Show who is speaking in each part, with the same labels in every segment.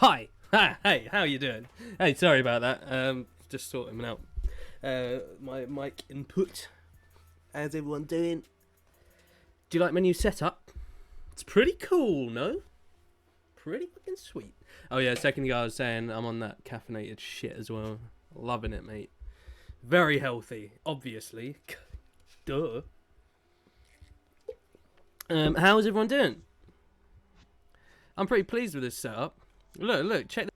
Speaker 1: Hi. Hey, how you doing? Hey, sorry about that. Just sorting out my mic input. How's everyone doing? Do you like my new setup? It's pretty cool, no? Pretty fucking sweet. Oh yeah, second guy I was saying I'm on that caffeinated shit as well. Loving it, mate. Very healthy, obviously. Duh. How's everyone doing? I'm pretty pleased with this setup. Look, check that.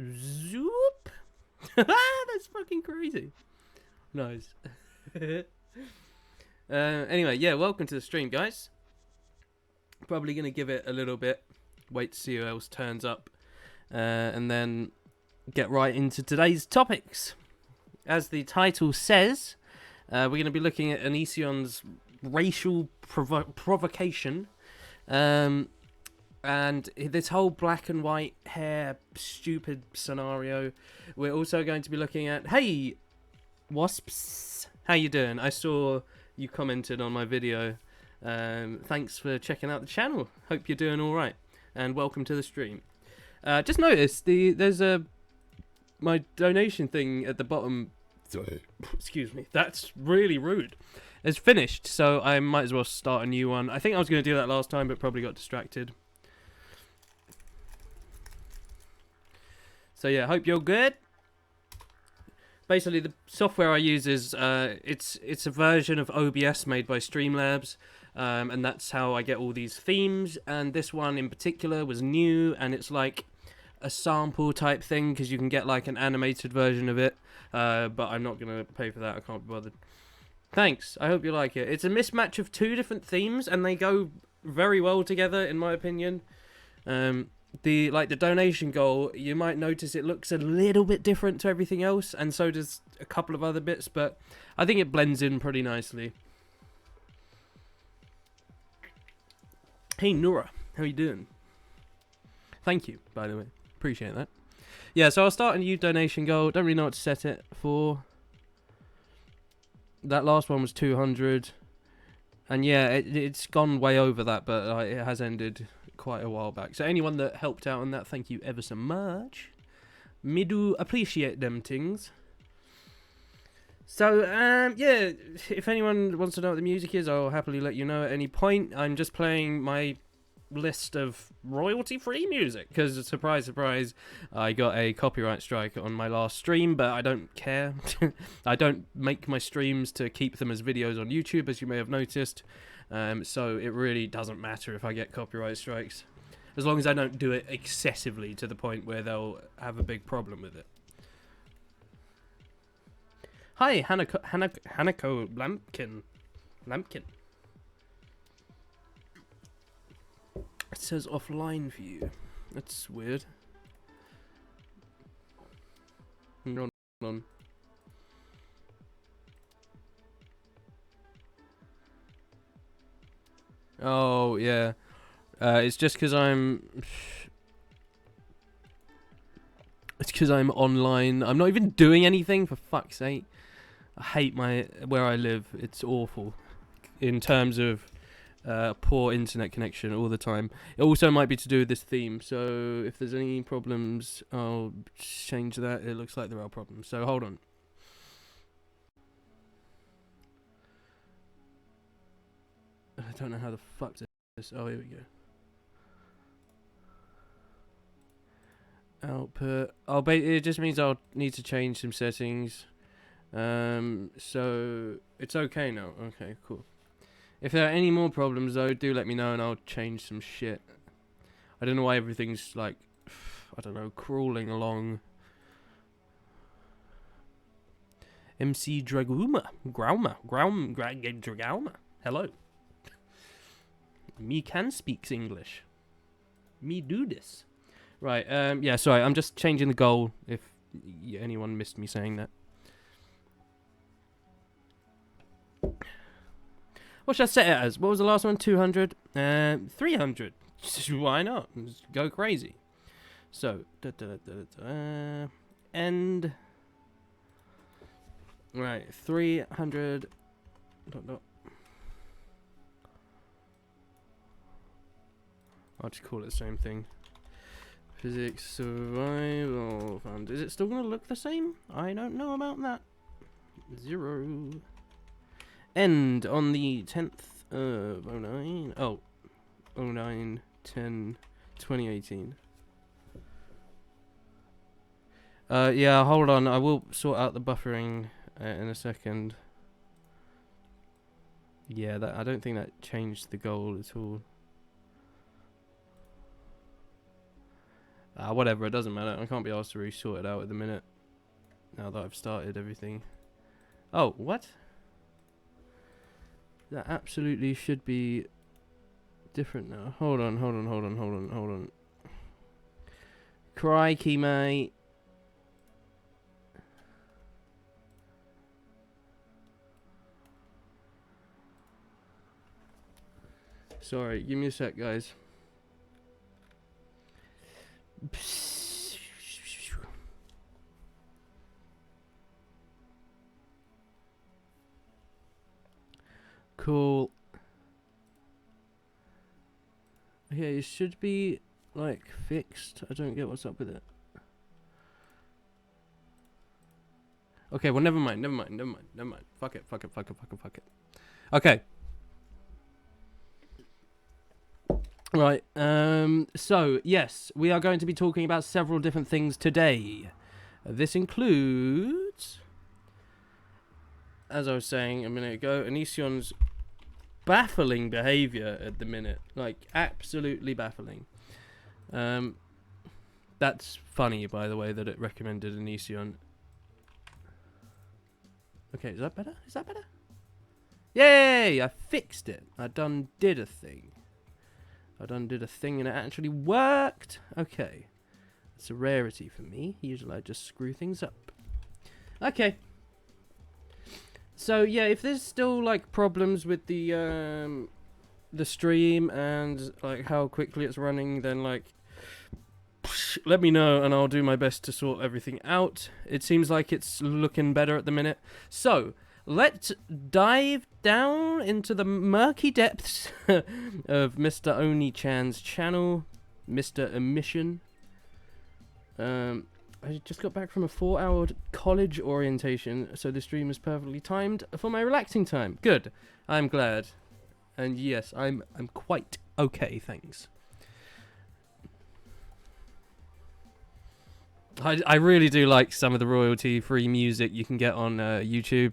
Speaker 1: Zoop. That's fucking crazy. Nice. Anyway, yeah, welcome to the stream, guys. Probably going to give it a little bit. Wait to see who else turns up. And then get right into today's topics. As the title says, we're going to be looking at ONISIONS racial provocation. And this whole black and white hair stupid scenario. We're also going to be looking at, hey, wasps, how you doing? I saw you commented on my video. Thanks for checking out the channel. Hope you're doing all right, and welcome to the stream. Just noticed there's my donation thing at the bottom. Excuse me. That's really rude. It's finished, so I might as well start a new one. I think I was going to do that last time, but probably got distracted. So yeah, hope you're good. Basically, the software I use is it's a version of OBS made by Streamlabs, and that's how I get all these themes. And this one in particular was new, and it's like a sample type thing because you can get like an animated version of it. But I'm not gonna pay for that. I can't be bothered. Thanks. I hope you like it. It's a mismatch of two different themes, and they go very well together, in my opinion. The donation goal, you might notice it looks a little bit different to everything else, and so does a couple of other bits, but I think it blends in pretty nicely. Hey Nora, how you doing? Thank you, by the way. Appreciate that. Yeah, so I'll start a new donation goal. Don't really know what to set it for. That last one was 200. And yeah, it's gone way over that, but it has ended quite a while back. So anyone that helped out on that, thank you ever so much. Me do appreciate them things. So yeah, if anyone wants to know what the music is, I'll happily let you know at any point. I'm just playing my list of royalty-free music because, surprise, surprise, I got a copyright strike on my last stream, but I don't care. I don't make my streams to keep them as videos on YouTube, as you may have noticed. So it really doesn't matter if I get copyright strikes, as long as I don't do it excessively to the point where they'll have a big problem with it. Hi, Hanako Lampkin. It says offline view. That's weird. Hold on. Oh, yeah. It's just because I'm... It's because I'm online. I'm not even doing anything, for fuck's sake. I hate where I live. It's awful. In terms of poor internet connection all the time. It also might be to do with this theme. So if there's any problems, I'll change that. It looks like there are problems. So hold on. I don't know how the fuck this. Oh, here we go. Output. It just means I'll need to change some settings. So it's okay now. Okay, cool. If there are any more problems though, do let me know and I'll change some shit. I don't know why everything's like, I don't know, crawling along. MC Draguma. Dragauma. Hello. Me can speaks English. Me do this. Right, yeah, sorry, I'm just changing the goal if anyone missed me saying that. What should I set it as? What was the last one? 200? 300. Why not? Just go crazy. So, end. Right, 300. I'll just call it the same thing. Physics Survival Fund. Is it still going to look the same? I don't know about that. 0. End on the 10th of 09. Oh, 09, 10, 2018. Yeah, hold on. I will sort out the buffering in a second. Yeah, I don't think that changed the goal at all. Whatever, it doesn't matter. I can't be asked to really sort it out at the minute. Now that I've started everything. Oh, what? That absolutely should be different now. Hold on. Crikey, mate. Sorry, give me a sec, guys. Cool. Okay, it should be, like, fixed. I don't get what's up with it. Okay, well, never mind. Fuck it. Okay. Right, so, yes, we are going to be talking about several different things today. This includes, as I was saying a minute ago, Onision's baffling behaviour at the minute. Like, absolutely baffling. That's funny, by the way, that it recommended Onision. Okay, is that better? Yay! I fixed it. I done did a thing. and it actually worked. Okay. It's a rarity for me. Usually I just screw things up. Okay. So yeah, if there's still like problems with the stream and like how quickly it's running, then like let me know and I'll do my best to sort everything out. It seems like it's looking better at the minute. So let's dive down into the murky depths of Mr. Oni-chan's channel, Mr. Emission. I just got back from a 4-hour college orientation, so the stream is perfectly timed for my relaxing time. Good. I'm glad. And yes, I'm quite okay, thanks. I really do like some of the royalty-free music you can get on YouTube.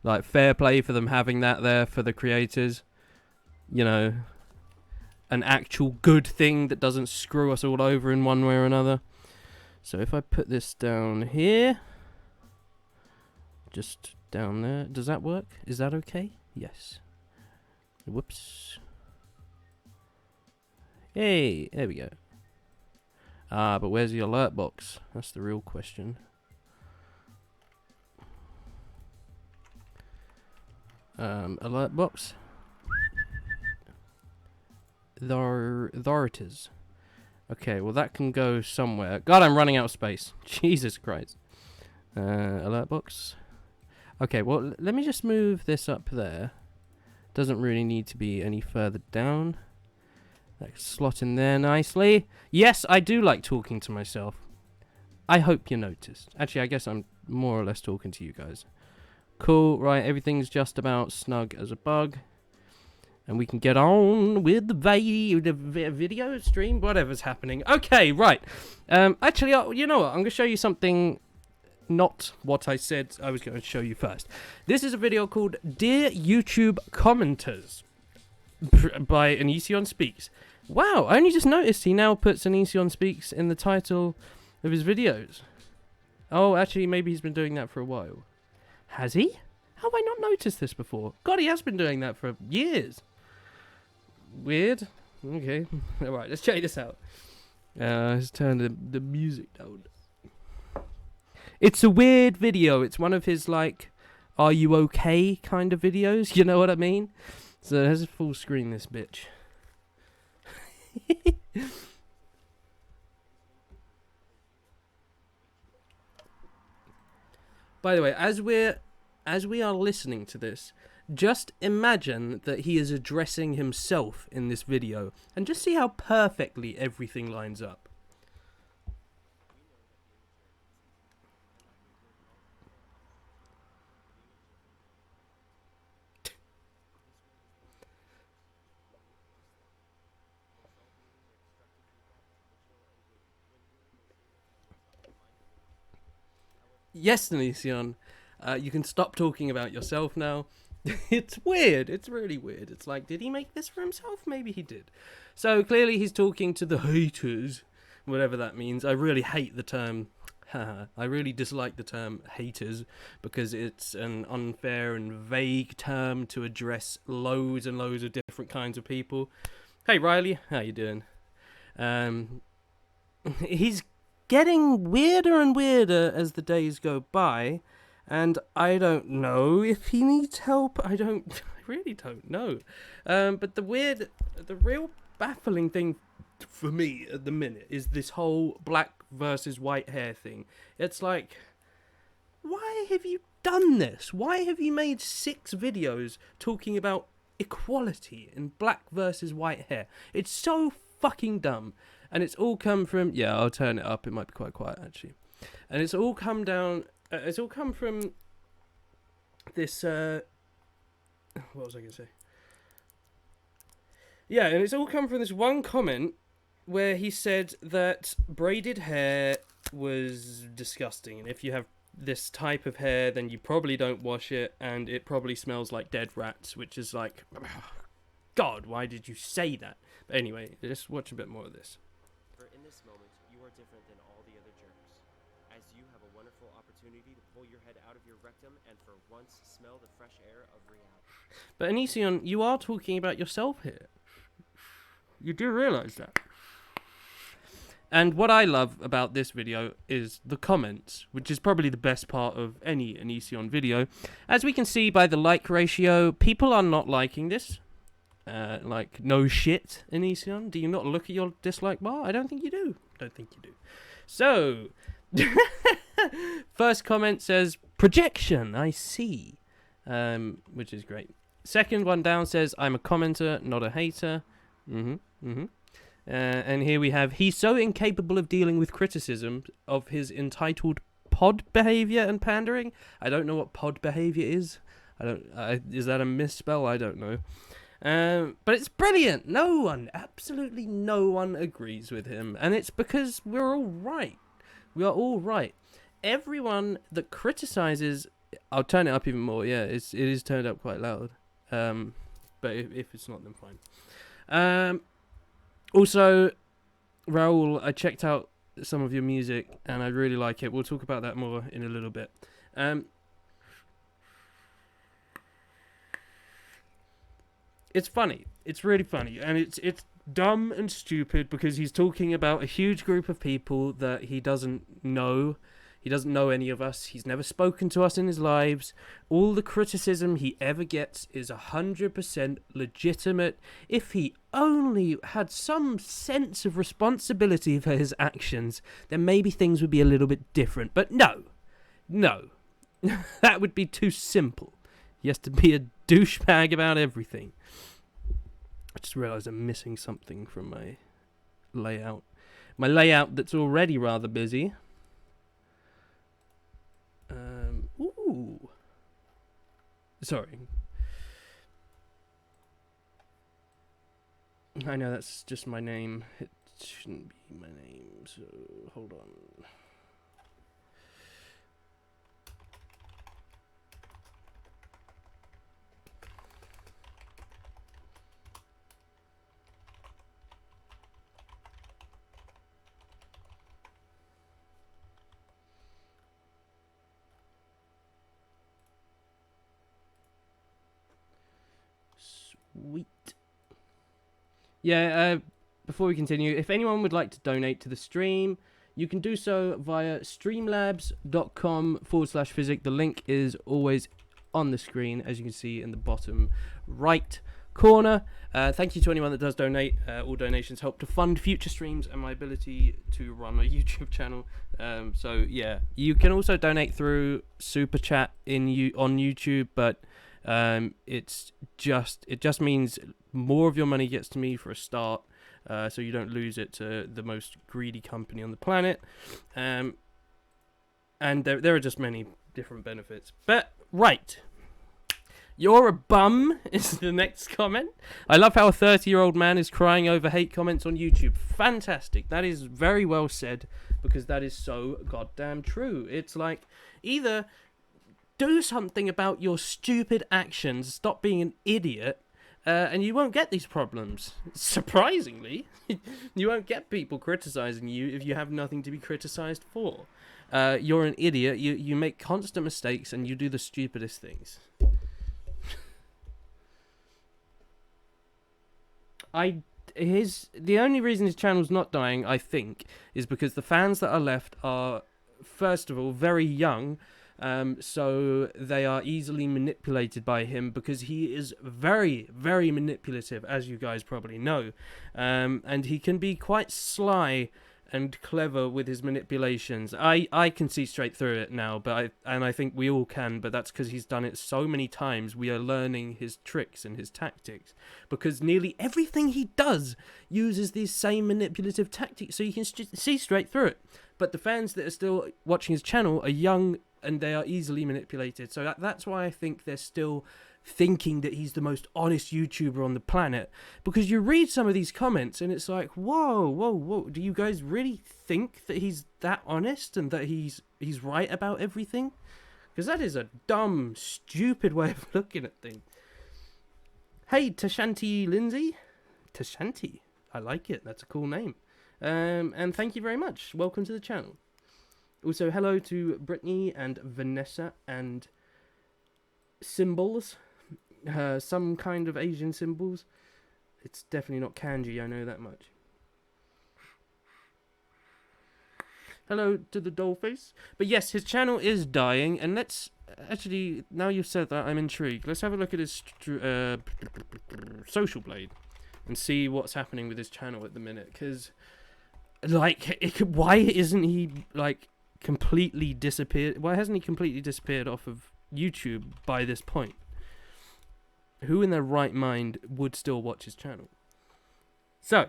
Speaker 1: Like, fair play for them having that there for the creators. You know, an actual good thing that doesn't screw us all over in one way or another. So if I put this down here, just down there, does that work? Is that okay? Yes. Whoops. Hey, there we go. But where's the alert box? That's the real question. Alert box. There it is. Okay, well that can go somewhere. God, I'm running out of space. Jesus Christ. Alert box. Okay, well, let me just move this up there. Doesn't really need to be any further down. That can slot in there nicely. Yes, I do like talking to myself. I hope you noticed. Actually, I guess I'm more or less talking to you guys. Cool, right, everything's just about snug as a bug. And we can get on with the video stream, whatever's happening. Okay, right. Actually, you know what? I'm going to show you something, not what I said I was going to show you first. This is a video called Dear YouTube Commenters by Onision Speaks. Wow, I only just noticed he now puts Onision Speaks in the title of his videos. Oh, actually, maybe he's been doing that for a while. Has he? How have I not noticed this before? God, he has been doing that for years. Weird. Okay. Alright, let's check this out. Let's turn the music down. It's a weird video. It's one of his, like, are you okay kind of videos. You know what I mean? So let's full screen this bitch. By the way, as we are listening to this, just imagine that he is addressing himself in this video, and just see how perfectly everything lines up. Yes, Onision, you can stop talking about yourself now. It's weird. It's really weird. It's like, did he make this for himself? Maybe he did. So clearly he's talking to the haters, whatever that means. I really hate the term. I really dislike the term haters because it's an unfair and vague term to address loads and loads of different kinds of people. Hey Riley, how you doing? He's getting weirder and weirder as the days go by, and I don't know if he needs help. I really don't know. But the real baffling thing for me at the minute is this whole black versus white hair thing. It's like, why have you done this? Why have you made 6 videos talking about equality in black versus white hair? It's so fucking dumb. And it's all come from, yeah, I'll turn it up. It might be quite quiet, actually. And it's all come from this, what was I going to say? Yeah, and it's all come from this one comment where he said that braided hair was disgusting. And if you have this type of hair, then you probably don't wash it, and it probably smells like dead rats, which is like, God, why did you say that? But anyway, let's watch a bit more of this.
Speaker 2: In this moment, you are different than all the other jerks, as you have a wonderful opportunity to pull your head out of your rectum and for once smell the fresh air of reality.
Speaker 1: But Onision, you are talking about yourself here. You do realise that. And what I love about this video is the comments, which is probably the best part of any Onision video. As we can see by the like ratio, people are not liking this. Like, no shit, Onision. Do you not look at your dislike bar? I don't think you do. So, first comment says, projection, I see. Which is great. Second one down says, I'm a commenter, not a hater. And here we have, he's so incapable of dealing with criticism of his entitled pod behavior and pandering. I don't know what pod behavior is. Is that a misspell? I don't know. But it's brilliant. Absolutely no one agrees with him. And it's because we're all right. We are all right. Everyone that criticizes, I'll turn it up even more. Yeah, it is turned up quite loud. But if it's not, then fine. Also, Raul, I checked out some of your music and I really like it. We'll talk about that more in a little bit. It's funny. It's really funny. And it's dumb and stupid because he's talking about a huge group of people that he doesn't know. He doesn't know any of us. He's never spoken to us in his lives. All the criticism he ever gets is 100% legitimate. If he only had some sense of responsibility for his actions, then maybe things would be a little bit different. But no. That would be too simple. He has to be a douchebag about everything. I just realised I'm missing something from my layout. My layout that's already rather busy. Ooh. Sorry. I know that's just my name. It shouldn't be my name, so hold on. Sweet. Yeah, before we continue, if anyone would like to donate to the stream, you can do so via streamlabs.com/Phyzik. The link is always on the screen, as you can see in the bottom right corner. Thank you to anyone that does donate. All donations help to fund future streams and my ability to run a YouTube channel. So yeah, you can also donate through Super Chat on YouTube, but it just means more of your money gets to me for a start, so you don't lose it to the most greedy company on the planet. And there are just many different benefits. But right, You're a bum is the next comment. I love how a 30-year-old man is crying over hate comments on YouTube. Fantastic. That is very well said, because that is so goddamn true. It's like, either do something about your stupid actions, stop being an idiot, and you won't get these problems. Surprisingly, you won't get people criticizing you if you have nothing to be criticized for. You're an idiot, you make constant mistakes, and you do the stupidest things. The only reason his channel's not dying, I think, is because the fans that are left are, first of all, very young, so they are easily manipulated by him, because he is very, very manipulative, as you guys probably know, and he can be quite sly and clever with his manipulations. I can see straight through it now, but I think we all can, but that's because he's done it so many times. We are learning his tricks and his tactics, because nearly everything he does uses these same manipulative tactics, so you can see straight through it. But the fans that are still watching his channel are young, and they are easily manipulated, so that's why I think they're still thinking that he's the most honest YouTuber on the planet, because you read some of these comments and it's like, whoa, do you guys really think that he's that honest and that he's right about everything? Because that is a dumb, stupid way of looking at things. Hey, Tashanti Lindsay. Tashanti, I like it, that's a cool name. And thank you very much, welcome to the channel. Also, hello to Brittany and Vanessa and Symbols. Some kind of Asian symbols. It's definitely not kanji, I know that much. Hello to the dollface. But yes, his channel is dying, and let's actually, now you've said that, I'm intrigued. Let's have a look at his Social Blade and see what's happening with his channel at the minute, because like, why isn't he like completely disappeared? Why hasn't he completely disappeared off of YouTube by this point? Who in their right mind would still watch his channel? So,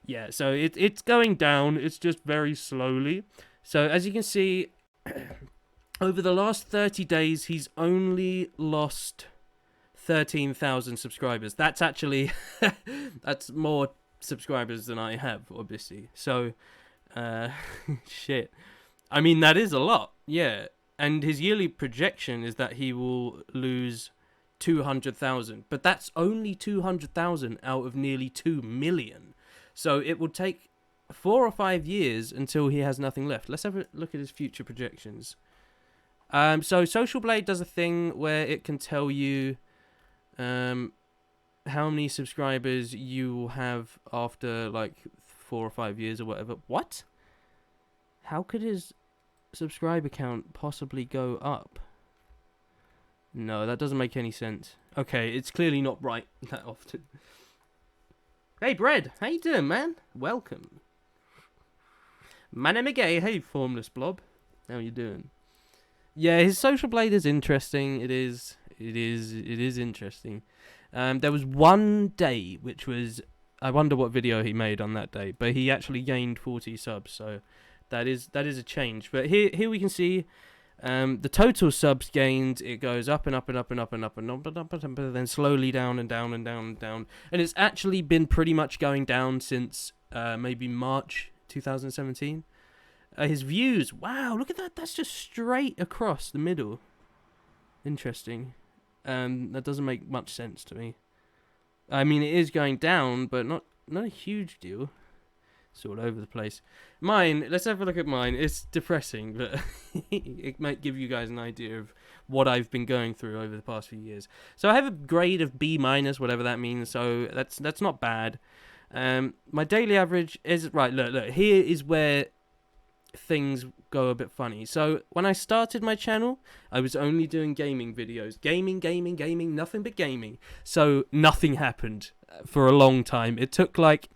Speaker 1: yeah, so it's going down. It's just very slowly. So, as you can see, over the last 30 days, he's only lost 13,000 subscribers. That's actually, that's more subscribers than I have, obviously. So, shit. I mean, that is a lot, yeah. And his yearly projection is that he will lose 200,000, but that's only 200,000 out of nearly 2 million. So it will take 4 or 5 years until he has nothing left. Let's have a look at his future projections. So Social Blade does a thing where it can tell you how many subscribers you will have after like 4 or 5 years or whatever. What? How could his subscriber count possibly go up? No, that doesn't make any sense. Okay, it's clearly not right that often. Hey, Bread, how you doing, man? Welcome. My name is Gay. Hey, Formless Blob. How you doing? Yeah, his Social Blade is interesting. It is interesting. There was one day, which was, I wonder what video he made on that day, but he actually gained 40 subs, so that is a change. But here we can see the total subs gained. It goes up and up and up and up and up and up and up and then slowly down and down and down and down. And it's actually been pretty much going down since maybe March 2017. His views, wow, look at that. That's just straight across the middle. Interesting. That doesn't make much sense to me. I mean, it is going down, but not a huge deal. It's all over the place. Mine, let's have a look at mine. It's depressing, but it might give you guys an idea of what I've been going through over the past few years. So I have a grade of B-, whatever that means, so that's not bad. My daily average is, right, look, here is where things go a bit funny. So when I started my channel, I was only doing gaming videos. Gaming, nothing but gaming. So nothing happened for a long time. It took like,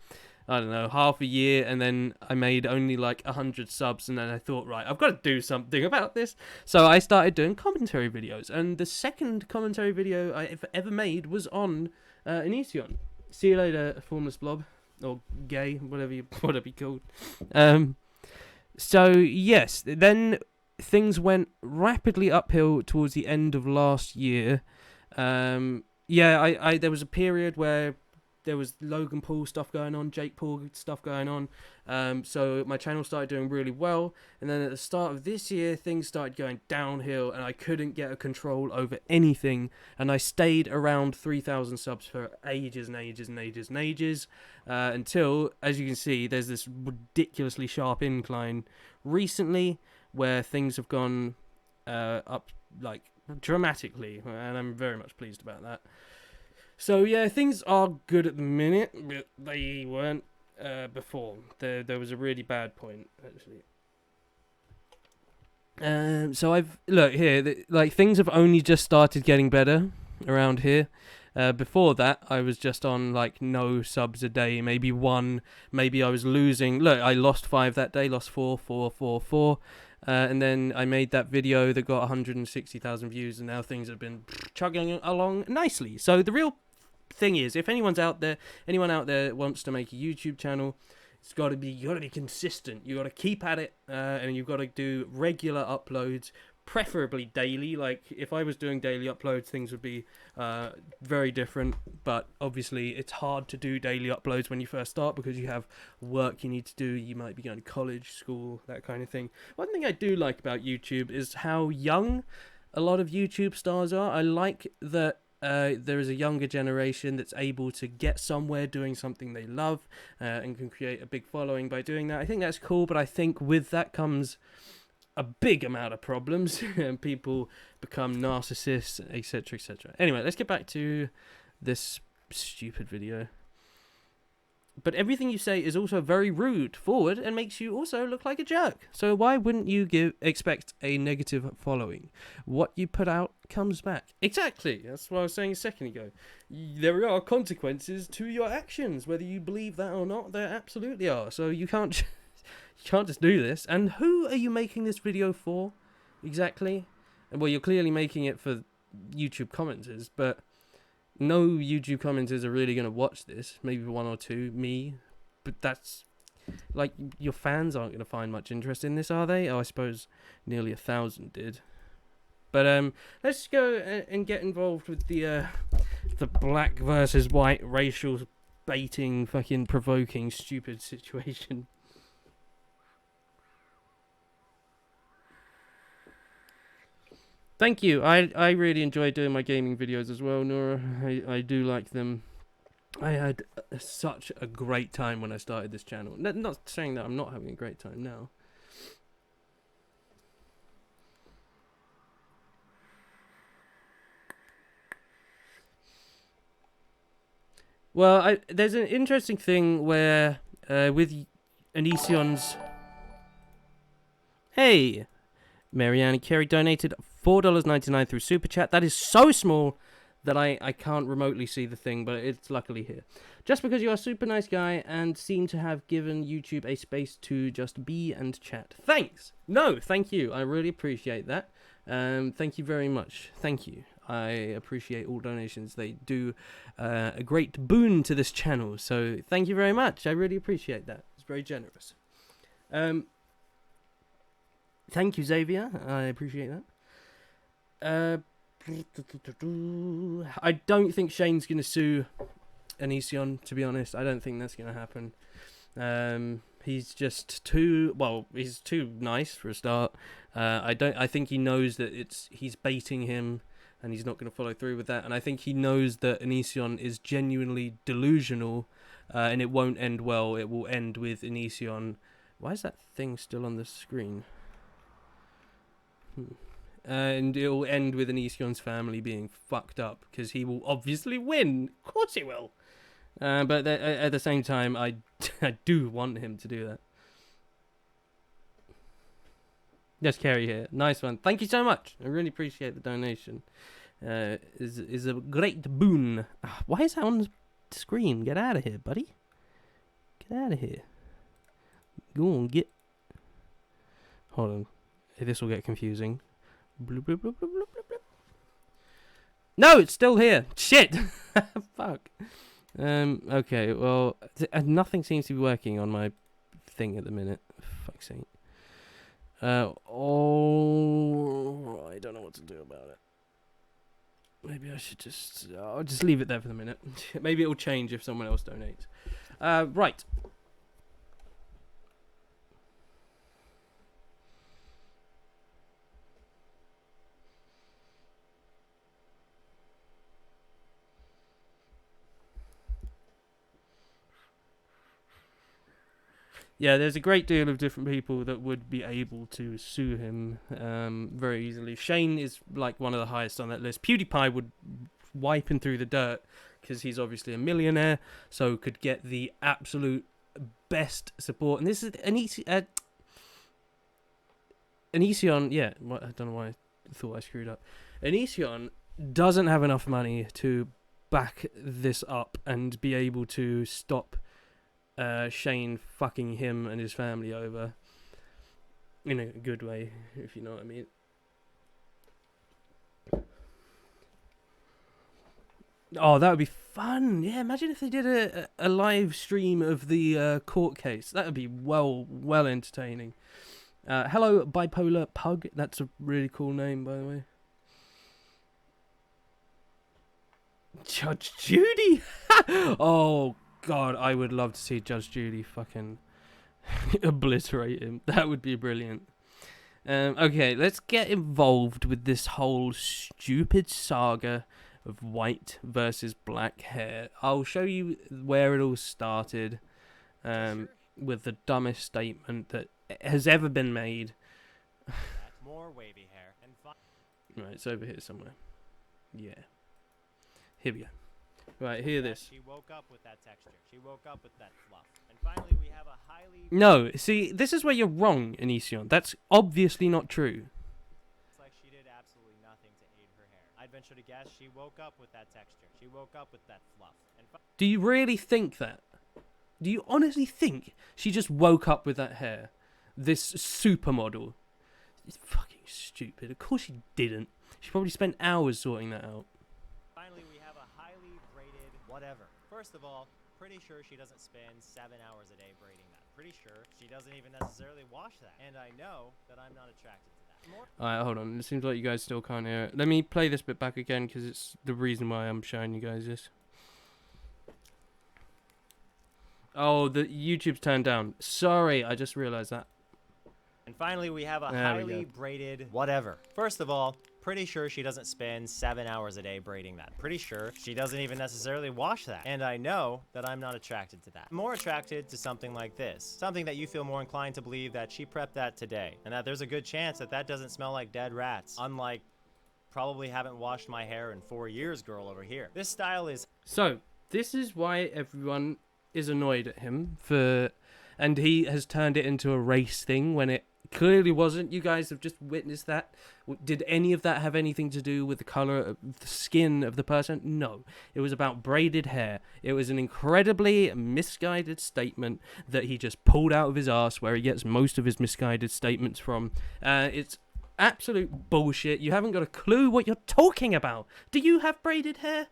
Speaker 1: I don't know, half a year, and then I made only like 100 subs, and then I thought, right, I've got to do something about this. So I started doing commentary videos, and the second commentary video I ever made was on Onision. See you later, Formless Blob, or Gay, whatever you called. So yes, then things went rapidly uphill towards the end of last year. There was a period where there was Logan Paul stuff going on, Jake Paul stuff going on. So my channel started doing really well. And then at the start of this year, things started going downhill and I couldn't get a control over anything. And I stayed around 3,000 subs for ages and ages and ages and ages. Until, as you can see, there's this ridiculously sharp incline recently where things have gone up like dramatically. And I'm very much pleased about that. So yeah, things are good at the minute, but they weren't before. There was a really bad point actually. So look here, like things have only just started getting better around here. Before that, I was just on like no subs a day, maybe one. Maybe I was losing. Look, I lost 5 that day, lost 4. And then I made that video that got 160,000 views, and now things have been chugging along nicely. So the real thing is, if anyone out there wants to make a YouTube channel, you got to be consistent. You got to keep at it, and you've got to do regular uploads, preferably daily. Like if I was doing daily uploads, things would be very different. But obviously, it's hard to do daily uploads when you first start because you have work you need to do. You might be going to college, school, that kind of thing. One thing I do like about YouTube is how young a lot of YouTube stars are. I like that there is a younger generation that's able to get somewhere doing something they love and can create a big following by doing that. I think that's cool, but I think with that comes a big amount of problems and people become narcissists, etc, etc. Anyway, let's get back to this stupid video. But everything you say is also very rude, forward, and makes you also look like a jerk. So why wouldn't you expect a negative following? What you put out comes back. Exactly. That's what I was saying a second ago. There are consequences to your actions, whether you believe that or not. There absolutely are. So you can't just do this. And who are you making this video for? Exactly. Well, you're clearly making it for YouTube commenters, but no YouTube commenters are really going to watch this. Maybe 1 or 2, me. But that's, like, your fans aren't going to find much interest in this, are they? Oh, I suppose nearly 1,000 did. But let's go and get involved with the black versus white racial baiting, fucking provoking, stupid situation. Thank you. I really enjoy doing my gaming videos as well, Nora. I do like them. I had such a great time when I started this channel. Not saying that I'm not having a great time now. Well, there's an interesting thing where with ONISIONS. Hey! Marianne Carey donated $4.99 through Super Chat. That is so small that I can't remotely see the thing, but it's luckily here. Just because you are a super nice guy and seem to have given YouTube a space to just be and chat. Thanks! No, thank you. I really appreciate that. Thank you very much. Thank you. I appreciate all donations. They do a great boon to this channel. So thank you very much. I really appreciate that. It's very generous. Thank you, Xavier. I appreciate that. I don't think Shane's going to sue Onision, to be honest. I don't think that's going to happen. He's just he's too nice for a start. I think he knows that he's baiting him and he's not going to follow through with that. And I think he knows that Onision is genuinely delusional and it won't end well. It will end with Onision. Why is that thing still on the screen? And it will end with Onision's family being fucked up because he will obviously win. Of course he will. But at the same time, I do want him to do that. Yes, Carrie here. Nice one. Thank you so much. I really appreciate the donation. Is a great boon. Why is that on the screen? Get out of here, buddy. Get out of here. Go on, get. Hold on. This will get confusing. Bloop, bloop, bloop, bloop, bloop, bloop. No, it's still here. Shit. Fuck. Okay, well, nothing seems to be working on my thing at the minute. Fuck's sake. Oh, I don't know what to do about it. Maybe I should I'll just leave it there for the minute. Maybe it'll change if someone else donates. Right. Yeah, there's a great deal of different people that would be able to sue him very easily. Shane is like one of the highest on that list. PewDiePie would wipe him through the dirt because he's obviously a millionaire, so could get the absolute best support. And this is Onision, yeah, I don't know why I thought I screwed up. Onision doesn't have enough money to back this up and be able to stop Shane fucking him and his family over in a good way, if you know what I mean. Oh, that would be fun. Yeah, imagine if they did a live stream of the court case. That would be well entertaining. Hello, Bipolar Pug. That's a really cool name, by the way. Judge Judy. Oh God, I would love to see Judge Judy fucking obliterate him. That would be brilliant. Okay, let's get involved with this whole stupid saga of white versus black hair. I'll show you where it all started with the dumbest statement that has ever been made.
Speaker 2: More wavy hair and
Speaker 1: Right, it's over here somewhere. Yeah. Here we go. Right, hear this.
Speaker 2: She woke up with that texture. She woke up with that fluff. And finally we have a highly...
Speaker 1: No, see, this is where you're wrong, Onision. That's obviously not true.
Speaker 2: It's like she did absolutely nothing to aid her hair. I'd venture to guess she woke up with that texture. She woke up with that fluff. And
Speaker 1: do you really think that? Do you honestly think she just woke up with that hair? This supermodel? It's fucking stupid. Of course she didn't. She probably spent hours sorting that out.
Speaker 2: Finally, we have a highly braided whatever. First of all, pretty sure she doesn't spend 7 hours a day braiding that. Pretty sure she doesn't even necessarily wash that. And I know that I'm not attracted to that.
Speaker 1: Alright, hold on. It seems like you guys still can't hear it. Let me play this bit back again because it's the reason why I'm showing you guys this. Oh, the YouTube's turned down. Sorry, I just realized that.
Speaker 2: And finally, we have a highly braided whatever. First of all, pretty sure she doesn't spend 7 hours a day braiding that. Pretty sure she doesn't even necessarily wash that. And I know that I'm not attracted to that. I'm more attracted to something like this. Something that you feel more inclined to believe that she prepped that today. And that there's a good chance that that doesn't smell like dead rats. Unlike, probably haven't washed my hair in 4 years girl over here. This style is...
Speaker 1: So, this is why everyone is annoyed at him for... And he has turned it into a race thing when it clearly wasn't. You guys have just witnessed that. Did any of that have anything to do with the color of the skin of the person? No. It was about braided hair. It was an incredibly misguided statement that he just pulled out of his ass, where he gets most of his misguided statements from. It's absolute bullshit. You haven't got a clue what you're talking about. Do you have braided hair?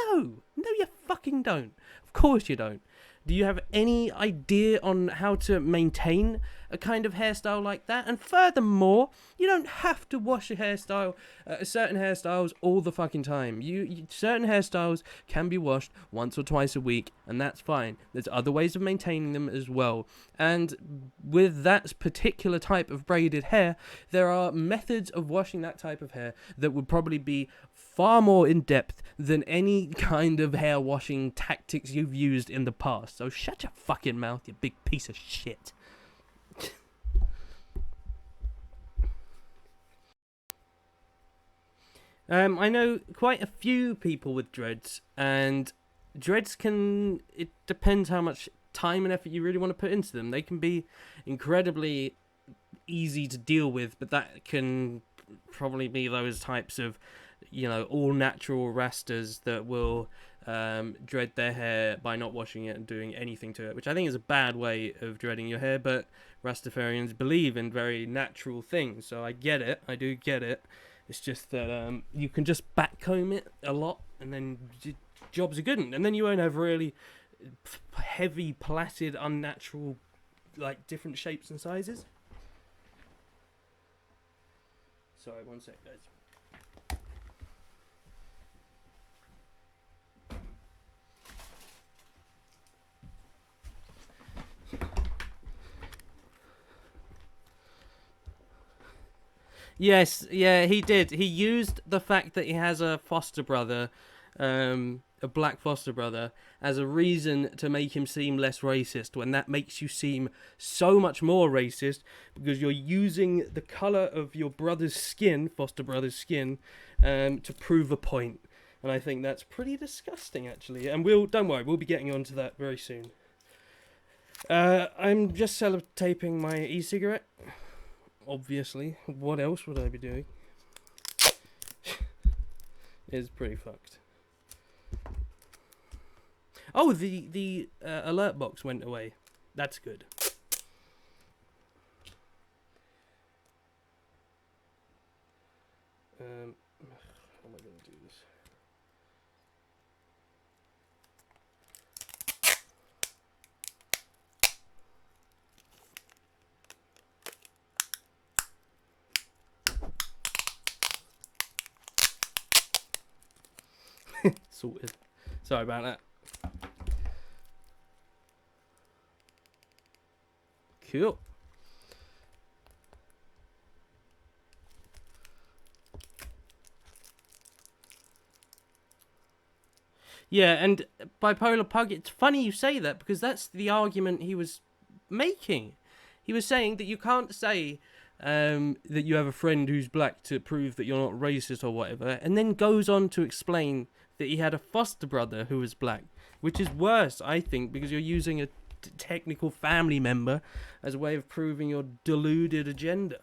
Speaker 1: No. No, you fucking don't. Of course you don't. Do you have any idea on how to maintain a kind of hairstyle like that? And furthermore, you don't have to wash your hairstyle, certain hairstyles all the fucking time. Certain hairstyles can be washed once or twice a week, and that's fine. There's other ways of maintaining them as well. And with that particular type of braided hair, there are methods of washing that type of hair that would probably be far more in depth than any kind of hair washing tactics you've used in the past. So shut your fucking mouth, you big piece of shit. I know quite a few people with dreads, and dreads it depends how much time and effort you really want to put into them. They can be incredibly easy to deal with, but that can probably be those types of, all natural rastas that will dread their hair by not washing it and doing anything to it, which I think is a bad way of dreading your hair, but Rastafarians believe in very natural things, so I get it. I do get it. It's just that you can just backcomb it a lot, and then jobs are good, and then you won't have really heavy, plaited, unnatural, different shapes and sizes. Sorry, one sec, guys. Yes, yeah, he did. He used the fact that he has a foster brother, a black foster brother, as a reason to make him seem less racist, when that makes you seem so much more racist, because you're using the colour of your brother's skin, foster brother's skin, to prove a point. And I think that's pretty disgusting, actually. And don't worry, we'll be getting onto that very soon. I'm just sellotaping my e-cigarette. Obviously, what else would I be doing? It's pretty fucked. Oh, the alert box went away. That's good. How am I going to do this? Sorted. Sorry about that. Cool. Yeah, and Bipolar Pug, it's funny you say that, because that's the argument he was making. He was saying that you can't say that you have a friend who's black to prove that you're not racist or whatever, and then goes on to explain that he had a foster brother who was black, which is worse, I think, because you're using a technical family member as a way of proving your deluded agenda.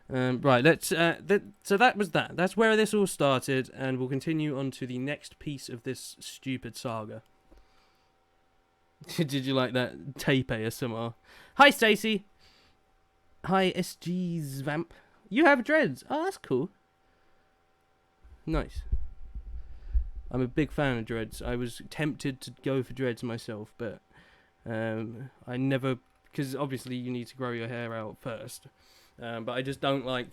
Speaker 1: Right, let's. So that was that. That's where this all started, and we'll continue on to the next piece of this stupid saga. Did you like that tape ASMR? Hi, Stacy. Hi, SG's Vamp. You have dreads. Oh, that's cool. Nice. I'm a big fan of dreads. I was tempted to go for dreads myself, but I never, because obviously you need to grow your hair out first. But I just don't like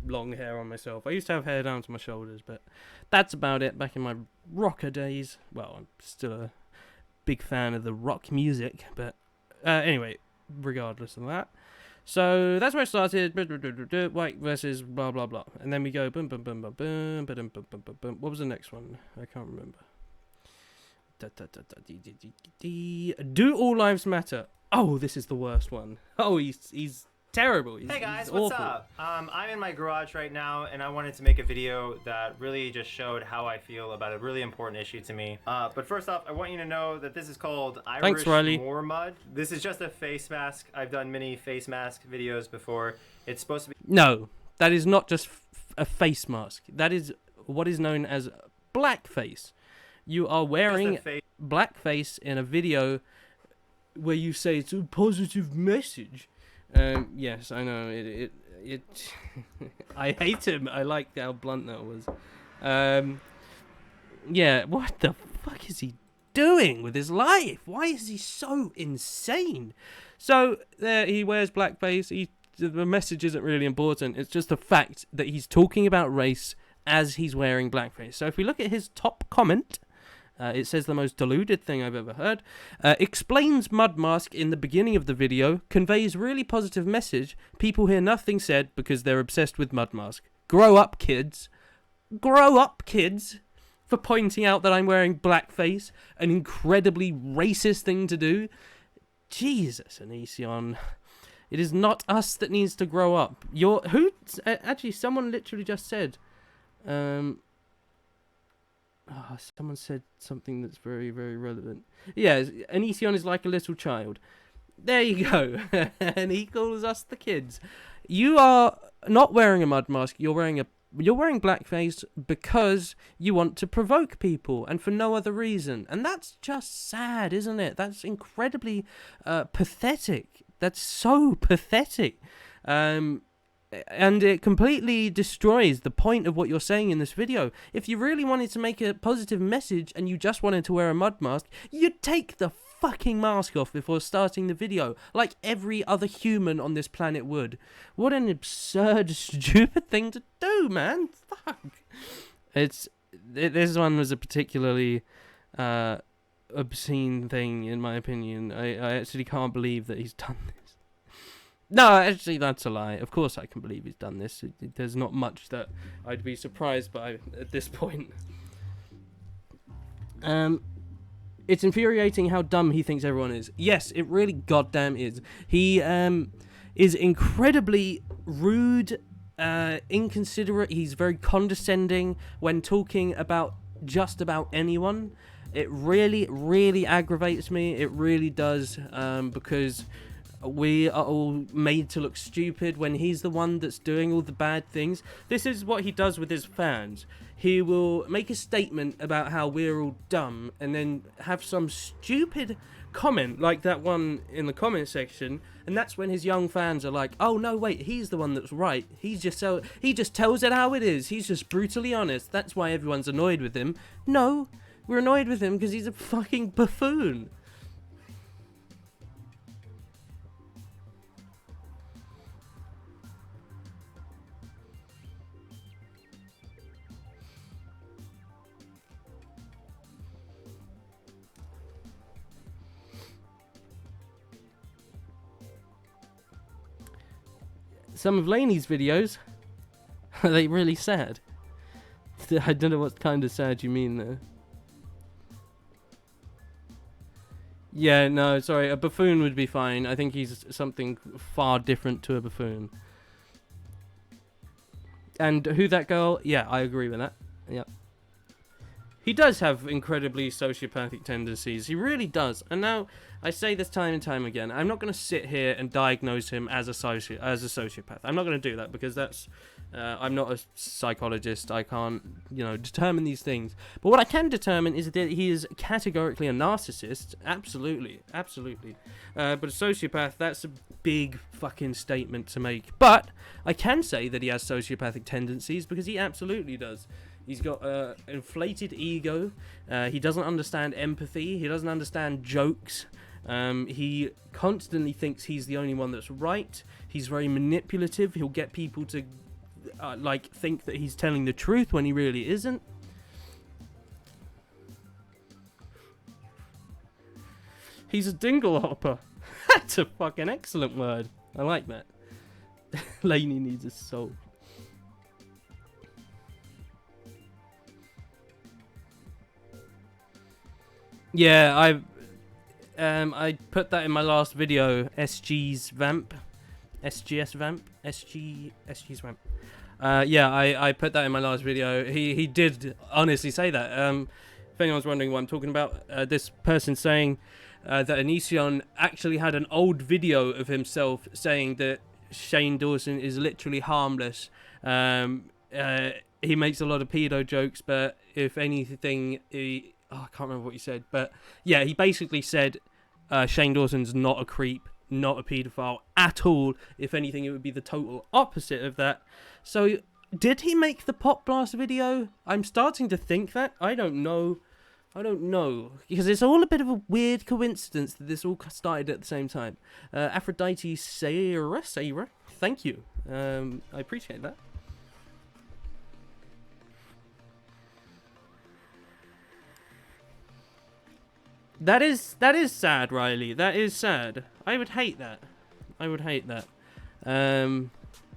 Speaker 1: long hair on myself. I used to have hair down to my shoulders, but that's about it. Back in my rocker days. Well, I'm still a big fan of the rock music, but anyway, regardless of that. So that's where it started. White versus blah blah blah, and then we go boom boom boom boom boom boom boom boom boom boom. What was the next one? I can't remember. Do all lives matter? Oh, this is the worst one. Oh, he's terrible.
Speaker 2: Hey guys,
Speaker 1: he's
Speaker 2: what's
Speaker 1: awful.
Speaker 2: up? I'm in my garage right now, and I wanted to make a video that really just showed how I feel about a really important issue to me. But first off, I want you to know that this is called Irish Moor Mud. This is just a face mask. I've done many face mask videos before. It's supposed to be...
Speaker 1: No, that is not just a face mask. That is what is known as blackface. You are wearing blackface in a video where you say it's a positive message. Yes, I know it. I hate him. I like how blunt that was. Yeah, what the fuck is he doing with his life? Why is he so insane? So there, he wears blackface. The message isn't really important. It's just the fact that he's talking about race as he's wearing blackface. So if we look at his top comment. It says the most deluded thing I've ever heard. Explains mud mask in the beginning of the video. Conveys really positive message. People hear nothing said because they're obsessed with mud mask. Grow up, kids. Grow up, kids. For pointing out that I'm wearing blackface. An incredibly racist thing to do. Jesus, Onision. It is not us that needs to grow up. Actually, someone literally just said... someone said something that's very, very relevant. Yeah, Onision is like a little child. There you go. And he calls us the kids. You are not wearing a mud mask. You're wearing blackface because you want to provoke people and for no other reason. And that's just sad, isn't it? That's incredibly pathetic. That's so pathetic. And it completely destroys the point of what you're saying in this video. If you really wanted to make a positive message and you just wanted to wear a mud mask, you'd take the fucking mask off before starting the video, like every other human on this planet would. What an absurd, stupid thing to do, man. Fuck. This one was a particularly obscene thing, in my opinion. I actually can't believe that he's done this. No, actually, that's a lie. Of course I can believe he's done this. There's not much that I'd be surprised by at this point. It's infuriating how dumb he thinks everyone is. Yes, it really goddamn is. He is incredibly rude, inconsiderate. He's very condescending when talking about just about anyone. It really, really aggravates me. It really does, because we are all made to look stupid when he's the one that's doing all the bad things. This is what he does with his fans. He will make a statement about how we're all dumb and then have some stupid comment like that one in the comment section, and that's when his young fans are like, oh no, wait, he's the one that's right. He just tells it how it is. He's just brutally honest. That's why everyone's annoyed with him. No, we're annoyed with him because he's a fucking buffoon. Some of Laney's videos, are they really sad? I don't know what kind of sad you mean there. Yeah, no, sorry, a buffoon would be fine. I think he's something far different to a buffoon. And who that girl? Yeah, I agree with that. Yep. He does have incredibly sociopathic tendencies. He really does. And now, I say this time and time again, I'm not going to sit here and diagnose him as a sociopath. I'm not going to do that because that's... I'm not a psychologist. I can't, determine these things. But what I can determine is that he is categorically a narcissist. Absolutely. Absolutely. But a sociopath, that's a big fucking statement to make. But I can say that he has sociopathic tendencies because he absolutely does. He's got an inflated ego. He doesn't understand empathy. He doesn't understand jokes. He constantly thinks he's the only one that's right. He's very manipulative. He'll get people to think that he's telling the truth when he really isn't. He's a dinglehopper. That's a fucking excellent word. I like that. Laney needs a soul. Yeah, I put that in my last video. SG's vamp. SG's vamp. Yeah, I put that in my last video. He did honestly say that. If anyone's wondering what I'm talking about, this person saying that Onision actually had an old video of himself saying that Shane Dawson is literally harmless. He makes a lot of pedo jokes, but if anything, I can't remember what he said, but yeah, he basically said Shane Dawson's not a creep, not a paedophile at all. If anything, it would be the total opposite of that. So, did he make the Pop Blast video? I'm starting to think that. I don't know. Because it's all a bit of a weird coincidence that this all started at the same time. Aphrodite Sarah, thank you. I appreciate that. That is sad, Riley. That is sad. I would hate that.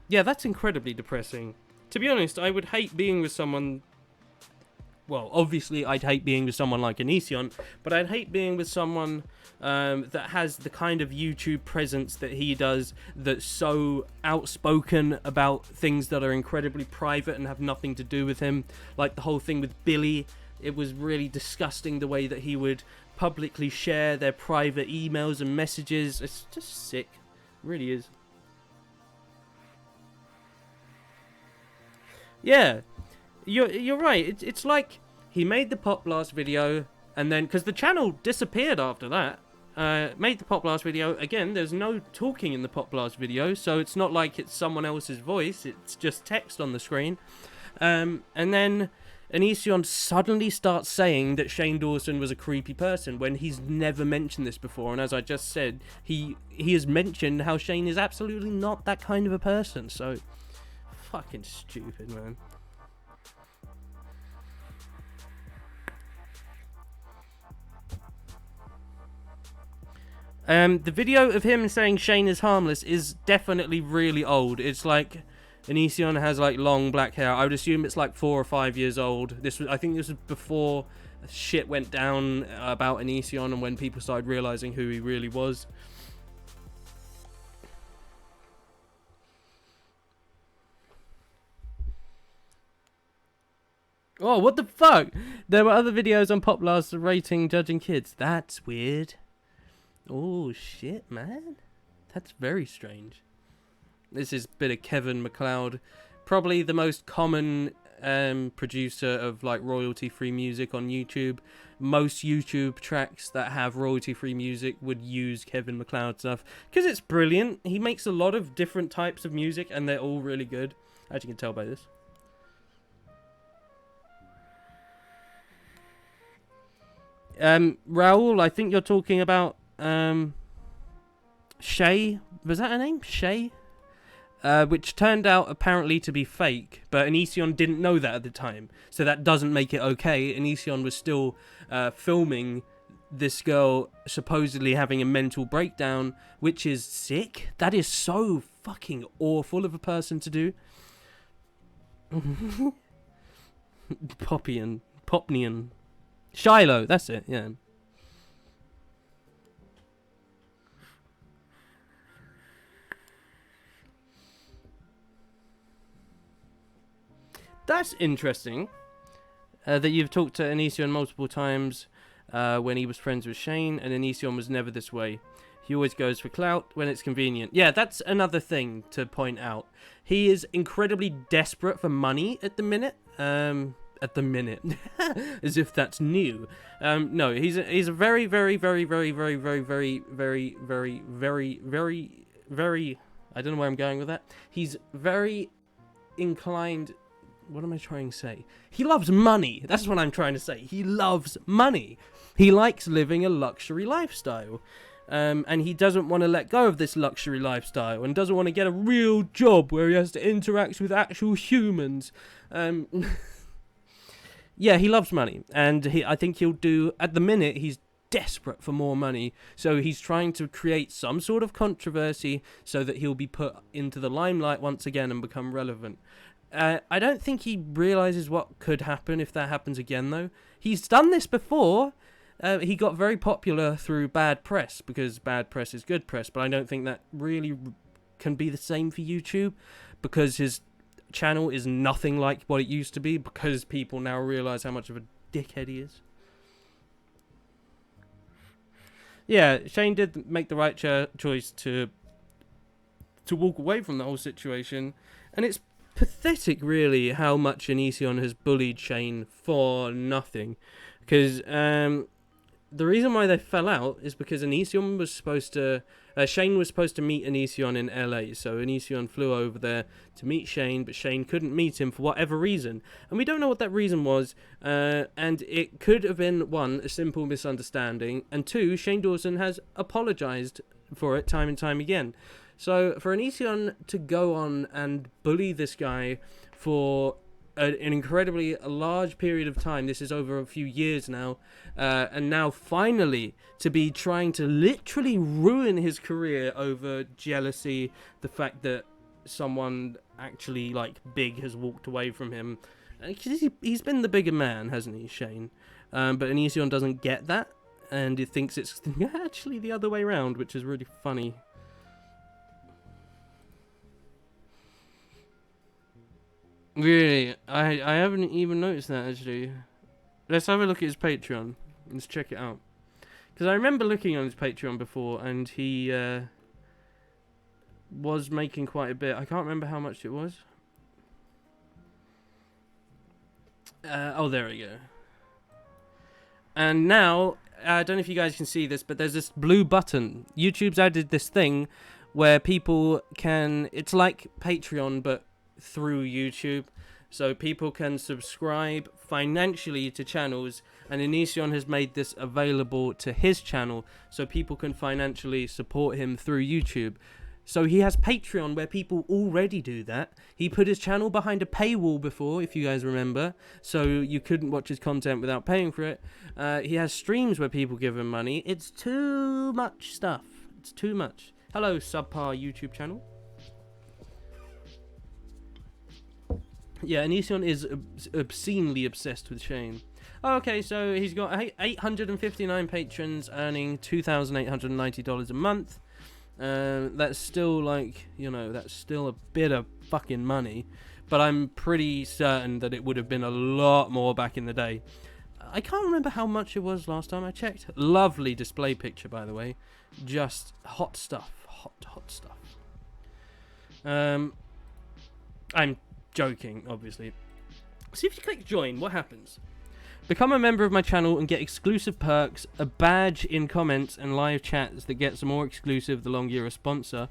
Speaker 1: Yeah, that's incredibly depressing. To be honest, I would hate being with someone... Well, obviously, I'd hate being with someone like Onision, but I'd hate being with someone that has the kind of YouTube presence that he does, that's so outspoken about things that are incredibly private and have nothing to do with him. Like the whole thing with Billy. It was really disgusting the way that he would publicly share their private emails and messages. It's just sick. It really is. Yeah, you're right. It's like he made the Pop Blast video, and then because the channel disappeared after that, made the Pop Blast video again. There's no talking in the Pop Blast video, so it's not like it's someone else's voice. It's just text on the screen, and then Onision suddenly starts saying that Shane Dawson was a creepy person when he's never mentioned this before. And as I just said, he has mentioned how Shane is absolutely not that kind of a person. So, fucking stupid, man. The video of him saying Shane is harmless is definitely really old. It's like Onision has like long black hair. I would assume it's like 4 or 5 years old. I think this was before shit went down about Onision and when people started realizing who he really was. Oh, what the fuck? There were other videos on Poplars rating judging kids. That's weird. Oh shit, man. That's very strange. This is a bit of Kevin MacLeod, probably the most common producer of like royalty-free music on YouTube. Most YouTube tracks that have royalty-free music would use Kevin MacLeod stuff because it's brilliant. He makes a lot of different types of music and they're all really good, as you can tell by this. Raoul, I think you're talking about Shay. Was that her name? Shay? Which turned out apparently to be fake, but Onision didn't know that at the time, so that doesn't make it okay. Onision was still filming this girl supposedly having a mental breakdown, which is sick. That is so fucking awful of a person to do. Popnian. Shilo, that's it, yeah. That's interesting. That you've talked to Onision multiple times when he was friends with Shane, and Onision was never this way. He always goes for clout when it's convenient. Yeah, that's another thing to point out. He is incredibly desperate for money at the minute. As if that's new. No, he's a very, very, very, very, very, very, very, very, very, very, very, very. I don't know where I'm going with that. He's very inclined. What am I trying to say? He loves money. That's what I'm trying to say. He loves money. He likes living a luxury lifestyle. And he doesn't want to let go of this luxury lifestyle and doesn't want to get a real job where he has to interact with actual humans. Yeah, he loves money. And I think he'll do... At the minute, he's desperate for more money. So he's trying to create some sort of controversy so that he'll be put into the limelight once again and become relevant. I don't think he realizes what could happen if that happens again, though. He's done this before. He got very popular through bad press, because bad press is good press, but I don't think that really can be the same for YouTube, because his channel is nothing like what it used to be, because people now realize how much of a dickhead he is. Yeah, Shane did make the right choice to walk away from the whole situation, and it's pathetic, really, how much Onision has bullied Shane for nothing. Because the reason why they fell out is because Onision was supposed to... Shane was supposed to meet Onision in LA, so Onision flew over there to meet Shane, but Shane couldn't meet him for whatever reason. And we don't know what that reason was, and it could have been, one, a simple misunderstanding, and two, Shane Dawson has apologized for it time and time again. So for Onision to go on and bully this guy for an incredibly large period of time, this is over a few years now, and now finally to be trying to literally ruin his career over jealousy, the fact that someone actually like big has walked away from him. He's been the bigger man, hasn't he, Shane? But Onision doesn't get that, and he thinks it's actually the other way around, which is really funny. Really, I haven't even noticed that, actually. Let's have a look at his Patreon. Let's check it out. Because I remember looking on his Patreon before, and he was making quite a bit. I can't remember how much it was. Oh, there we go. And now, I don't know if you guys can see this, but there's this blue button. YouTube's added this thing where people can... It's like Patreon, but through YouTube. So people can subscribe financially to channels, and Onision has made this available to his channel so people can financially support him through YouTube. So he has Patreon where people already do that. He put his channel behind a paywall before, if you guys remember, so you couldn't watch his content without paying for it. He has streams where people give him money. It's too much stuff. It's too much. Hello, subpar YouTube channel. Yeah, Onision is obscenely obsessed with Shane. Oh, okay, so he's got 859 patrons earning $2,890 a month. That's still like, you know, that's still a bit of fucking money, but I'm pretty certain that it would have been a lot more back in the day. I can't remember how much it was last time I checked. Lovely display picture, by the way. Just hot stuff. Hot stuff. I'm joking, obviously. See if you click join, what happens? Become a member of my channel and get exclusive perks, a badge in comments and live chats that gets more exclusive the longer you're a sponsor.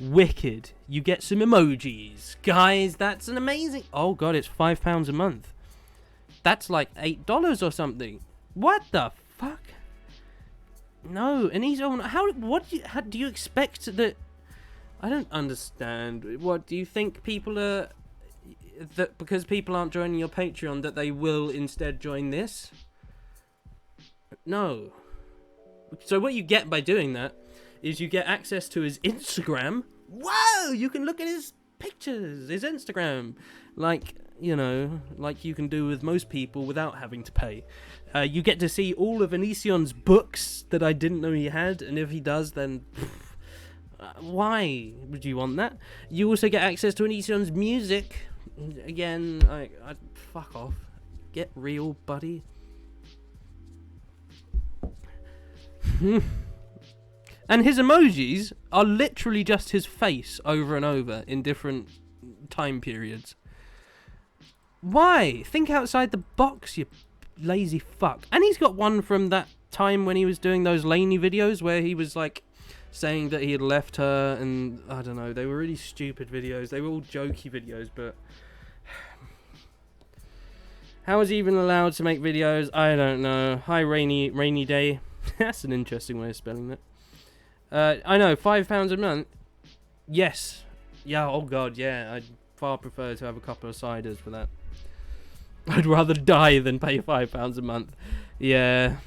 Speaker 1: Wicked. You get some emojis. Guys, that's an amazing... Oh god, it's £5 a month. That's like $8 or something. What the fuck? No, and he's on... How do you expect that... I don't understand. What, do you think people are... that because people aren't joining your Patreon that they will instead join this? No. So what you get by doing that is you get access to his Instagram. Whoa! You can look at his pictures, his Instagram. Like, you know, like you can do with most people without having to pay. You get to see all of Onision's books that I didn't know he had, and if he does, then... why would you want that? You also get access to Onision's music. Again, I fuck off. Get real, buddy. And his emojis are literally just his face over and over in different time periods. Why? Think outside the box, you lazy fuck. And he's got one from that time when he was doing those Laney videos where he was like saying that he had left her, and I don't know, they were really stupid videos. They were all jokey videos, but how is he even allowed to make videos? I don't know. Hi, rainy day. That's an interesting way of spelling that. I know, £5 a month. Yes. Yeah, oh god, yeah. I'd far prefer to have a couple of ciders for that. I'd rather die than pay £5 a month. Yeah.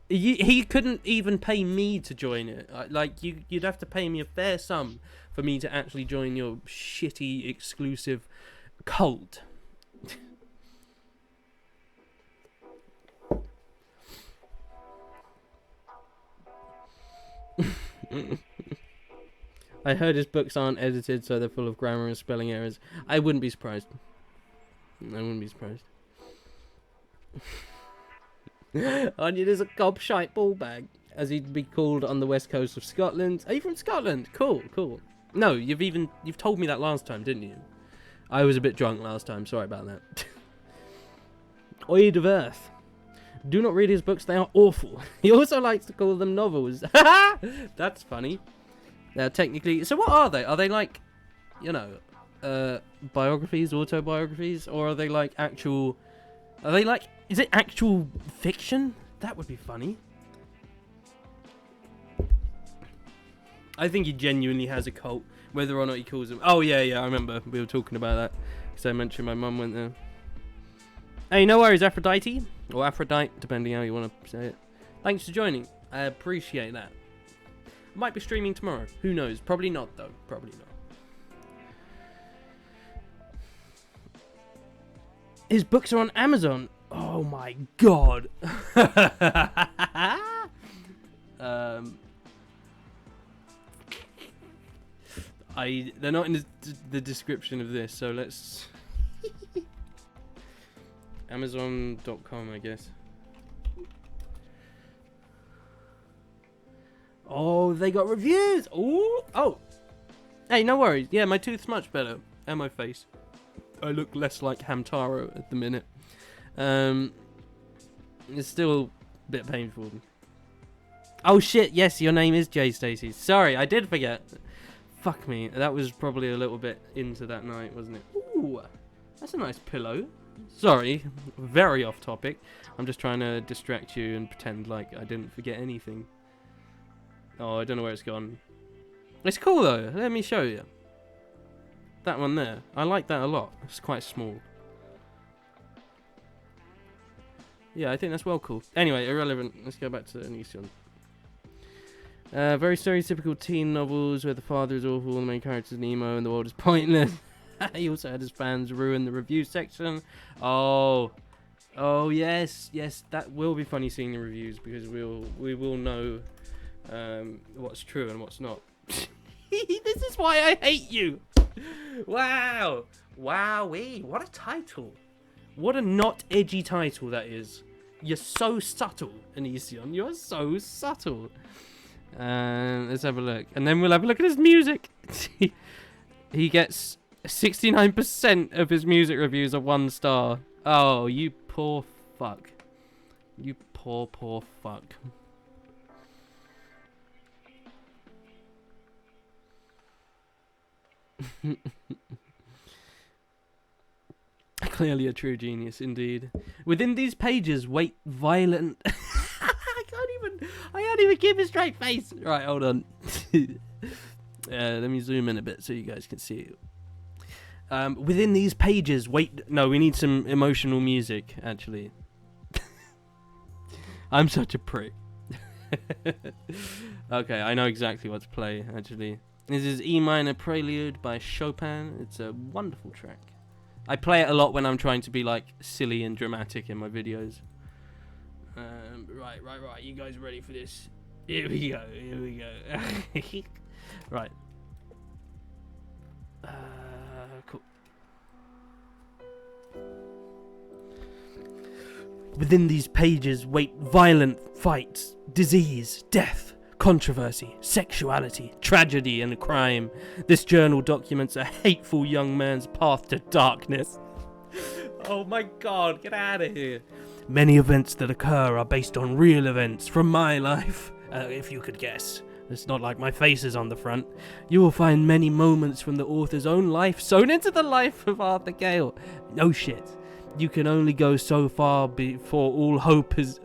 Speaker 1: He couldn't even pay me to join it. Like, you'd have to pay me a fair sum for me to actually join your shitty, exclusive cult. I heard his books aren't edited, so they're full of grammar and spelling errors. I wouldn't be surprised. Onion is a gobshite ball bag, as he'd be called on the west coast of Scotland. Are you from Scotland? Cool. No, you've told me that last time, didn't you? I was a bit drunk last time. Sorry about that. Oid of Earth. Do not read his books, they are awful. He also likes to call them novels. That's funny. They're technically... So what are they? Are they like, you know, biographies, autobiographies? Or are they like actual... Are they like... Is it actual fiction? That would be funny. I think he genuinely has a cult, whether or not he calls them... Oh, yeah, I remember. We were talking about that. Because I mentioned my mum went there. Hey, no worries, Aphrodite. Or Aphrodite, depending how you want to say it. Thanks for joining. I appreciate that. Might be streaming tomorrow. Who knows? Probably not, though. Probably not. His books are on Amazon. Oh, my God. They're not in the description of this, so let's... Amazon.com, I guess. Oh, they got reviews. Ooh. Oh. Hey, no worries. Yeah, my tooth's much better. And my face. I look less like Hamtaro at the minute. It's still a bit painful. Oh, shit. Yes, your name is Jay Stacy. Sorry, I did forget. Fuck me. That was probably a little bit into that night, wasn't it? Ooh. That's a nice pillow. Sorry, very off topic. I'm just trying to distract you and pretend like I didn't forget anything. Oh, I don't know where it's gone. It's cool though. Let me show you. That one there. I like that a lot. It's quite small. Yeah, I think that's well cool. Anyway, irrelevant. Let's go back to Onision. Very stereotypical teen novels where the father is awful, the main character is Nemo, and the world is pointless. He also had his fans ruin the review section. Oh, yes, that will be funny seeing the reviews because we will know what's true and what's not. This is why I hate you. Wow, wowee, what a title. What a not edgy title that is. You're so subtle, Onision. You're so subtle. Let's have a look. And then we'll have a look at his music. He gets 69% of his music reviews are 1 star. Oh, you poor fuck. You poor fuck. Clearly a true genius, indeed. Within these pages, wait violent... I can't even keep a straight face. Right, hold on. Let me zoom in a bit so you guys can see it. Within these pages, wait... No, we need some emotional music, actually. I'm such a prick. Okay, I know exactly what to play, actually. This is E minor Prelude by Chopin. It's a wonderful track. I play it a lot when I'm trying to be like silly and dramatic in my videos. Right. You guys ready for this? Here we go. Right. Cool. Within these pages wait violent fights, disease, death, controversy, sexuality, tragedy, and crime. This journal documents a hateful young man's path to darkness. Oh my god, get out of here. Many events that occur are based on real events from my life, if you could guess. It's not like my face is on the front. You will find many moments from the author's own life sewn into the life of Arthur Gale. No shit. You can only go so far before all hope is...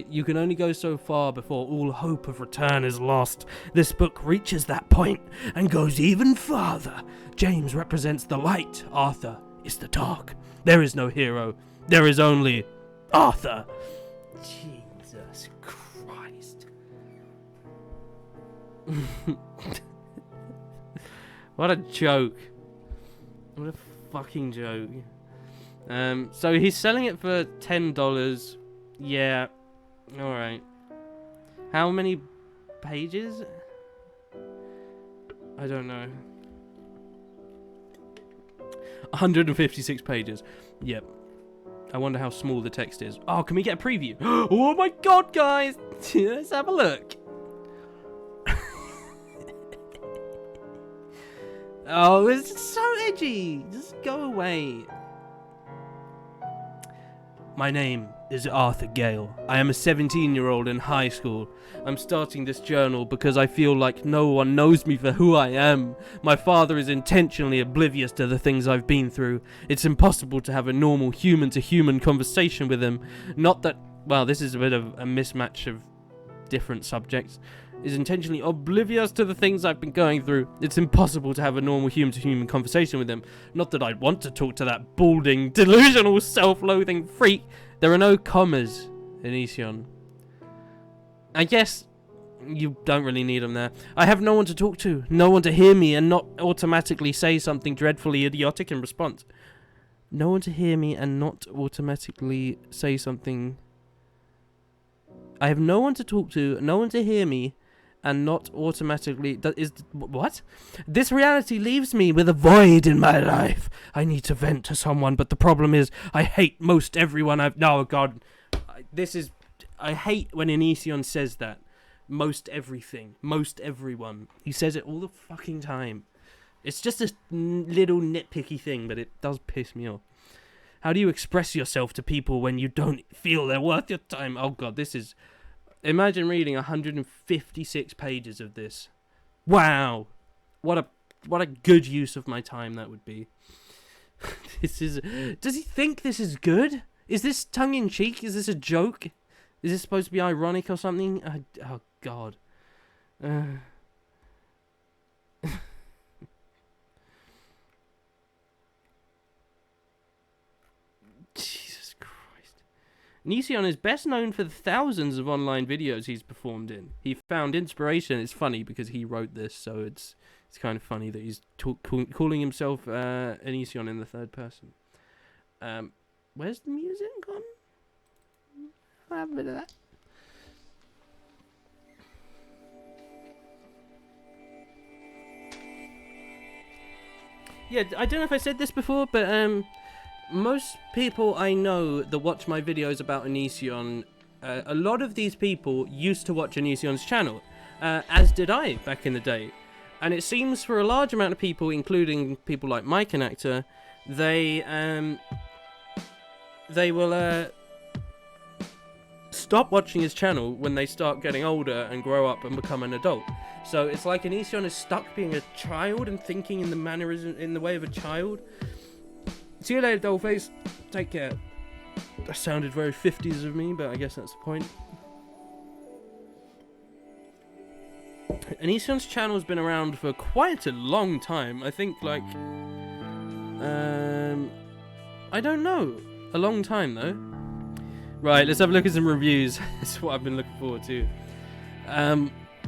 Speaker 1: you can only go so far before all hope of return is lost. This book reaches that point and goes even farther. James represents the light. Arthur is the dark. There is no hero. There is only Arthur. Jesus Christ. What a joke. What a fucking joke. So he's selling it for $10. Yeah. Alright. How many pages? I don't know. 156 pages. Yep. I wonder how small the text is. Oh, can we get a preview? Oh my god, guys! Let's have a look. Oh, it's so edgy. Just go away. My name is Arthur Gale. I am a 17-year-old in high school. I'm starting this journal because I feel like no one knows me for who I am. My father is intentionally oblivious to the things I've been through. It's impossible to have a normal human-to-human conversation with him. Not that... Well, this is a bit of a mismatch of different subjects. Is intentionally oblivious to the things I've been going through. It's impossible to have a normal human-to-human conversation with him. Not that I'd want to talk to that balding, delusional, self-loathing freak. There are no commas in Onision. I guess you don't really need them there. I have no one to talk to, no one to hear me and not automatically say something dreadfully idiotic in response. No one to hear me and not automatically say something... I have no one to talk to, no one to hear me, and not automatically... What? This reality leaves me with a void in my life. I need to vent to someone, but the problem is I hate most everyone I've... No, God. I hate when Onision says that. Most everything. Most everyone. He says it all the fucking time. It's just a little nitpicky thing, but it does piss me off. How do you express yourself to people when you don't feel they're worth your time? Oh, God, this is... Imagine reading 156 pages of this. Wow. What a good use of my time that would be. This is... Does he think this is good? Is this tongue-in-cheek? Is this a joke? Is this supposed to be ironic or something? Oh, God. Jesus Christ. Onision is best known for the thousands of online videos he's performed in. He found inspiration. It's funny because he wrote this, so it's kind of funny that he's calling himself Onision in the third person. Where's the music gone? I'll have a bit of that. Yeah, I don't know if I said this before, but most people I know that watch my videos about Onision, a lot of these people used to watch Onision's channel, as did I back in the day. And it seems for a large amount of people, including people like Mike and Actor, they will stop watching his channel when they start getting older and grow up and become an adult. So it's like Onision is stuck being a child and thinking in the mannerism, in the way of a child. See you later, dollface. Take care. That sounded very 50s of me, but I guess that's the point. Onision's channel has been around for quite a long time. I think, like, I don't know. A long time, though. Right, let's have a look at some reviews. This is what I've been looking forward to.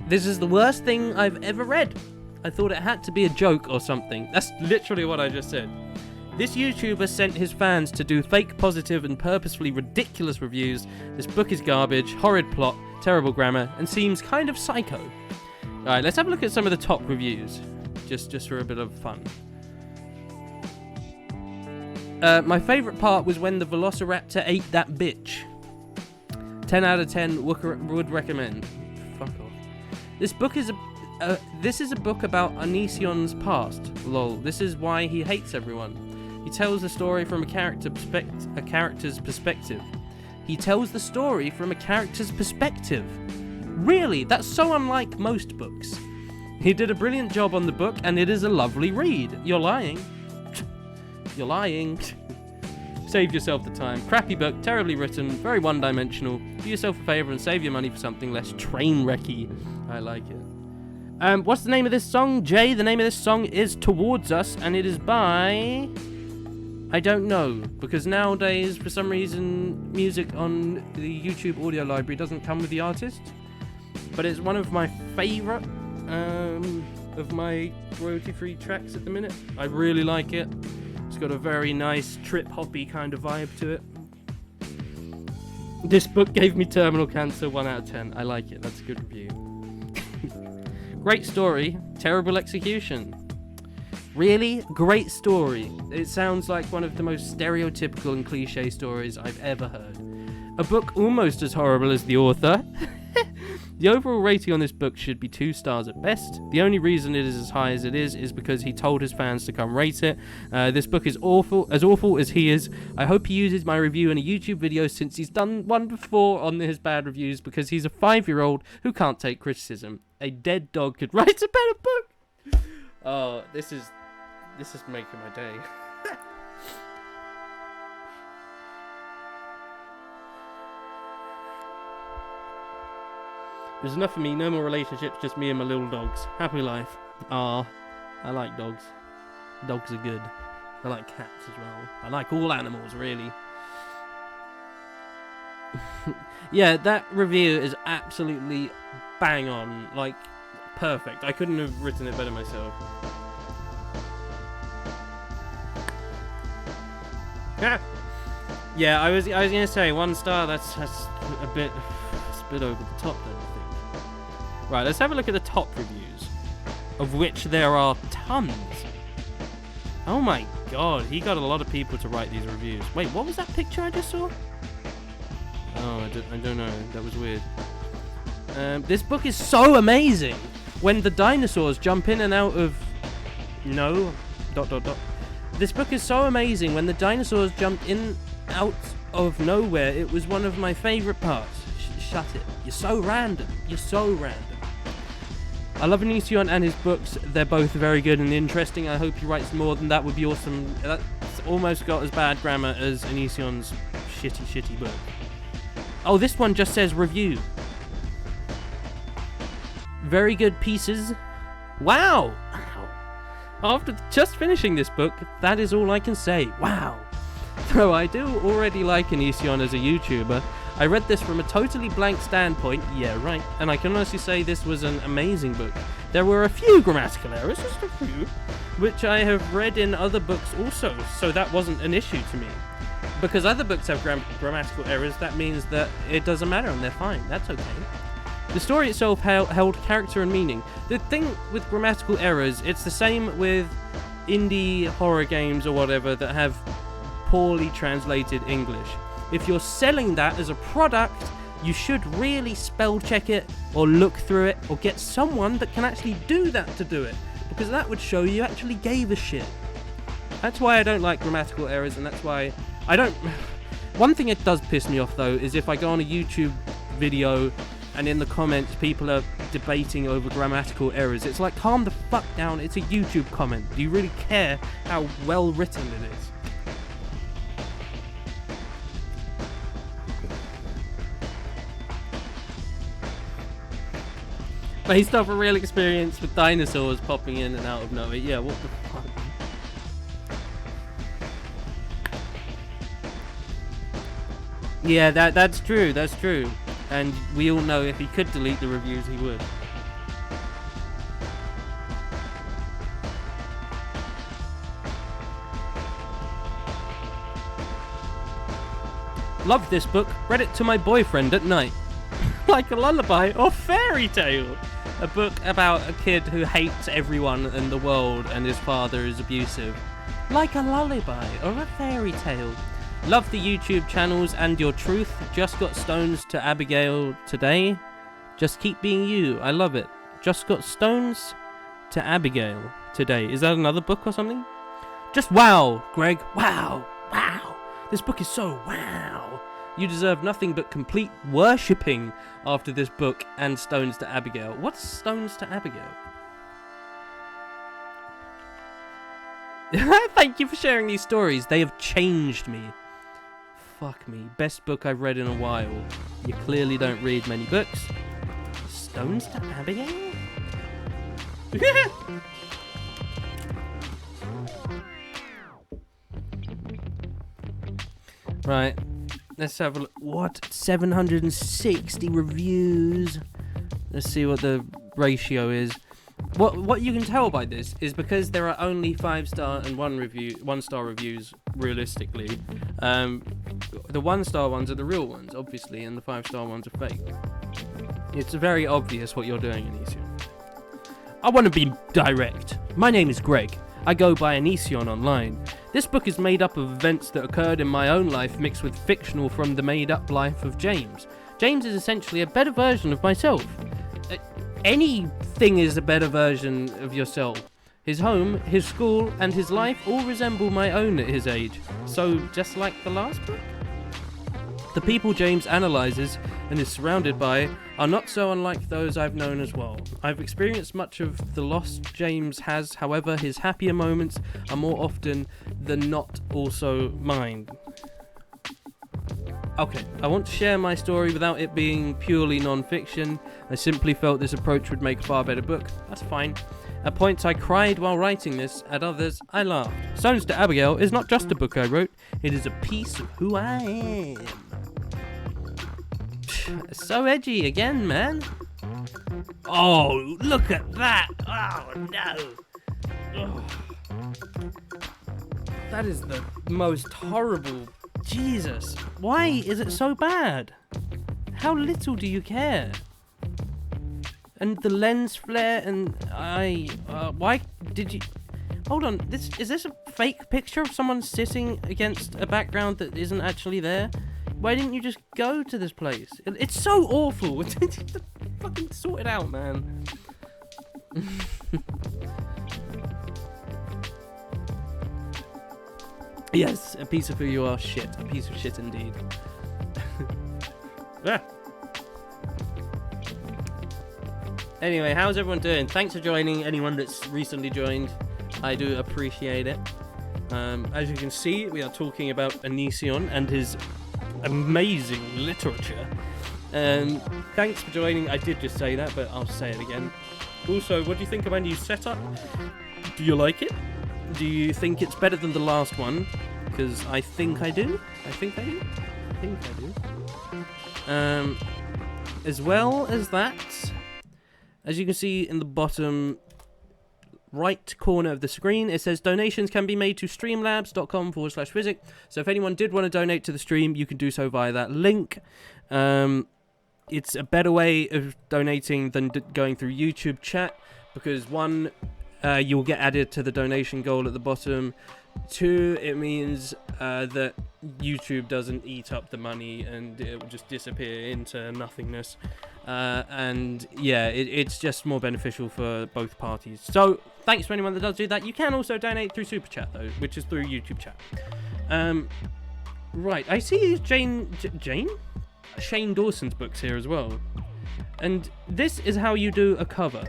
Speaker 1: This is the worst thing I've ever read. I thought it had to be a joke or something. That's literally what I just said. This YouTuber sent his fans to do fake positive and purposefully ridiculous reviews. This book is garbage, horrid plot, terrible grammar, and seems kind of psycho. Alright, let's have a look at some of the top reviews. Just for a bit of fun. My favourite part was when the Velociraptor ate that bitch. 10 out of 10 would recommend. Fuck off. This book is a book about Onision's past. Lol. This is why he hates everyone. He tells the story from a character's perspective. He tells the story from a character's perspective. Really? That's so unlike most books. He did a brilliant job on the book, and it is a lovely read. You're lying. You're lying. Save yourself the time. Crappy book, terribly written, very one-dimensional. Do yourself a favour and save your money for something less train-wrecky. I like it. What's the name of this song? Jay, the name of this song is Towards Us, and it is by... I don't know, because nowadays, for some reason, music on the YouTube audio library doesn't come with the artist. But it's one of my favourite of my royalty-free tracks at the minute. I really like it. It's got a very nice trip-hoppy kind of vibe to it. This book gave me terminal cancer, 1 out of 10. I like it. That's a good review. Great story, terrible execution. Really? Great story. It sounds like one of the most stereotypical and cliche stories I've ever heard. A book almost as horrible as the author. The overall rating on this book should be 2 stars at best. The only reason it is as high as it is because he told his fans to come rate it. This book is awful as he is. I hope he uses my review in a YouTube video since he's done one before on his bad reviews because he's a 5-year-old who can't take criticism. A dead dog could write a better book. Oh, this is making my day. There's enough for me, no more relationships, just me and my little dogs. Happy life. Ah, I like dogs. Dogs are good. I like cats as well. I like all animals, really. Yeah, that review is absolutely bang on. Like, perfect. I couldn't have written it better myself. Yeah, I was gonna say 1 star. That's a bit over the top then. Right, let's have a look at the top reviews, of which there are tons. Oh my god, he got a lot of people to write these reviews. Wait, what was that picture I just saw? Oh, I don't know. That was weird. This book is so amazing. When the dinosaurs jump in and out of... No. ... This book is so amazing. When the dinosaurs jumped in out of nowhere, it was one of my favourite parts. Shut it. You're so random. You're so random. I love Onision and his books. They're both very good and interesting. I hope he writes more than that. Would be awesome. almost got as bad grammar as Onision's shitty book. Oh, this one just says review. Very good pieces. Wow! After just finishing this book, that is all I can say. Wow! Though I do already like Onision as a YouTuber, I read this from a totally blank standpoint, yeah right, and I can honestly say this was an amazing book. There were a few grammatical errors, just a few, which I have read in other books also, so that wasn't an issue to me. Because other books have grammatical errors, that means that it doesn't matter and they're fine, that's okay. The story itself held character and meaning. The thing with grammatical errors, it's the same with indie horror games or whatever that have poorly translated English. If you're selling that as a product, you should really spell check it or look through it or get someone that can actually do that to do it, because that would show you actually gave a shit. That's why I don't like grammatical errors, and that's why I don't... One thing it does piss me off though is if I go on a YouTube video and in the comments people are debating over grammatical errors. It's like, calm the fuck down, it's a YouTube comment. Do you really care how well written it is? Based off a real experience with dinosaurs popping in and out of nowhere. Yeah, what the fuck? Yeah, that's true, that's true. And we all know if he could delete the reviews, he would. Loved this book, read it to my boyfriend at night. Like a lullaby or fairy tale. A book about a kid who hates everyone in the world and his father is abusive. Like a lullaby or a fairy tale. Love the YouTube channels and your truth. Just got stones to Abigail today. Just keep being you. I love it. Just got stones to Abigail today. Is that another book or something? Just wow, Greg. Wow. Wow. This book is so wow. You deserve nothing but complete worshipping after this book and stones to Abigail. What's stones to Abigail? Thank you for sharing these stories. They have changed me. Fuck me. Best book I've read in a while. You clearly don't read many books. Stones to Abigail? Right. Let's have a look. What? 760 reviews. Let's see what the ratio is. What you can tell by this is because there are only 5-star and 1-star reviews realistically. The 1-star ones are the real ones, obviously, and the 5-star ones are fake. It's very obvious what you're doing, Onision. I want to be direct. My name is Greg. I go by Onision online. This book is made up of events that occurred in my own life mixed with fictional from the made-up life of James. James is essentially a better version of myself. Anything is a better version of yourself. His home, his school, and his life all resemble my own at his age. So, just like the last book? The people James analyzes and is surrounded by are not so unlike those I've known as well. I've experienced much of the loss James has, however, his happier moments are more often than not also mine. Okay, I want to share my story without it being purely non-fiction. I simply felt this approach would make a far better book. That's fine. At points I cried while writing this, at others I laughed. Stones to Abigail is not just a book I wrote, it is a piece of who I am. So edgy again, man. Oh, look at that. Oh, no. Oh. That is the most horrible... Jesus. Why is it so bad? How little do you care? And the lens flare and why did you... Hold on, is this a fake picture of someone sitting against a background that isn't actually there? Why didn't you just go to this place? It's so awful. Fucking sort it out, man. Yes, a piece of who you are, shit. A piece of shit indeed. Ah. Anyway, how's everyone doing? Thanks for joining, anyone that's recently joined. I do appreciate it. As you can see, we are talking about Onision and his amazing literature. Thanks for joining. I did just say that, but I'll say it again. Also, what do you think of my new setup? Do you like it? Do you think it's better than the last one? Because I think I do. As well as that, as you can see in the bottom right corner of the screen, it says donations can be made to streamlabs.com/Phyzik. So if anyone did want to donate to the stream, you can do so via that link. It's a better way of donating than going through YouTube chat, because one, you'll get added to the donation goal at the bottom. Two, it means that YouTube doesn't eat up the money and it will just disappear into nothingness. And yeah, it's just more beneficial for both parties. So thanks to anyone that does do that. You can also donate through Super Chat though, which is through YouTube chat. Right, I see Shane Dawson's books here as well. And this is how you do a cover.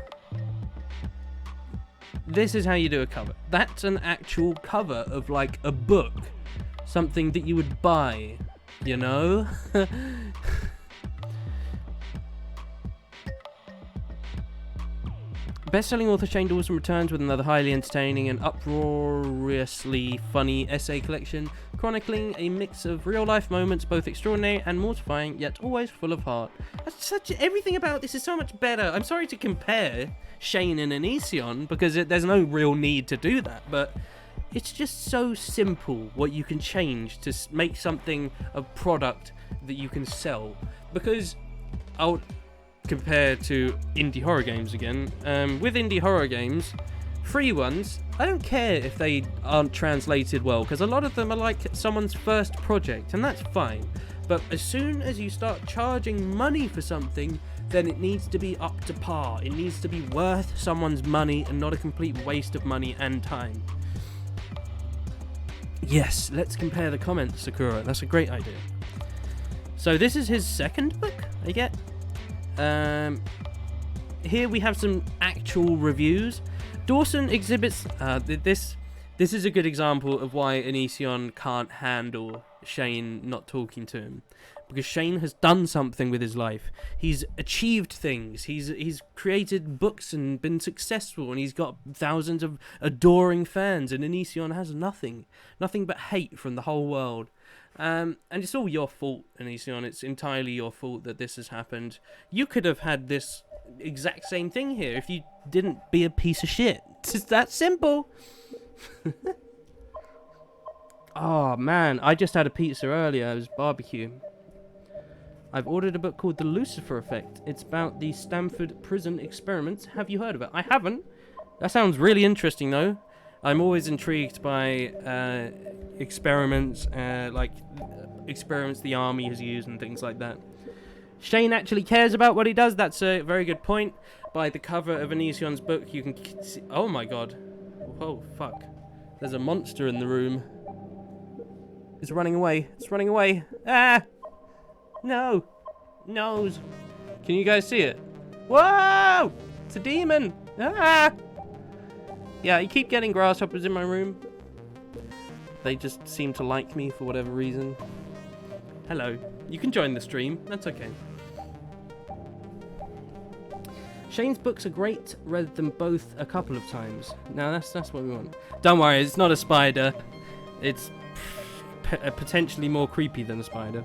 Speaker 1: This is how you do a cover. That's an actual cover of like a book. Something that you would buy, you know? Best-selling author Shane Dawson returns with another highly entertaining and uproariously funny essay collection, chronicling a mix of real-life moments, both extraordinary and mortifying, yet always full of heart. Everything about this is so much better. I'm sorry to compare Shane and Onision, because there's no real need to do that, but it's just so simple what you can change to make something a product that you can sell. Because I'll compare to indie horror games again. With indie horror games, free ones, I don't care if they aren't translated well, because a lot of them are like someone's first project, and that's fine. But as soon as you start charging money for something, then it needs to be up to par. It needs to be worth someone's money and not a complete waste of money and time. Yes, let's compare the comments, Sakura. That's a great idea. So this is his second book, I get. Here we have some actual reviews. Dawson exhibits this is a good example of why Onision can't handle Shane not talking to him, because Shane has done something with his life. He's achieved things. He's created books and been successful, and he's got thousands of adoring fans, and Onision has nothing but hate from the whole world. And it's all your fault, Onision. It's entirely your fault that this has happened. You could have had this exact same thing here if you didn't be a piece of shit. It's just that simple. Oh man, I just had a pizza earlier. It was barbecue. I've ordered a book called The Lucifer Effect. It's about the Stanford prison experiments. Have you heard of it? I haven't. That sounds really interesting though. I'm always intrigued by experiments, like experiments the army has used and things like that. Shane actually cares about what he does. That's a very good point. By the cover of Onision's book, you can see... Oh my god. Oh, fuck. There's a monster in the room. It's running away. It's running away. Ah! No. Nose. Can you guys see it? Whoa! It's a demon. Ah! Yeah, I keep getting grasshoppers in my room. They just seem to like me for whatever reason. Hello. You can join the stream. That's okay. Shane's books are great. Read them both a couple of times. Now that's what we want. Don't worry, it's not a spider. It's potentially more creepy than a spider.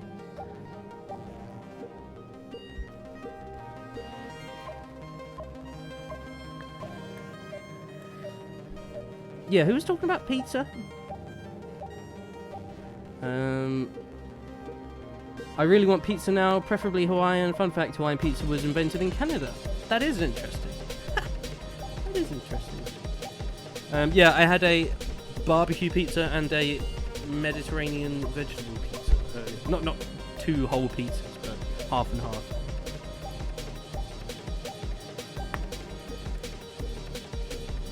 Speaker 1: Yeah, who was talking about pizza? I really want pizza now, preferably Hawaiian. Fun fact, Hawaiian pizza was invented in Canada. That is interesting. That is interesting. Yeah, I had a barbecue pizza and a Mediterranean vegetable pizza earlier. Not two whole pizzas, but half and half.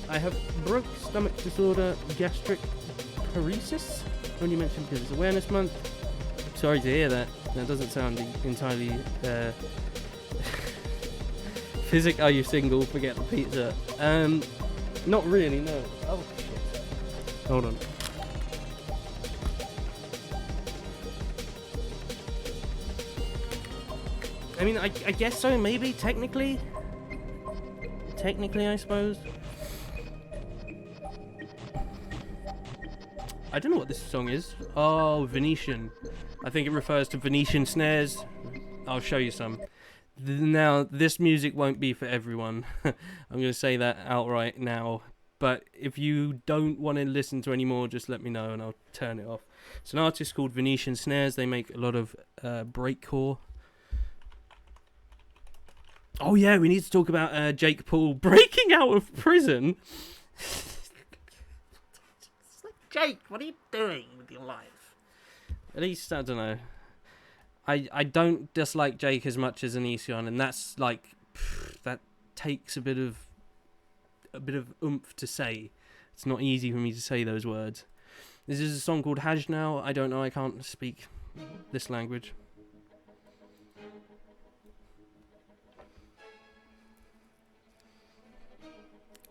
Speaker 1: I have broke stomach disorder, gastric paresis. Only mentioned because it's Awareness Month. Sorry to hear that. That doesn't sound entirely... Phyzik, are you single? Forget the pizza. Not really, no. Oh, shit. Hold on. I mean, I guess so, maybe, technically. Technically, I suppose. I don't know what this song is. Oh, Venetian. I think it refers to Venetian snares. I'll show you some. Now, this music won't be for everyone. I'm going to say that outright now. But if you don't want to listen to any more, just let me know and I'll turn it off. It's an artist called Venetian Snares. They make a lot of breakcore. Oh yeah, we need to talk about Jake Paul breaking out of prison. Jake, what are you doing with your life? At least, I don't know. I don't dislike Jake as much as Onision, and that's like, that takes a bit of oomph to say. It's not easy for me to say those words. This is a song called Haj Now. I don't know, I can't speak this language.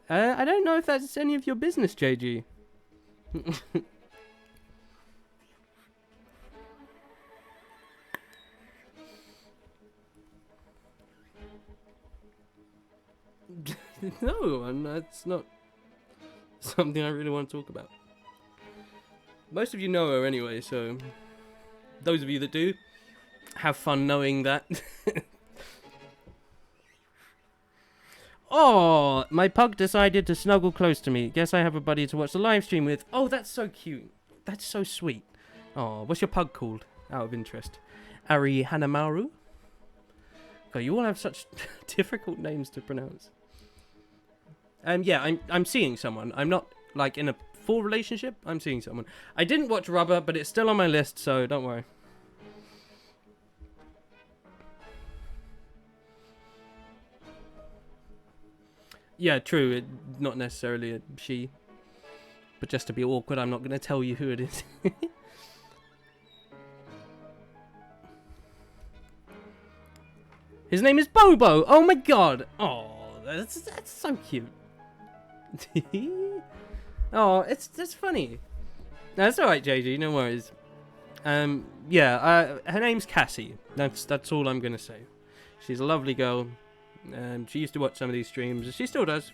Speaker 1: I don't know if that's any of your business, JG. No, and that's not something I really want to talk about. Most of you know her anyway, so those of you that do, have fun knowing that. Oh, my pug decided to snuggle close to me. Guess I have a buddy to watch the live stream with. Oh, that's so cute. That's so sweet. Oh, what's your pug called? Out of interest. Ari Hanamaru? God, you all have such difficult names to pronounce. Yeah, I'm seeing someone. I'm not, like, in a full relationship. I'm seeing someone. I didn't watch Rubber, but it's still on my list, so don't worry. Yeah, true. Not necessarily a she. But just to be awkward, I'm not going to tell you who it is. His name is Bobo. Oh my god. Oh, that's so cute. Oh, that's funny. No, that's alright, JG. No worries. Yeah, her name's Cassie. That's all I'm going to say. She's a lovely girl. She used to watch some of these streams. She still does.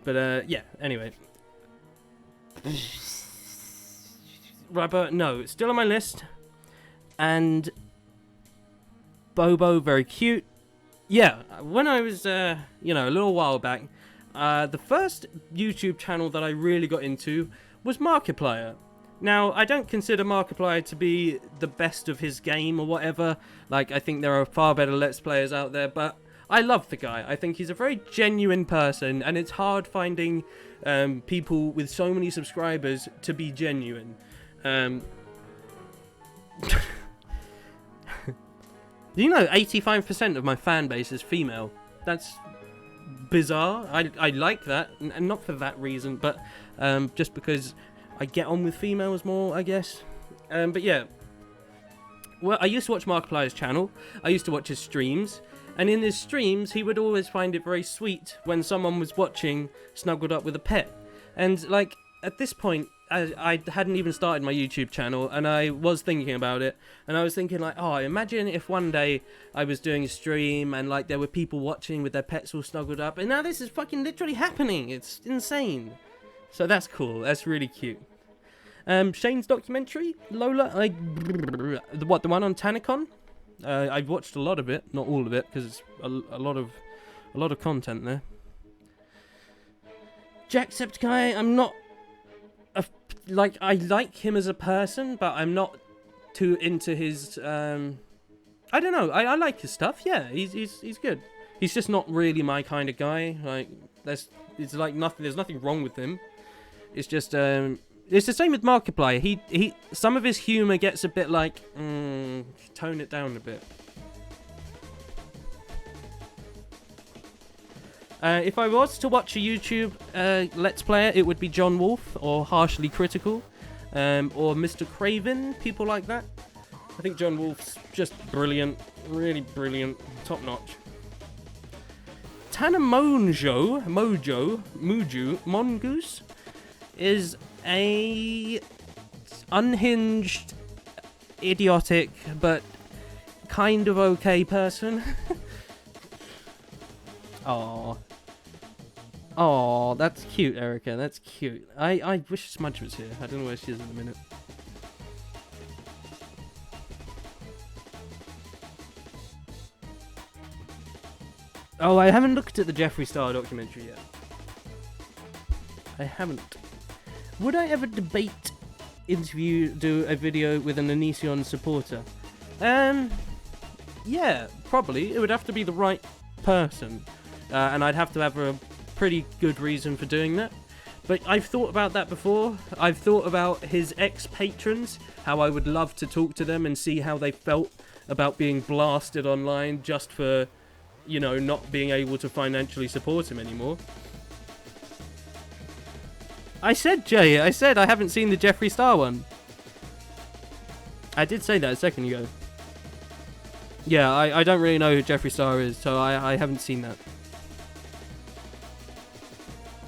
Speaker 1: But, yeah, anyway. Rubber, no, it's still on my list. And Bobo, very cute. Yeah, when I was, a little while back, the first YouTube channel that I really got into was Markiplier. Now, I don't consider Markiplier to be the best of his game or whatever. Like, I think there are far better Let's Players out there, but I love the guy. I think he's a very genuine person, and it's hard finding people with so many subscribers to be genuine. You know, 85% of my fan base is female. That's bizarre. I like that, and not for that reason, but just because I get on with females more, I guess. But yeah. Well, I used to watch Markiplier's channel. I used to watch his streams. And in his streams, he would always find it very sweet when someone was watching snuggled up with a pet. And, like, at this point, I hadn't even started my YouTube channel, and I was thinking about it. And I was thinking, like, oh, imagine if one day I was doing a stream and, like, there were people watching with their pets all snuggled up. And now this is fucking literally happening. It's insane. So that's cool. That's really cute. Shane's documentary, Lola, the one on Tanacon? I've watched a lot of it, not all of it, because it's a lot of content there. Jacksepticeye, I'm not I like him as a person, but I'm not too into his. I don't know. I like his stuff. Yeah, he's good. He's just not really my kind of guy. Like there's nothing wrong with him. It's just it's the same with Markiplier. He some of his humor gets a bit like tone it down a bit. If I was to watch a YouTube Let's Player, it would be John Wolf or Harshly Critical or Mr. Craven, people like that. I think John Wolf's just brilliant, really brilliant, top notch. Tana Mojo Mongoose is a unhinged, idiotic, but kind of okay person. Oh. Oh, that's cute, Erica. That's cute. I wish Smudge was here. I don't know where she is in a minute. Oh, I haven't looked at the Jeffree Star documentary yet. I haven't. Would I ever do a video with an Onision supporter? Yeah, probably. It would have to be the right person. And I'd have to have a pretty good reason for doing that. But I've thought about that before. I've thought about his ex-patrons, how I would love to talk to them and see how they felt about being blasted online just for, you know, not being able to financially support him anymore. I said, Jay, I haven't seen the Jeffree Star one. I did say that a second ago. Yeah, I don't really know who Jeffree Star is, so I haven't seen that.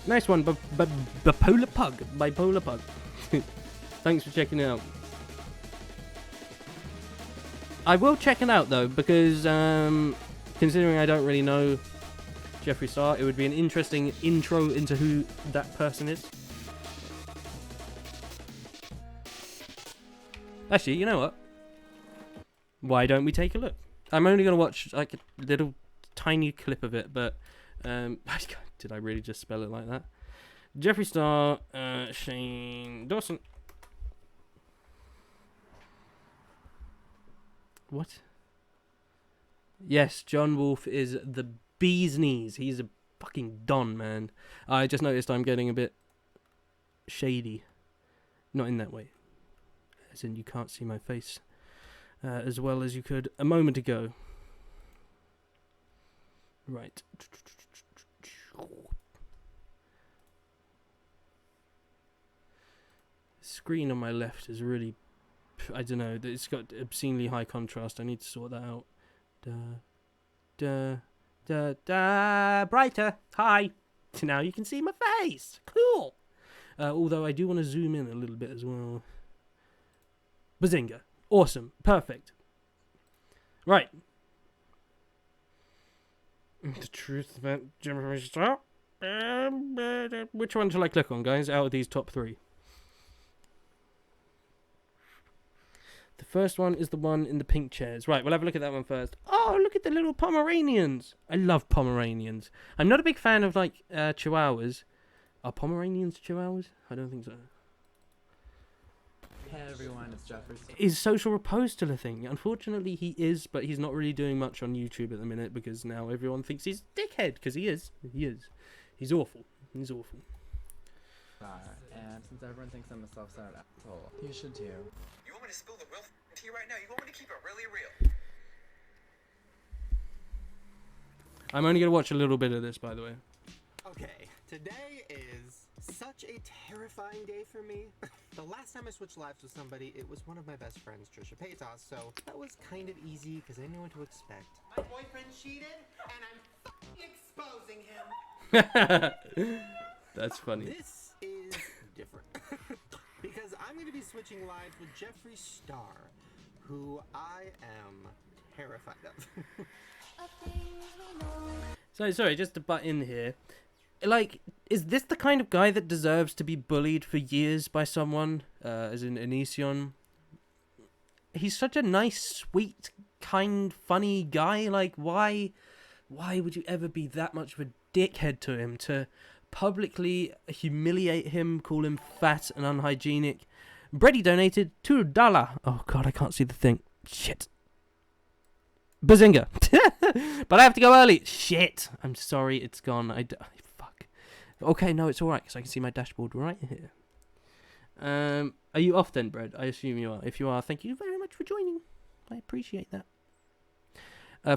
Speaker 1: Nice one, Bipolar Pug. Thanks for checking it out. I will check it out, though, because considering I don't really know Jeffree Star, it would be an interesting intro into who that person is. Actually, you know what? Why don't we take a look? I'm only going to watch like a little tiny clip of it, but did I really just spell it like that? Jeffree Star, Shane Dawson. What? Yes, John Wolfe is the bee's knees. He's a fucking don, man. I just noticed I'm getting a bit shady. Not in that way. As in you can't see my face as well as you could a moment ago. Right. The screen on my left is really, I don't know, it's got obscenely high contrast. I need to sort that out. Brighter. Hi. Now you can see my face. Cool. Although I do want to zoom in a little bit as well. Bazinga. Awesome. Perfect. Right. The truth about Jeffree Star. Which one shall I click on, guys, out of these top three? The first one is the one in the pink chairs. Right, we'll have a look at that one first. Oh, look at the little Pomeranians. I love Pomeranians. I'm not a big fan of, like, Chihuahuas. Are Pomeranians Chihuahuas? I don't think so.
Speaker 3: Hey everyone, it's Jeffree.
Speaker 1: Is Social Repose still a thing? Unfortunately, he is, but he's not really doing much on YouTube at the minute because now everyone thinks he's a dickhead, because he is. He is. He's awful. He's awful.
Speaker 3: And since everyone thinks I'm a self-centered asshole, you should too.
Speaker 4: You want me to spill the real tea right now? You want me to keep it really real?
Speaker 1: I'm only going to watch a little bit of this, by the way.
Speaker 5: Okay, today is such a terrifying day for me. The last time I switched lives with somebody, it was one of my best friends, Trisha Paytas, so that was kind of easy because I knew what to expect. My boyfriend cheated, and I'm exposing him.
Speaker 1: That's funny.
Speaker 5: This is different because I'm going to be switching lives with Jeffree Star, who I am terrified of.
Speaker 1: So, sorry, just to butt in here. Like, is this the kind of guy that deserves to be bullied for years by someone, as in Onision? He's such a nice, sweet, kind, funny guy. Like, why would you ever be that much of a dickhead to him, to publicly humiliate him, call him fat and unhygienic? Brady donated $2. Oh, God, I can't see the thing. Shit. Bazinga. But I have to go early. Shit. I'm sorry, it's gone. Fuck. Okay, no, it's alright, because I can see my dashboard right here. Are you off then, Brad? I assume you are. If you are, thank you very much for joining. I appreciate that.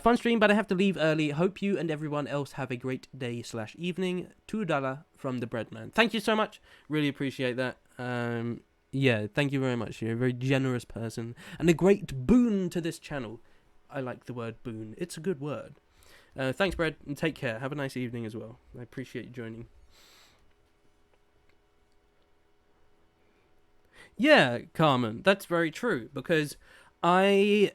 Speaker 1: Fun stream, but I have to leave early. Hope you and everyone else have a great day/evening. $2 from the Breadman. Thank you so much. Really appreciate that. Yeah, thank you very much. You're a very generous person and a great boon to this channel. I like the word boon. It's a good word. Thanks, Brad, and take care. Have a nice evening as well. I appreciate you joining. Yeah, Carmen, that's very true, because I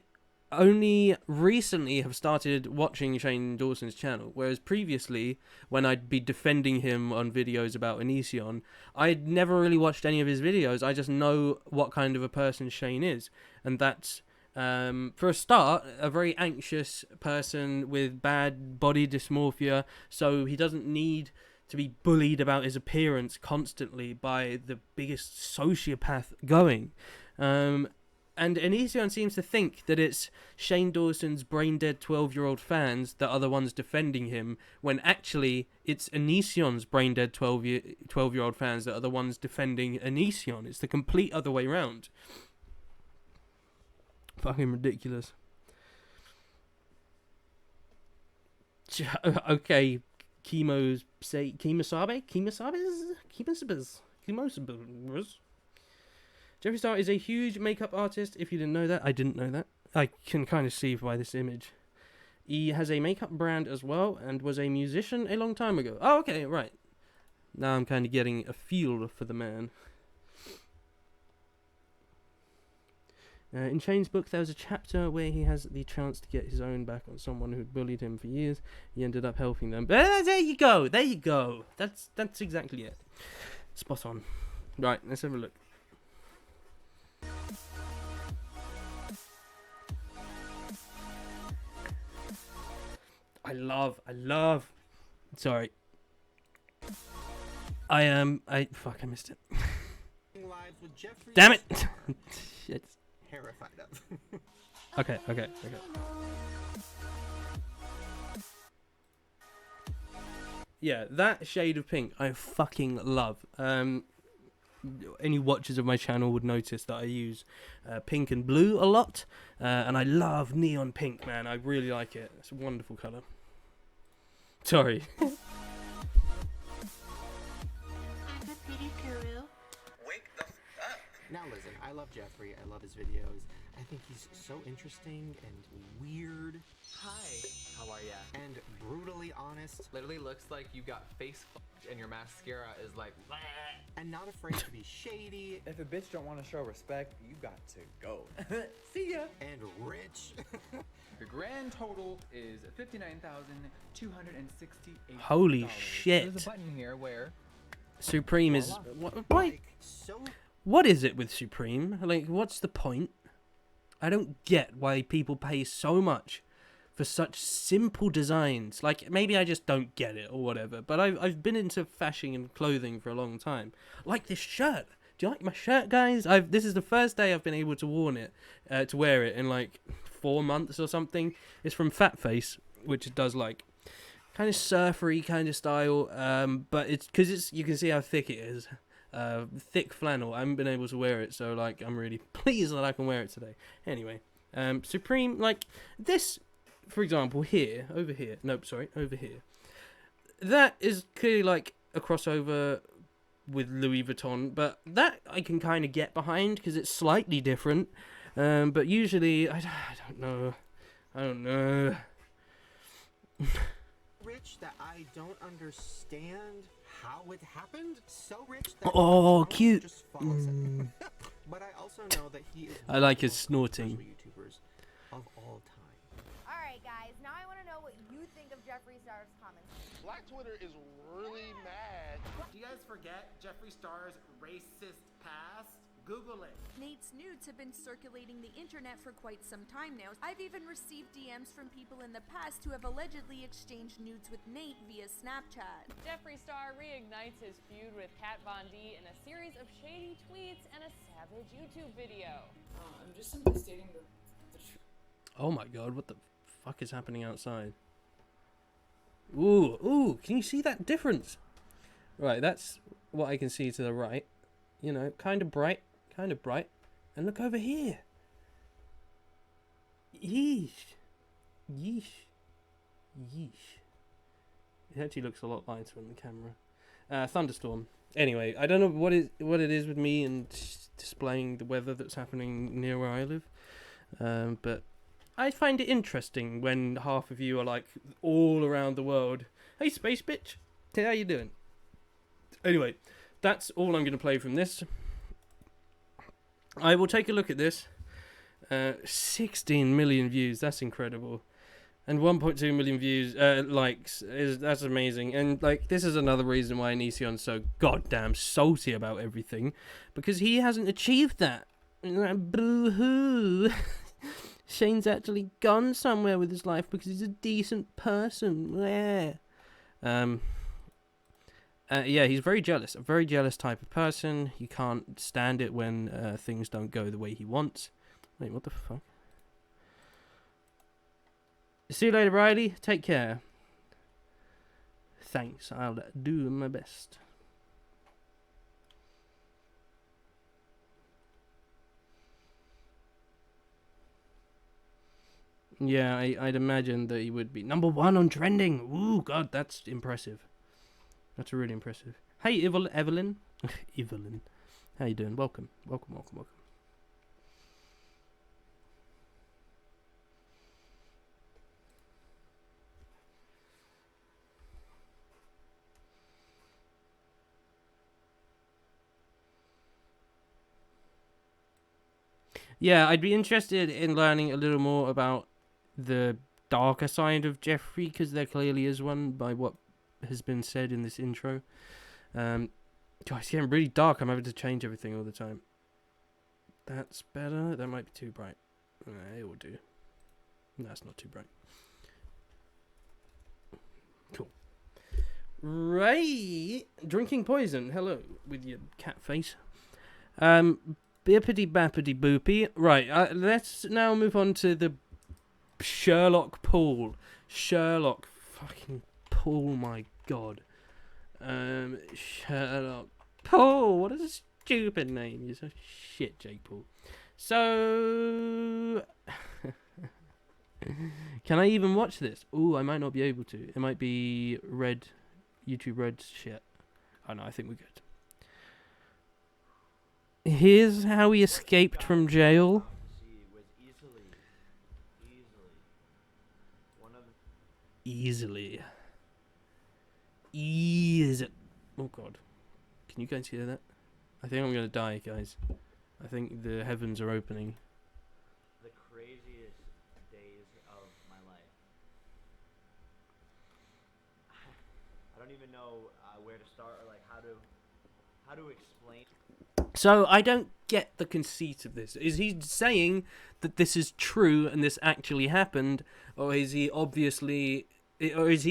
Speaker 1: only recently have started watching Shane Dawson's channel, whereas previously, when I'd be defending him on videos about Onision, I'd never really watched any of his videos. I just know what kind of a person Shane is, and that's, for a start, a very anxious person with bad body dysmorphia, so he doesn't need to be bullied about his appearance constantly by the biggest sociopath going. And Onision seems to think that it's Shane Dawson's brain-dead 12-year-old fans that are the ones defending him, when actually it's Onision's brain-dead 12-year-old fans that are the ones defending Onision. It's the complete other way round. Fucking ridiculous. Okay, Kemosabe? Jeffree Star is a huge makeup artist. If you didn't know that, I didn't know that. I can kind of see by this image. He has a makeup brand as well and was a musician a long time ago. Oh, okay, right. Now I'm kind of getting a feel for the man. In Shane's book, there was a chapter where he has the chance to get his own back on someone who bullied him for years. He ended up helping them. But there you go. There you go. That's exactly it. Spot on. Right, let's have a look. I love. Sorry. I missed it.
Speaker 5: Lives with Jeffree
Speaker 1: Damn it!
Speaker 5: Star.
Speaker 1: Shit.
Speaker 5: Terrified of.
Speaker 1: Okay. Yeah, that shade of pink I fucking love. Any watchers of my channel would notice that I use pink and blue a lot, and I love neon pink, man. I really like it. It's a wonderful colour. Sorry.
Speaker 4: Wake the f up.
Speaker 5: Now listen, I love Jeffree. I love his videos. I think he's so interesting and weird.
Speaker 3: Hi, how are ya?
Speaker 5: And brutally honest.
Speaker 3: Literally looks like you got face fucked and your mascara is like bleh.
Speaker 5: And not afraid to be shady.
Speaker 6: If a bitch don't want to show respect, you got to go. See ya.
Speaker 5: And rich.
Speaker 6: The grand total is $59,268.
Speaker 1: Holy shit.
Speaker 6: There's a button here where
Speaker 1: Supreme is... What?
Speaker 5: Like, so
Speaker 1: What is it with Supreme? Like, what's the point? I don't get why people pay so much for such simple designs. Like, maybe I just don't get it or whatever. But I've been into fashion and clothing for a long time. Like this shirt. Do you like my shirt, guys? This is the first day I've been able to wear it in like 4 months or something. It's from Fat Face, which does like kind of surfery kind of style. But it's because you can see how thick it is. Thick flannel. I haven't been able to wear it, so like I'm really pleased that I can wear it today. Anyway, Supreme, like this, for example, over here. That is clearly like a crossover with Louis Vuitton, but that I can kind of get behind because it's slightly different. But usually, I don't know.
Speaker 5: rich that I don't understand how it happened. So rich that
Speaker 1: cute.
Speaker 5: just follows it. But I also know that he is
Speaker 1: I like his
Speaker 5: one of the most
Speaker 1: snorting.
Speaker 5: successful YouTubers of all time.
Speaker 7: Alright guys, now I want to know what you think of Jeffree Star's comments.
Speaker 8: Black Twitter is really mad.
Speaker 2: Do you guys forget Jeffree Star's racist past? Google it.
Speaker 9: Nate's nudes have been circulating the internet for quite some time now. I've even received DMs from people in the past who have allegedly exchanged nudes with Nate via Snapchat.
Speaker 10: Jeffree Star reignites his feud with Kat Von D in a series of shady tweets and a savage YouTube video.
Speaker 11: I'm just simply stating the truth.
Speaker 1: Oh my god, what the fuck is happening outside? Ooh, can you see that difference? Right, that's what I can see to the right. You know, kind of bright. And look over here. Yeesh. It actually looks a lot lighter on the camera. Thunderstorm. Anyway, I don't know what it is with me and displaying the weather that's happening near where I live. But I find it interesting when half of you are like all around the world. Hey, space bitch. Hey, how you doing? Anyway, that's all I'm going to play from this. I will take a look at this. 16 million views. That's incredible. And 1.2 million views, likes. That's amazing. And, like, this is another reason why Onision's so goddamn salty about everything. Because he hasn't achieved that. Boo-hoo. Shane's actually gone somewhere with his life because he's a decent person. Yeah. Yeah, he's very jealous. A very jealous type of person. He can't stand it when things don't go the way he wants. Wait, what the fuck? See you later, Bridie. Take care. Thanks. I'll do my best. Yeah, I'd imagine that he would be #1 on trending. Ooh, God, that's impressive. That's really impressive. Hey, Evelyn. Evelyn. How you doing? Welcome. Welcome, welcome, welcome. Yeah, I'd be interested in learning a little more about the darker side of Jeffrey, because there clearly is one by what has been said in this intro. God, it's getting really dark. I'm having to change everything all the time. That's better. That might be too bright. It will do. That's not too bright. Cool. Right. Drinking poison. Hello, with your cat face. Bippity bappity boopy. Right, let's now move on to the Sherlock Pool. Sherlock fucking Pool, my god. Sherlock Pool. What a stupid name. You're so shit, Jake Paul. So... Can I even watch this? Ooh, I might not be able to. It might be red, YouTube red shit. Oh no, I think we're good. Here's how he escaped from jail. Easily. Oh god. Can you guys hear that? I think I'm gonna die, guys. I think the heavens are opening.
Speaker 2: The craziest days of my life. I don't even know where to start or like how to explain.
Speaker 1: So I don't get the conceit of this. Is he saying that this is true and this actually happened, or is he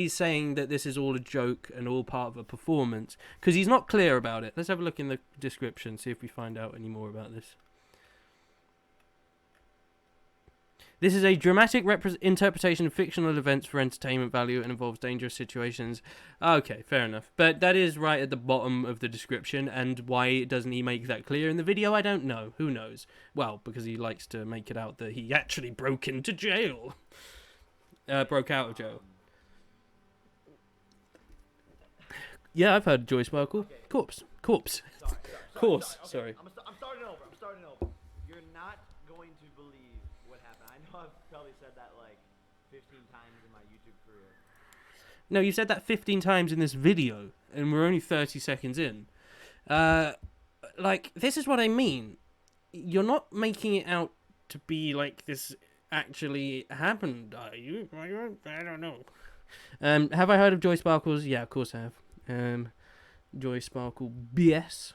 Speaker 1: saying that this is all a joke and all part of a performance? Because he's not clear about it. Let's have a look in the description, see if we find out any more about this. This is a dramatic interpretation of fictional events for entertainment value and involves dangerous situations. Okay, fair enough. But that is right at the bottom of the description, and why doesn't he make that clear in the video? I don't know. Who knows? Well, because he likes to make it out that he actually broke into jail. Broke out of jail. Yeah, I've heard Joy Sparkle. Okay. Corpse. Sorry.
Speaker 2: I'm starting over. You're not going to believe what happened. I know I've probably said that like 15 times in my YouTube career.
Speaker 1: No, you said that 15 times in this video, and we're only 30 seconds in. Like, this is what I mean. You're not making it out to be like this actually happened, are you? I don't know. Have I heard of Joy Sparkles? Yeah, of course I have. Joy Sparkle BS.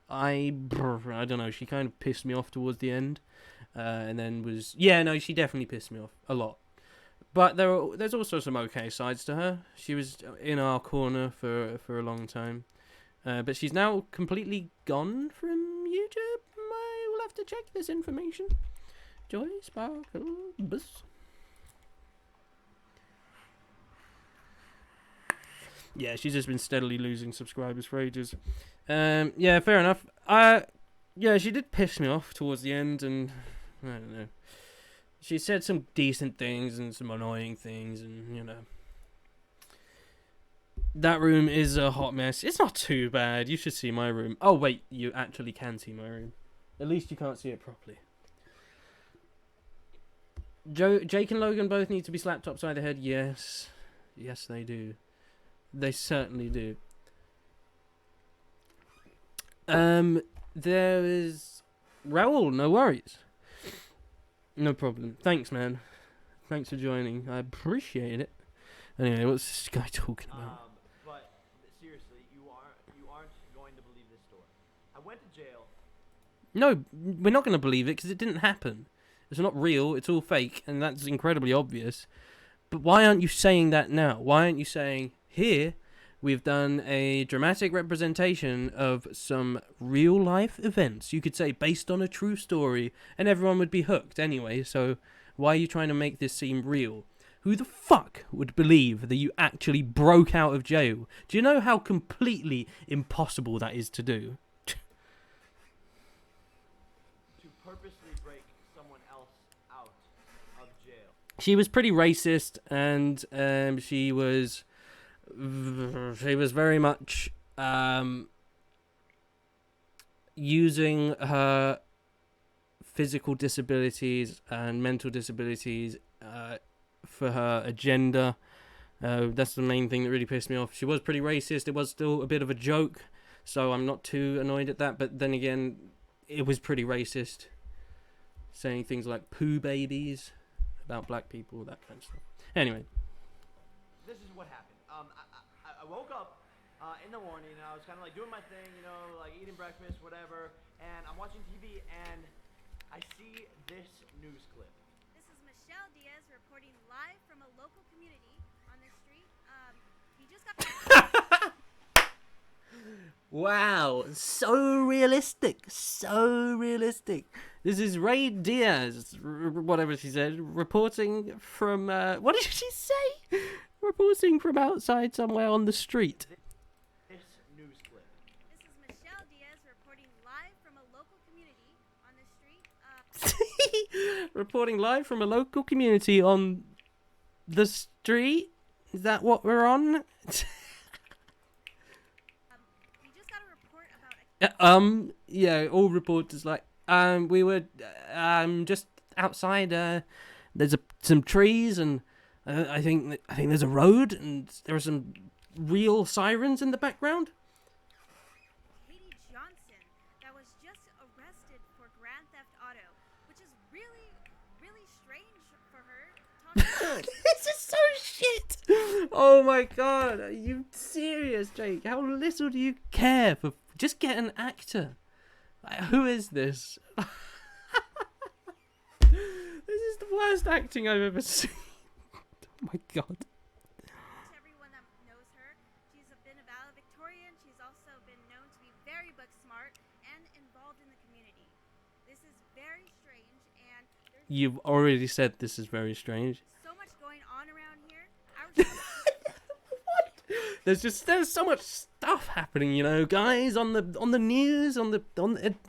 Speaker 1: I don't know, she kind of pissed me off towards the end. And then she definitely pissed me off a lot. But there's also some okay sides to her. She was in our corner for a long time. But she's now completely gone from YouTube. I will have to check this information. Joy Sparkle BS. Yeah, she's just been steadily losing subscribers for ages. Yeah, fair enough. Yeah, she did piss me off towards the end, and I don't know. She said some decent things and some annoying things, and, you know. That room is a hot mess. It's not too bad. You should see my room. Oh, wait, you actually can see my room. At least you can't see it properly. Jake and Logan both need to be slapped upside the head. Yes. Yes, they do. They certainly do. There is Raoul, no worries. No problem. Thanks, man. Thanks for joining. I appreciate it. Anyway, what's this guy talking about?
Speaker 12: But seriously, you aren't going to believe this story. I went to jail.
Speaker 1: No, we're not going to believe it because it didn't happen. It's not real. It's all fake, and that's incredibly obvious. But why aren't you saying that now? Why aren't you saying, here, we've done a dramatic representation of some real-life events, you could say, based on a true story, and everyone would be hooked anyway, so why are you trying to make this seem real? Who the fuck would believe that you actually broke out of jail? Do you know how completely impossible that is to do?
Speaker 12: To purposely break someone else out of jail.
Speaker 1: She was pretty racist, and she was very much using her physical disabilities and mental disabilities for her agenda. That's the main thing that really pissed me off. She was pretty racist. It was still a bit of a joke, so I'm not too annoyed at that. But then again, it was pretty racist, saying things like poo babies about black people, that kind of stuff. Anyway.
Speaker 12: This is what happened. I woke up in the morning, and I was kind of like doing my thing, you know, like eating breakfast, whatever, and I'm watching TV, and I see this news clip.
Speaker 7: This is Michelle Diaz reporting live from a local community on the street. He just got...
Speaker 1: Wow, so realistic, so realistic. This is Ray Diaz, whatever she said, reporting from, what did she say? Reporting from outside somewhere on the street.
Speaker 12: This news clip.
Speaker 7: This is Michelle Diaz reporting live from a local community on the street.
Speaker 1: Reporting live from a local community on the street? Is that what we're on?
Speaker 7: We just got a report about
Speaker 1: yeah, all reporters like, we were, just outside, there's some trees, and I think there's a road, and there are some real sirens in the background.
Speaker 7: Katie Johnson that was just arrested for Grand Theft Auto, which is really, really strange for her.
Speaker 1: This is so shit! Oh my god, are you serious, Jake? How little do you care for... Just get an actor. Like, who is this? This is the worst acting I've ever seen. Oh my god.
Speaker 7: To everyone that knows her, she's been a valedictorian. She's also been known to be very book smart and involved in the community. This is very strange, and
Speaker 1: You've already said this is very strange.
Speaker 7: so much going on around here. I was
Speaker 1: There's so much stuff happening, you know, guys, on the news,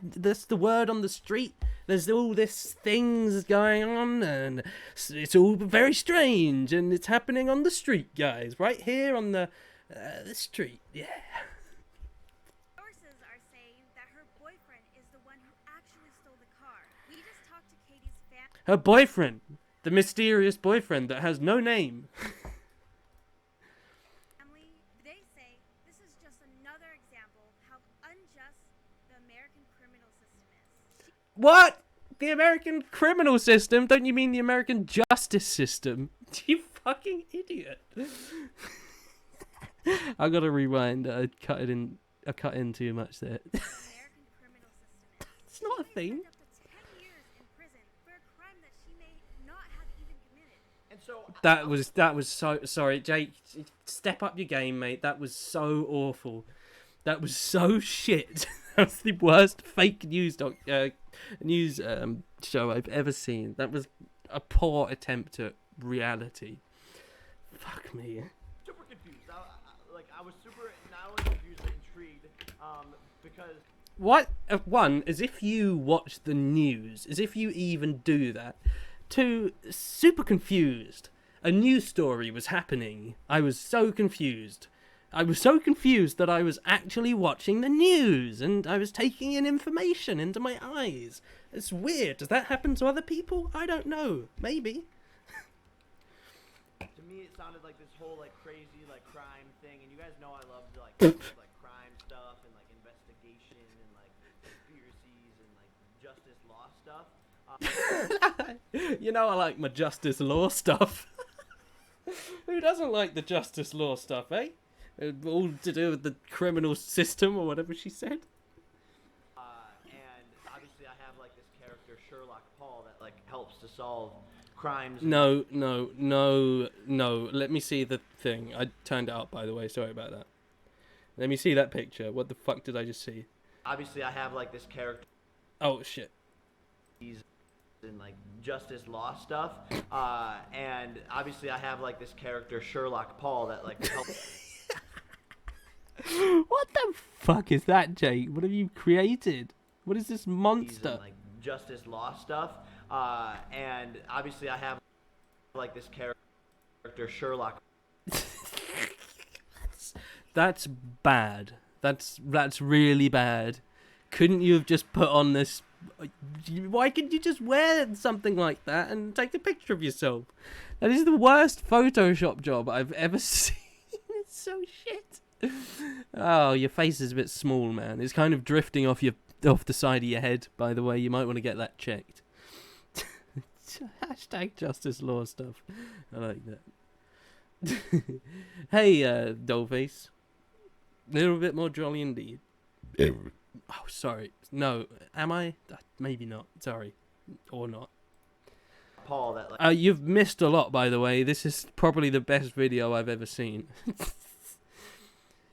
Speaker 1: that's the word on the street. There's all this things going on, and it's all very strange, and it's happening on the street, guys, right here on the street. Yeah.
Speaker 7: Sources are saying that her boyfriend is the one who actually stole the car. We just talked to Katie's family.
Speaker 1: Her boyfriend, the mysterious boyfriend that has no name.
Speaker 7: They say this is just another example how unjust the American criminal system is.
Speaker 1: What? The American criminal system? Don't you mean the American justice system? You fucking idiot. I gotta rewind. I cut in too much there.
Speaker 7: The American criminal system is.
Speaker 1: It's not a thing.
Speaker 7: Up to 10 years in prison for a crime that she may not have even committed.
Speaker 12: And so
Speaker 1: That was so sorry, Jake. Step up your game, mate. That was so awful. That was so shit. That was the worst fake news show I've ever seen. That was a poor attempt at reality. Fuck me.
Speaker 12: super confused. I was super not only confused but intrigued because
Speaker 1: What? One, as if you watch the news, as if you even do that. Two, super confused. A news story was happening. I was so confused. I was so confused that I was actually watching the news, and I was taking in information into my eyes. It's weird. Does that happen to other people? I don't know. Maybe.
Speaker 12: to me it sounded like this whole like crazy like crime thing, and you guys know I love like crime stuff and like investigation and like conspiracies and like justice law stuff.
Speaker 1: You know I like my justice law stuff. Who doesn't like the justice law stuff, eh? All to do with the criminal system or whatever she said.
Speaker 12: And obviously I have like this character Sherlock Paul that like helps to solve crimes.
Speaker 1: No. Let me see the thing. I turned it up, by the way. Sorry about that. Let me see that picture. What the fuck did I just see?
Speaker 12: Obviously I have like this character.
Speaker 1: Oh, shit.
Speaker 12: He's in like justice law stuff. And obviously I have like this character Sherlock Paul that like helps.
Speaker 1: What the fuck is that, Jake? What have you created? What is this monster?
Speaker 12: In, like justice law stuff. And obviously I have like this character Sherlock.
Speaker 1: That's bad. That's really bad. Couldn't you have just put on this? Why couldn't you just wear something like that and take a picture of yourself? That is the worst Photoshop job I've ever seen. It's so shit. Oh, your face is a bit small, man. It's kind of drifting off the side of your head. By the way, you might want to get that checked. Hashtag justice law stuff. I like that. Hey, Dollface. A little bit more jolly indeed. Oh, sorry. No, am I? Maybe not. Sorry. Or not.
Speaker 12: Paul, that like...
Speaker 1: You've missed a lot, by the way. This is probably the best video I've ever seen.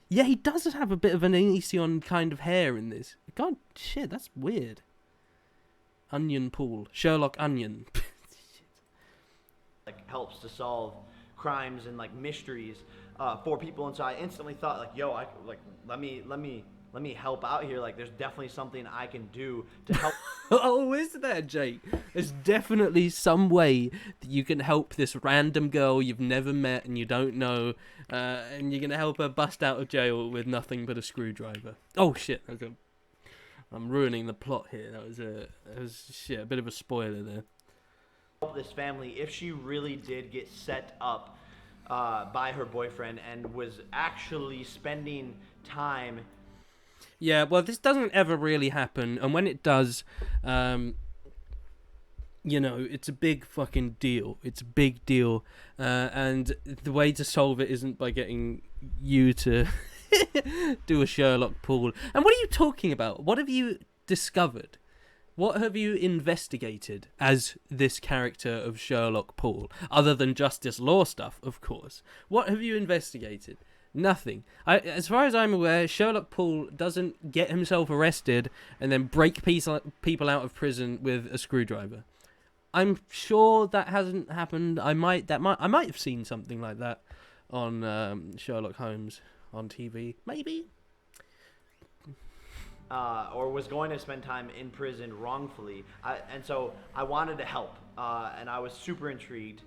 Speaker 1: Yeah, he does have a bit of an Onision kind of hair in this. God, shit, that's weird. Onion Pool. Sherlock Onion.
Speaker 12: Like helps to solve crimes and like mysteries for people, and so I instantly thought like, yo, I like let me help out here. Like, there's definitely something I can do to help.
Speaker 1: Oh, is there, Jake? There's definitely some way that you can help this random girl you've never met and you don't know, and you're gonna help her bust out of jail with nothing but a screwdriver. Oh shit! I'm ruining the plot here. That was shit. A bit of a spoiler there.
Speaker 12: Help this family if she really did get set up by her boyfriend and was actually spending time.
Speaker 1: Yeah, well, this doesn't ever really happen, and when it does, you know, it's a big fucking deal. It's a big deal, and the way to solve it isn't by getting you to do a Sherlock Pool. And what are you talking about? What have you discovered? What have you investigated as this character of Sherlock Pool, other than justice law stuff, of course? What have you investigated? Nothing. As far as I'm aware, Sherlock Pool doesn't get himself arrested and then break people out of prison with a screwdriver. I'm sure that hasn't happened. I might have seen something like that on Sherlock Holmes on TV. Maybe.
Speaker 12: Or was going to spend time in prison wrongfully. And so I wanted to help. And I was super intrigued.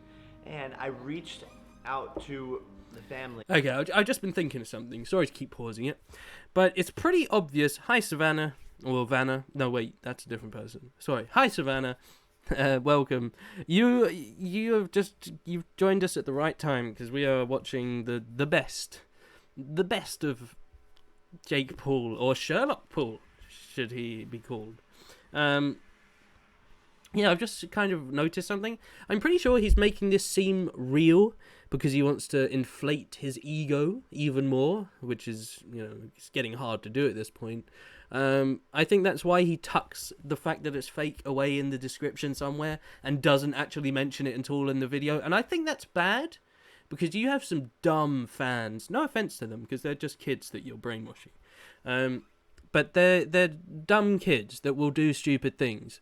Speaker 12: And I reached out to the family.
Speaker 1: Okay, I've just been thinking of something. Sorry to keep pausing it. But it's pretty obvious. Hi, Savannah. Or Vanna. No, wait, that's a different person. Sorry. Hi, Savannah. Welcome. You've joined us at the right time because we are watching the best of Jake Paul, or Sherlock Paul, should he be called. Yeah, I've just kind of noticed something. I'm pretty sure he's making this seem real because he wants to inflate his ego even more, which is, you know, it's getting hard to do at this point. I think that's why he tucks the fact that it's fake away in the description somewhere and doesn't actually mention it at all in the video. And I think that's bad because you have some dumb fans. No offense to them, because they're just kids that you're brainwashing. But they're dumb kids that will do stupid things.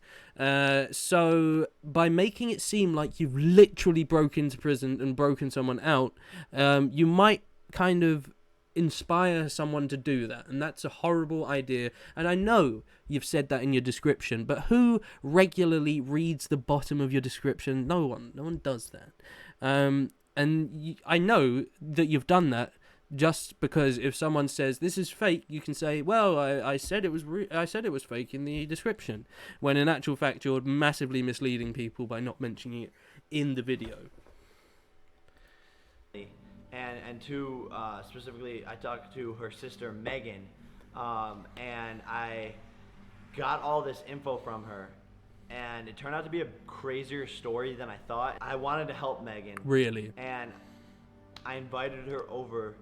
Speaker 1: So by making it seem like you've literally broken into prison and broken someone out, you might kind of inspire someone to do that, and that's a horrible idea. And I know you've said that in your description, but who regularly reads the bottom of your description? No one does that. I know that you've done that just because if someone says this is fake, you can say, well, I said it was fake in the description, when in actual fact you're massively misleading people by not mentioning it in the video.
Speaker 12: And to specifically, I talked to her sister Megan, and I got all this info from her, and it turned out to be a crazier story than I thought. I wanted to help Megan.
Speaker 1: Really?
Speaker 12: And I invited her over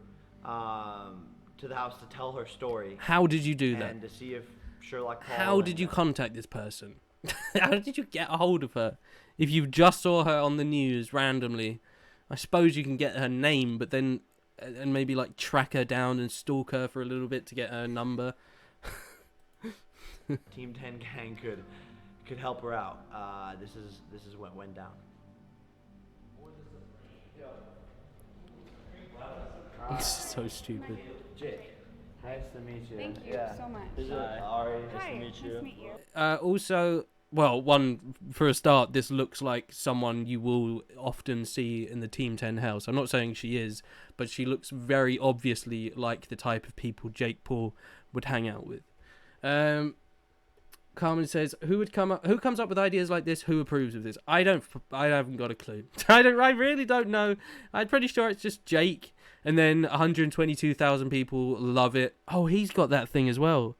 Speaker 12: to the house to tell her story.
Speaker 1: How did you do that?
Speaker 12: And to see if Sherlock Holmes.
Speaker 1: How did you contact this person? How did you get a hold of her? If you just saw her on the news randomly, I suppose you can get her name, but then and maybe like track her down and stalk her for a little bit to get her number.
Speaker 12: Team 10 gang could help her out. This is what went down.
Speaker 1: This is so stupid.
Speaker 12: Jake, nice to meet you.
Speaker 7: Thank you so much.
Speaker 12: This is Ari. Nice to meet
Speaker 7: Nice
Speaker 12: you.
Speaker 7: to meet you.
Speaker 1: Also, well, one for a start, this looks like someone you will often see in the Team 10 house. I'm not saying she is, but she looks very obviously like the type of people Jake Paul would hang out with. Carmen says, who comes up with ideas like this? Who approves of this? I haven't got a clue. I really don't know. I'm pretty sure it's just Jake. And then 122,000 people love it. Oh, he's got that thing as well.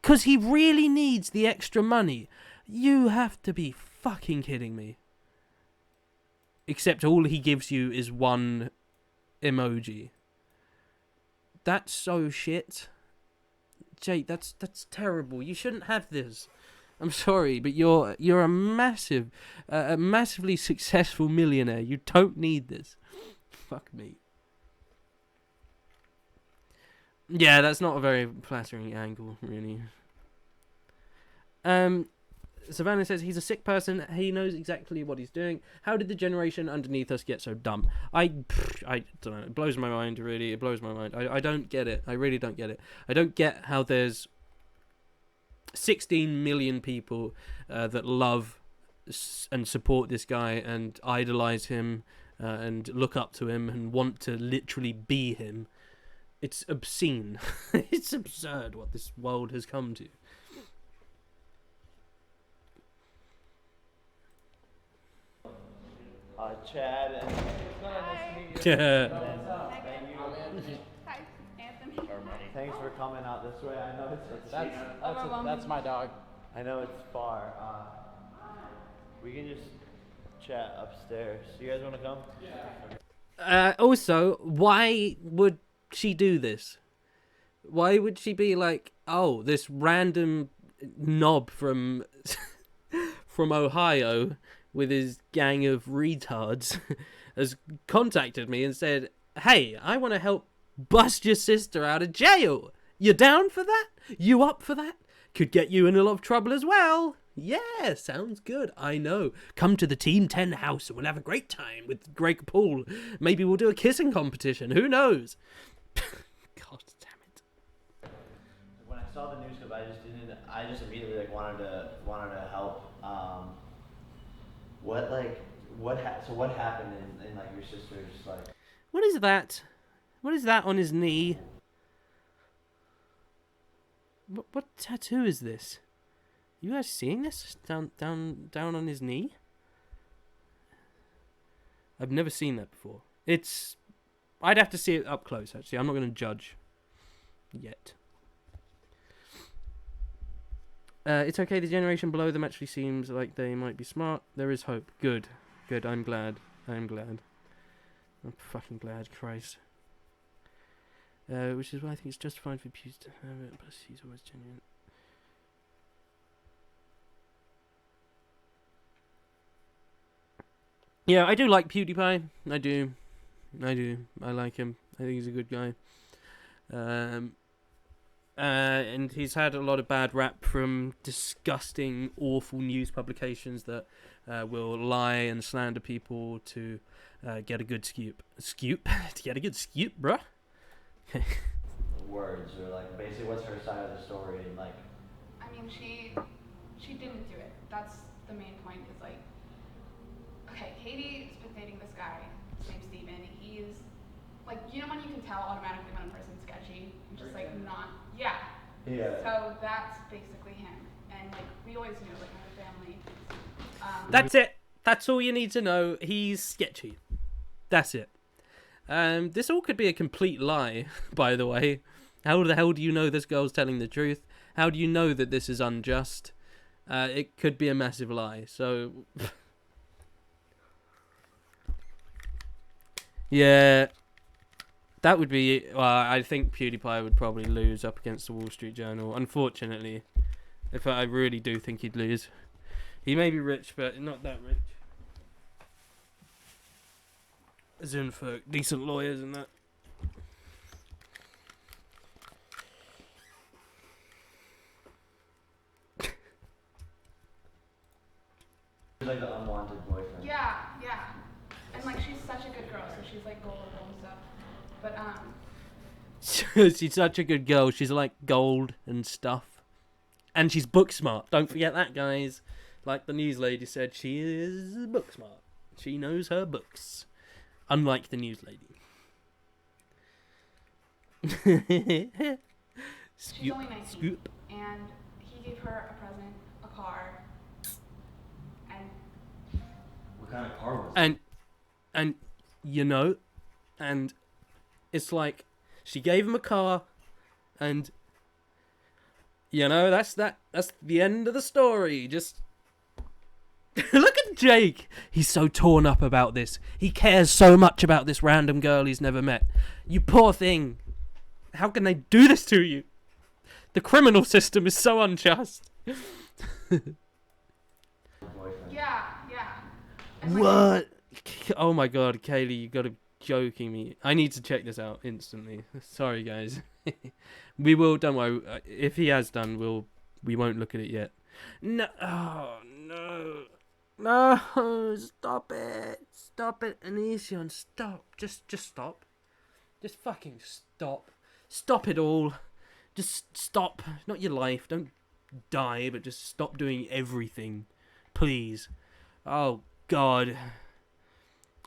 Speaker 1: 'Cause he really needs the extra money. You have to be fucking kidding me. Except all he gives you is one emoji. That's so shit. Jake, that's terrible. You shouldn't have this. I'm sorry, but you're a massively successful millionaire. You don't need this. Fuck me. Yeah, that's not a very flattering angle, really. Savannah says he's a sick person. He knows exactly what he's doing. How did the generation underneath us get so dumb? I don't know. It blows my mind, really. It blows my mind. I don't get it. I really don't get it. I don't get how there's 16 million people that love and support this guy and idolize him and look up to him and want to literally be him. It's obscene. It's absurd what this world has come to.
Speaker 12: Chad and
Speaker 1: Yeah.
Speaker 7: Hi, Anthony.
Speaker 12: Thanks for coming out this way. I know
Speaker 3: That's my dog.
Speaker 12: I know it's far. We can just chat upstairs. You guys want to come?
Speaker 1: Yeah. Also, why would she do this? Why would she be like, oh, this random knob from Ohio with his gang of retards has contacted me and said, hey, I want to help bust your sister out of jail. You down for that? You up for that? Could get you in a lot of trouble as well. Yeah, sounds good. I know. Come to the Team 10 house and we'll have a great time with Greg Paul. Maybe we'll do a kissing competition. Who knows? God damn it.
Speaker 12: When I saw the news clip, I just immediately wanted to help. What happened in like your sister's like?
Speaker 1: What is that? What is that on his knee? What tattoo is this? You guys seeing this down on his knee? I've never seen that before. I'd have to see it up close. Actually, I'm not going to judge yet. It's okay. The generation below them actually seems like they might be smart. There is hope. Good. I'm glad. I'm fucking glad. Christ. Which is why I think it's justified for Pews to have it. Plus, he's always genuine. Yeah, I do like PewDiePie. I do. I like him. I think he's a good guy. And he's had a lot of bad rap from disgusting, awful news publications that will lie and slander people to get a good scoop. To get a good scoop, bruh.
Speaker 12: Words or like basically what's her side of the story and like.
Speaker 13: I mean, she didn't do it. That's the main point. Is like, okay, Katie has been dating this guy, his name's Steven. He's like, you know when you can tell automatically when a person's sketchy, and just like not, yeah. So that's basically him, and like we always knew, like my family.
Speaker 1: That's it. That's all you need to know. He's sketchy. That's it. This all could be a complete lie, by the way. How the hell do you know this girl's telling the truth? How do you know that this is unjust? it could be a massive lie. So, yeah, that would be. Well, I think PewDiePie would probably lose up against the Wall Street Journal. Unfortunately, if I really do think he'd lose. He may be rich, but not that rich. As in for decent lawyers and that.
Speaker 12: Like the unwanted boyfriend.
Speaker 13: Yeah, yeah. And like she's such a good girl, so she's like gold and stuff. But
Speaker 1: She's such a good girl. She's like gold and stuff. And she's book smart. Don't forget that, guys. Like the news lady said, she is book smart. She knows her books. Unlike the news lady.
Speaker 13: She's only 19. Scoop. And he gave her a present, a car. And
Speaker 12: what kind of car was it?
Speaker 1: And you know, and it's like she gave him a car, and you know, that's the end of the story. Just look at Jake. He's so torn up about this. He cares so much about this random girl he's never met. You poor thing. How can they do this to you? The criminal system is so unjust.
Speaker 13: yeah.
Speaker 1: What? Oh my god, Kaylee, you gotta be joking me. I need to check this out instantly. Sorry, guys. We will, don't worry. If he has done, we won't look at it yet. No, oh, no. No, stop it. Stop it, Onision, stop. Just stop. Just fucking stop. Stop it all. Just stop. Not your life. Don't die, but just stop doing everything. Please. Oh, God.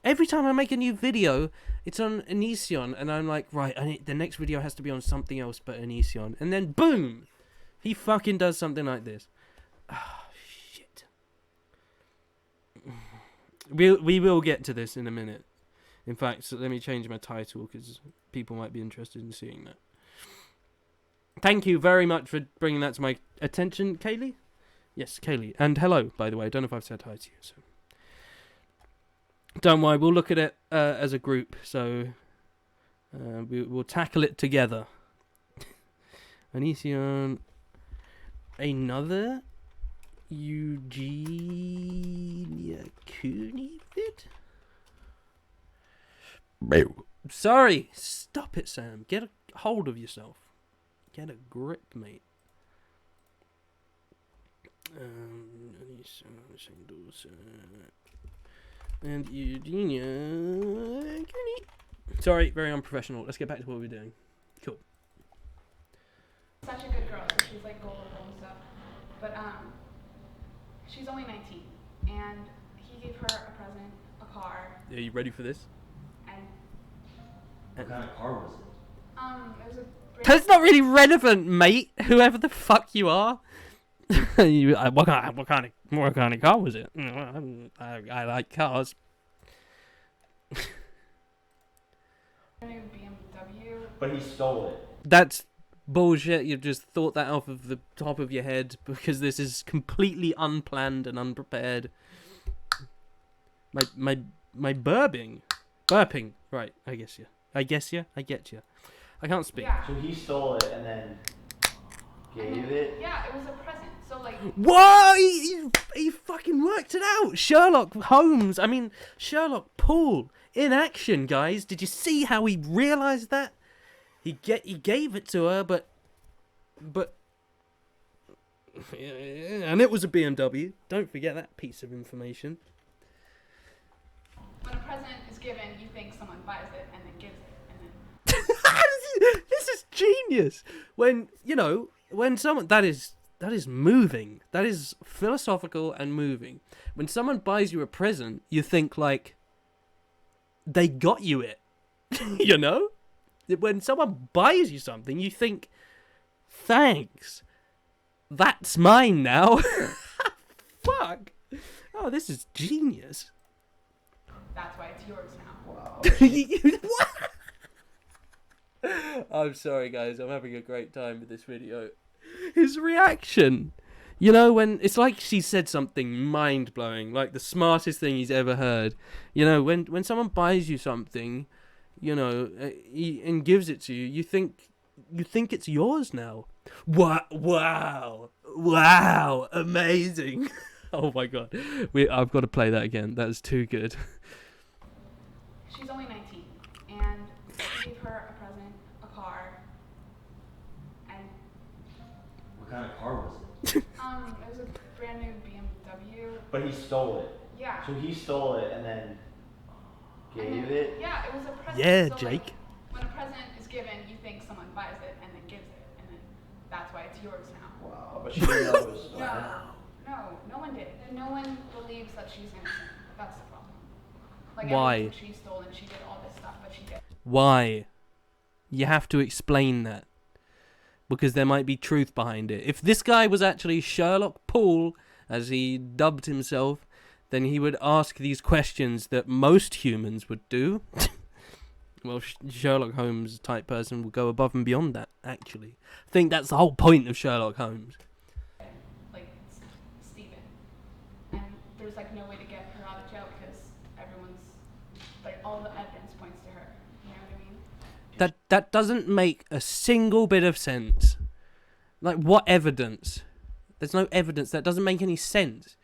Speaker 1: Every time I make a new video, it's on Onision, and I'm like, right, the next video has to be on something else but Onision. And then, boom! He fucking does something like this. Ah, shit. We will get to this in a minute. In fact, so let me change my title, because people might be interested in seeing that. Thank you very much for bringing that to my attention, Kaylee. Yes, Kaylee. And hello, by the way. I don't know if I've said hi to you, so... Don't worry, we'll look at it as a group, so we'll tackle it together. Onision, another Euginia Cooney vid? Sorry, stop it, Sam. Get a hold of yourself. Get a grip, mate. And Eugenia. Sorry, very unprofessional. Let's get back to what we're doing. Cool.
Speaker 13: Such a good girl, so she's like gold and stuff. But she's only 19, and he gave her a present, a car.
Speaker 1: Are you ready for this?
Speaker 13: And
Speaker 12: what kind of car was it?
Speaker 13: It was a.
Speaker 1: That's not really relevant, mate. Whoever the fuck you are. What kind of car was it? I like cars.
Speaker 13: BMW.
Speaker 12: But he stole it.
Speaker 1: That's bullshit. You've just thought that off of the top of your head because this is completely unplanned and unprepared. My burping. Right, I get you. I get you. I can't speak.
Speaker 13: Yeah.
Speaker 12: So he stole it and then gave it?
Speaker 13: Yeah, it was a present. So like.
Speaker 1: What? He fucking worked it out. Sherlock Poole in action, guys. Did you see how he realized that? He gave it to her, but and it was a BMW. Don't forget that piece of information.
Speaker 13: When a present is given, you think someone buys it and then gives it, and then.
Speaker 1: This is genius. When someone that is moving. That is philosophical and moving. When someone buys you a present, you think like they got you it. You know? When someone buys you something, you think, thanks. That's mine now. Fuck. Oh, this is genius.
Speaker 13: That's why it's yours now.
Speaker 12: Wow.
Speaker 1: What? I'm sorry, guys. I'm having a great time with this video. His reaction. You know, when it's like she said something mind-blowing, like the smartest thing he's ever heard. You know, when someone buys you something, you know, and gives it to you, you think it's yours now. Wow, amazing. Oh my god. I've got to play that again. That is too good.
Speaker 13: She's only 19, and I gave her a present, a car, and
Speaker 2: What kind of car was it?
Speaker 13: it was a brand new BMW.
Speaker 2: But he stole it.
Speaker 13: Yeah.
Speaker 2: So he stole it and then gave it?
Speaker 13: Yeah, it was a present.
Speaker 1: Yeah,
Speaker 13: so,
Speaker 1: Jake.
Speaker 13: Like, when a present is given, you think someone buys it and then gives it, and then that's why it's yours now.
Speaker 2: Wow, but she didn't know it was stolen.
Speaker 13: No one did. And no one believes that she's innocent. That's the problem. Like,
Speaker 1: Why?
Speaker 13: everyone thinks she stole and she did all this stuff, but she did.
Speaker 1: Why? You have to explain that. Because there might be truth behind it. If this guy was actually Sherlock Poole, as he dubbed himself, then he would ask these questions that most humans would do. Well, Sherlock Holmes type person will go above and beyond that, actually. I think that's the whole point of Sherlock Holmes.
Speaker 13: Like, Stephen. And there's, like, no way to get her out of jail because everyone's, like, all the evidence points to her. You know what I mean?
Speaker 1: That doesn't make a single bit of sense. Like, what evidence? There's no evidence. That doesn't make any sense.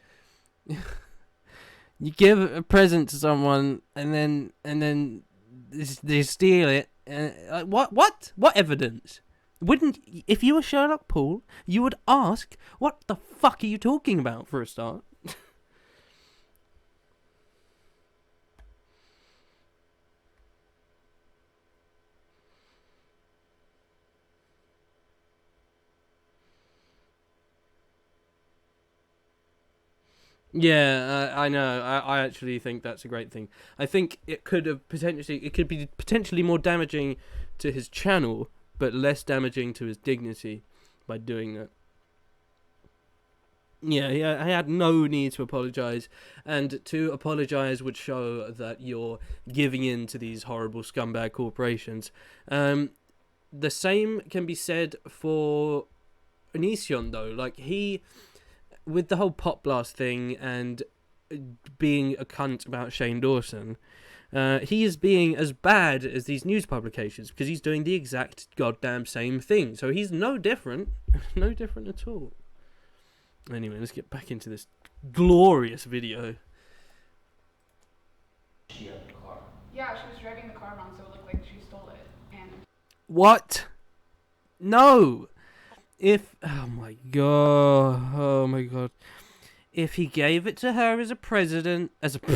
Speaker 1: You give a present to someone, and then they steal it. Like, what evidence? Wouldn't, if you were Sherlock Poole, you would ask, what the fuck are you talking about, for a start? Yeah, I know. I actually think that's a great thing. I think it could be potentially more damaging to his channel, but less damaging to his dignity by doing that. Yeah, I had no need to apologize, and to apologize would show that you're giving in to these horrible scumbag corporations. The same can be said for Onision, though. Like, with the whole Pop Blast thing and being a cunt about Shane Dawson, he is being as bad as these news publications because he's doing the exact goddamn same thing. So he's no different. No different at all. Anyway, let's get back into this glorious video.
Speaker 2: She had the car.
Speaker 13: Yeah, she was driving the car around so it looked like she stole it. And
Speaker 1: What? No! Oh my god. If he gave it to her as a present,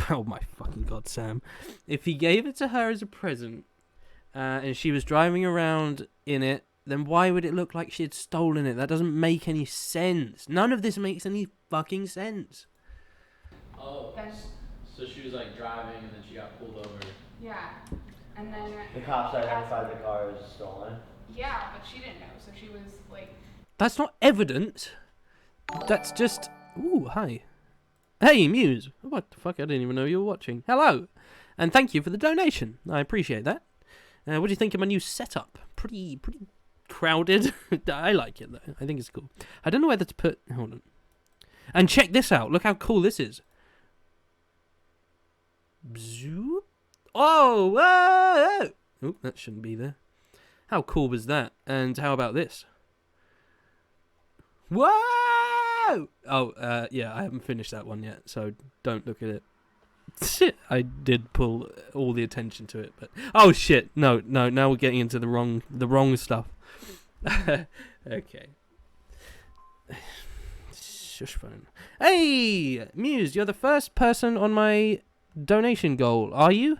Speaker 1: oh my fucking god, Sam. If he gave it to her as a present, and she was driving around in it, then why would it look like she had stolen it? That doesn't make any sense. None of this makes any fucking sense.
Speaker 3: Oh, so she was like driving and then she got pulled over.
Speaker 13: yeah. And then
Speaker 2: The cops identified the car as stolen.
Speaker 13: yeah, but she didn't know, so she was like,
Speaker 1: That's not evidence. That's just... Ooh, hi. Hey, Muse. What the fuck? I didn't even know you were watching. Hello. And thank you for the donation. I appreciate that. What do you think of my new setup? Pretty crowded. I like it, though. I think it's cool. I don't know whether to put... Hold on. And check this out. Look how cool this is. Bzoop. Oh, whoa! Oh, that shouldn't be there. How cool was that? And how about this? Whoa! Oh, yeah, I haven't finished that one yet, so don't look at it. Shit, I did pull all the attention to it, but oh shit, no, now we're getting into the wrong stuff. Okay. Shush phone. Hey, Muse, you're the first person on my donation goal, are you?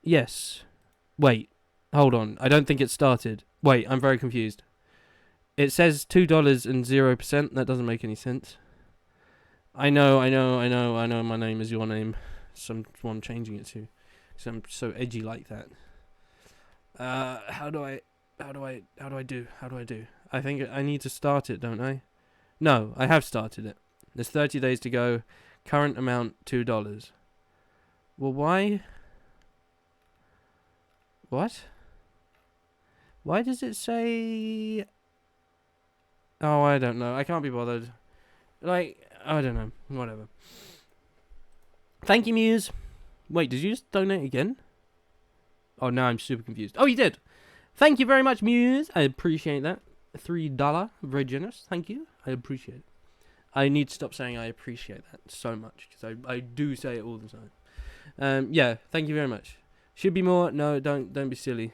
Speaker 1: Yes. Wait, hold on. I don't think it started. Wait, I'm very confused. It says $2 and 0%. That doesn't make any sense. I know. My name is your name. Someone changing it to. Because I'm so edgy like that. How do I do? I think I need to start it, don't I? No, I have started it. There's 30 days to go. Current amount $2. Well, why? What? Why does it say... Oh, I don't know. I can't be bothered. Like, I don't know. Whatever. Thank you, Muse. Wait, did you just donate again? Oh, now I'm super confused. Oh, you did. Thank you very much, Muse. I appreciate that. $3. Very generous. Thank you. I appreciate it. I need to stop saying I appreciate that so much, because I do say it all the time. Yeah, thank you very much. Should be more. No, don't be silly.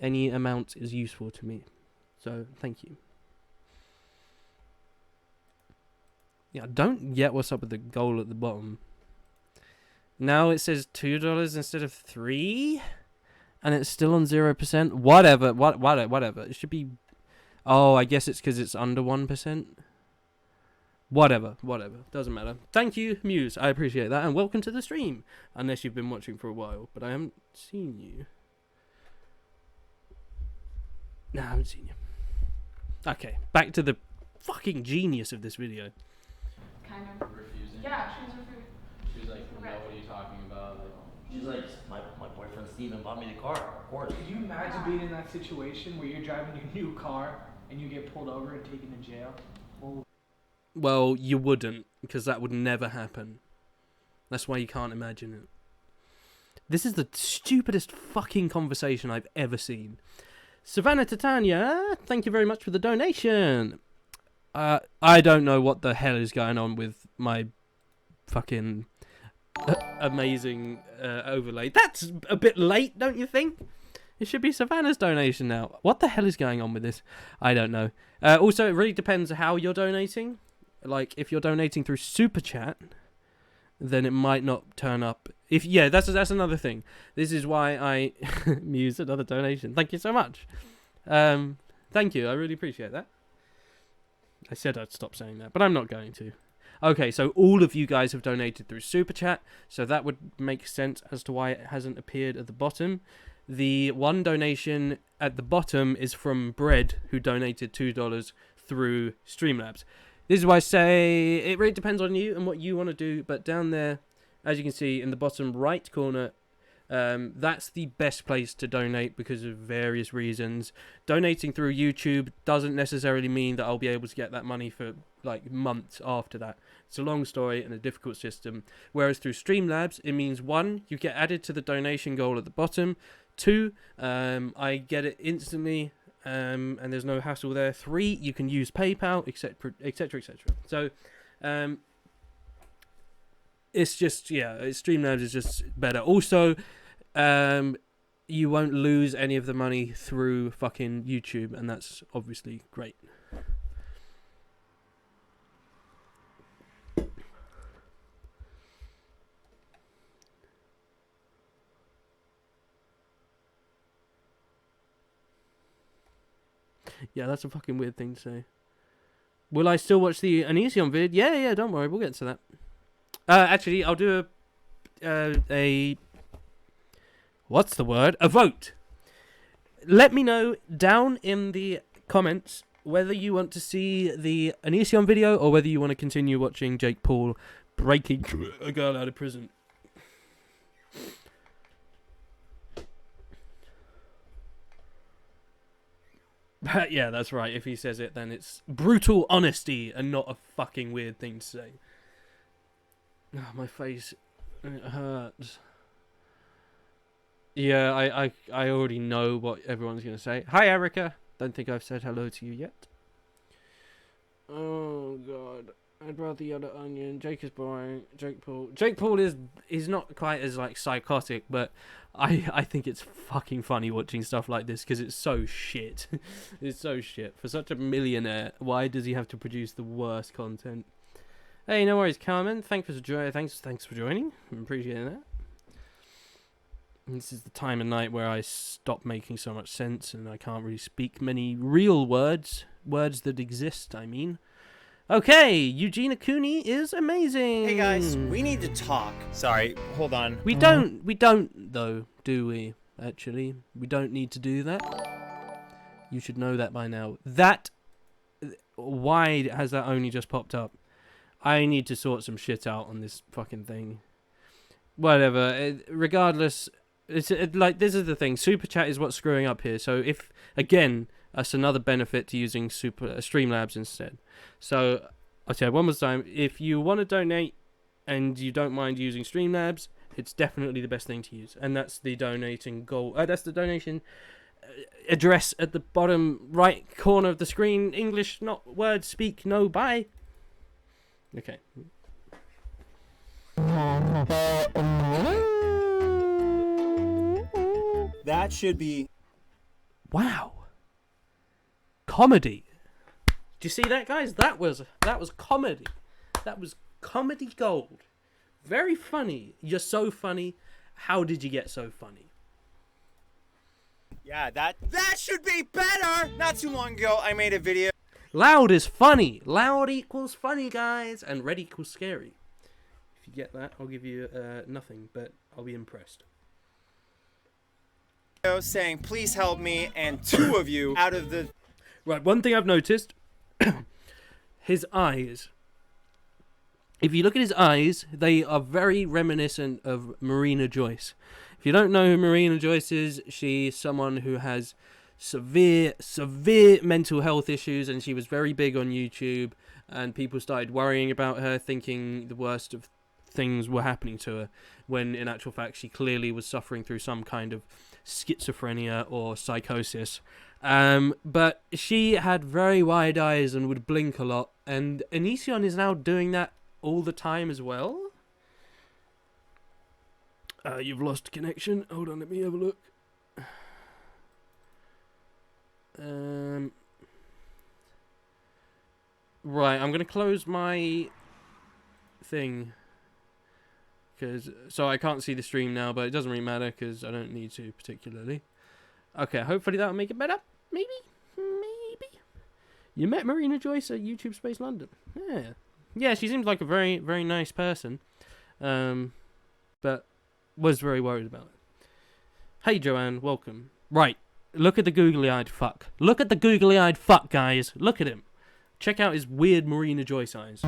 Speaker 1: Any amount is useful to me. So, thank you. Yeah, I don't get what's up with the goal at the bottom. Now it says $2 instead of $3, and it's still on 0%. Whatever, whatever. It should be. Oh, I guess it's because it's under 1%. Whatever. Doesn't matter. Thank you, Muse. I appreciate that, and welcome to the stream. Unless you've been watching for a while, but I haven't seen you. No, I haven't seen you. Okay, back to the fucking genius of this video.
Speaker 13: Kind of.
Speaker 3: Refusing.
Speaker 13: Yeah, she was refusing.
Speaker 3: She was like, no, what are you talking about?
Speaker 14: She's like, my boyfriend Steven bought me the car, of course.
Speaker 15: Could you imagine being in that situation where you're driving your new car and you get pulled over and taken to jail? Oh.
Speaker 1: Well, you wouldn't, because that would never happen. That's why you can't imagine it. This is the stupidest fucking conversation I've ever seen. Savannah Titania, thank you very much for the donation. I don't know what the hell is going on with my fucking amazing overlay. That's a bit late, don't you think? It should be Savannah's donation now. What the hell is going on with this? I don't know. Also, it really depends how you're donating. Like, if you're donating through Super Chat, then it might not turn up. That's another thing. This is why I Muse another donation. Thank you so much. Thank you. I really appreciate that. I said I'd stop saying that, but I'm not going to. Okay, so all of you guys have donated through Super Chat, so that would make sense as to why it hasn't appeared at the bottom. The one donation at the bottom is from Bread, who donated $2 through Streamlabs. This is why I say it really depends on you and what you want to do, but down there, as you can see in the bottom right corner, that's the best place to donate because of various reasons. Donating through YouTube doesn't necessarily mean that I'll be able to get that money for like months after that. It's a long story and a difficult system. Whereas through Streamlabs, it means 1, you get added to the donation goal at the bottom. 2, I get it instantly, and there's no hassle there. 3, you can use PayPal, etc., etc., etc. So, it's just, Streamlabs is just better. Also, you won't lose any of the money through fucking YouTube, and that's obviously great. Yeah, that's a fucking weird thing to say. Will I still watch the Onision vid? Yeah, don't worry, we'll get to that. Actually, I'll do a what's the word? A vote. Let me know down in the comments whether you want to see the Onision video or whether you want to continue watching Jake Paul breaking a girl out of prison. Yeah, that's right. If he says it, then it's brutal honesty and not a fucking weird thing to say. Oh, my face, it hurts. Yeah, I already know what everyone's going to say. Hi, Erica. Don't think I've said hello to you yet. Oh, God. I'd rather yell at Onion. Jake is boring. Jake Paul is not quite as, like, psychotic, but I think it's fucking funny watching stuff like this because it's so shit. It's so shit. For such a millionaire, why does he have to produce the worst content? Hey, no worries, Carmen. Thanks for joining. I'm appreciating that. This is the time of night where I stop making so much sense and I can't really speak many real words that exist, I mean. Okay, Euginia Cooney is amazing.
Speaker 2: Hey guys, we need to talk. Sorry, hold on.
Speaker 1: We don't though, do we? Actually, we don't need to do that. You should know that by now. Why has that only just popped up? I need to sort some shit out on this fucking thing. Whatever. Regardless, this is the thing. Super Chat is what's screwing up here. So if, again, that's another benefit to using Streamlabs instead. So I'll say it one more time. If you want to donate and you don't mind using Streamlabs, it's definitely the best thing to use. And that's the donating goal. That's the donation address at the bottom right corner of the screen. English, not words, speak, no, bye. Okay.
Speaker 2: That should be...
Speaker 1: Wow. Comedy. Do you see that, guys? That was comedy. That was comedy gold. Very funny. You're so funny. How did you get so funny?
Speaker 2: Yeah, that should be better! Not too long ago, I made a video.
Speaker 1: Loud is funny. Loud equals funny, guys. And red equals scary. If you get that, I'll give you nothing, but I'll be impressed.
Speaker 2: Saying, please help me, and 2 of you out of the...
Speaker 1: Right, one thing I've noticed, his eyes. If you look at his eyes, they are very reminiscent of Marina Joyce. If you don't know who Marina Joyce is, she's someone who has severe mental health issues, and she was very big on YouTube, and people started worrying about her, thinking the worst of things were happening to her, when in actual fact she clearly was suffering through some kind of schizophrenia or psychosis. But she had very wide eyes and would blink a lot, and Onision is now doing that all the time as well. You've lost connection. Hold on, let me have a look. Right, I'm gonna close my thing, so I can't see the stream now, but it doesn't really matter because I don't need to particularly. Okay, hopefully that'll make it better. Maybe. You met Marina Joyce at YouTube Space London. Yeah, she seems like a very, very nice person, but was very worried about it. Hey Joanne, welcome. Right, look at the googly-eyed fuck. Look at the googly-eyed fuck, guys. Look at him. Check out his weird Marina Joyce eyes.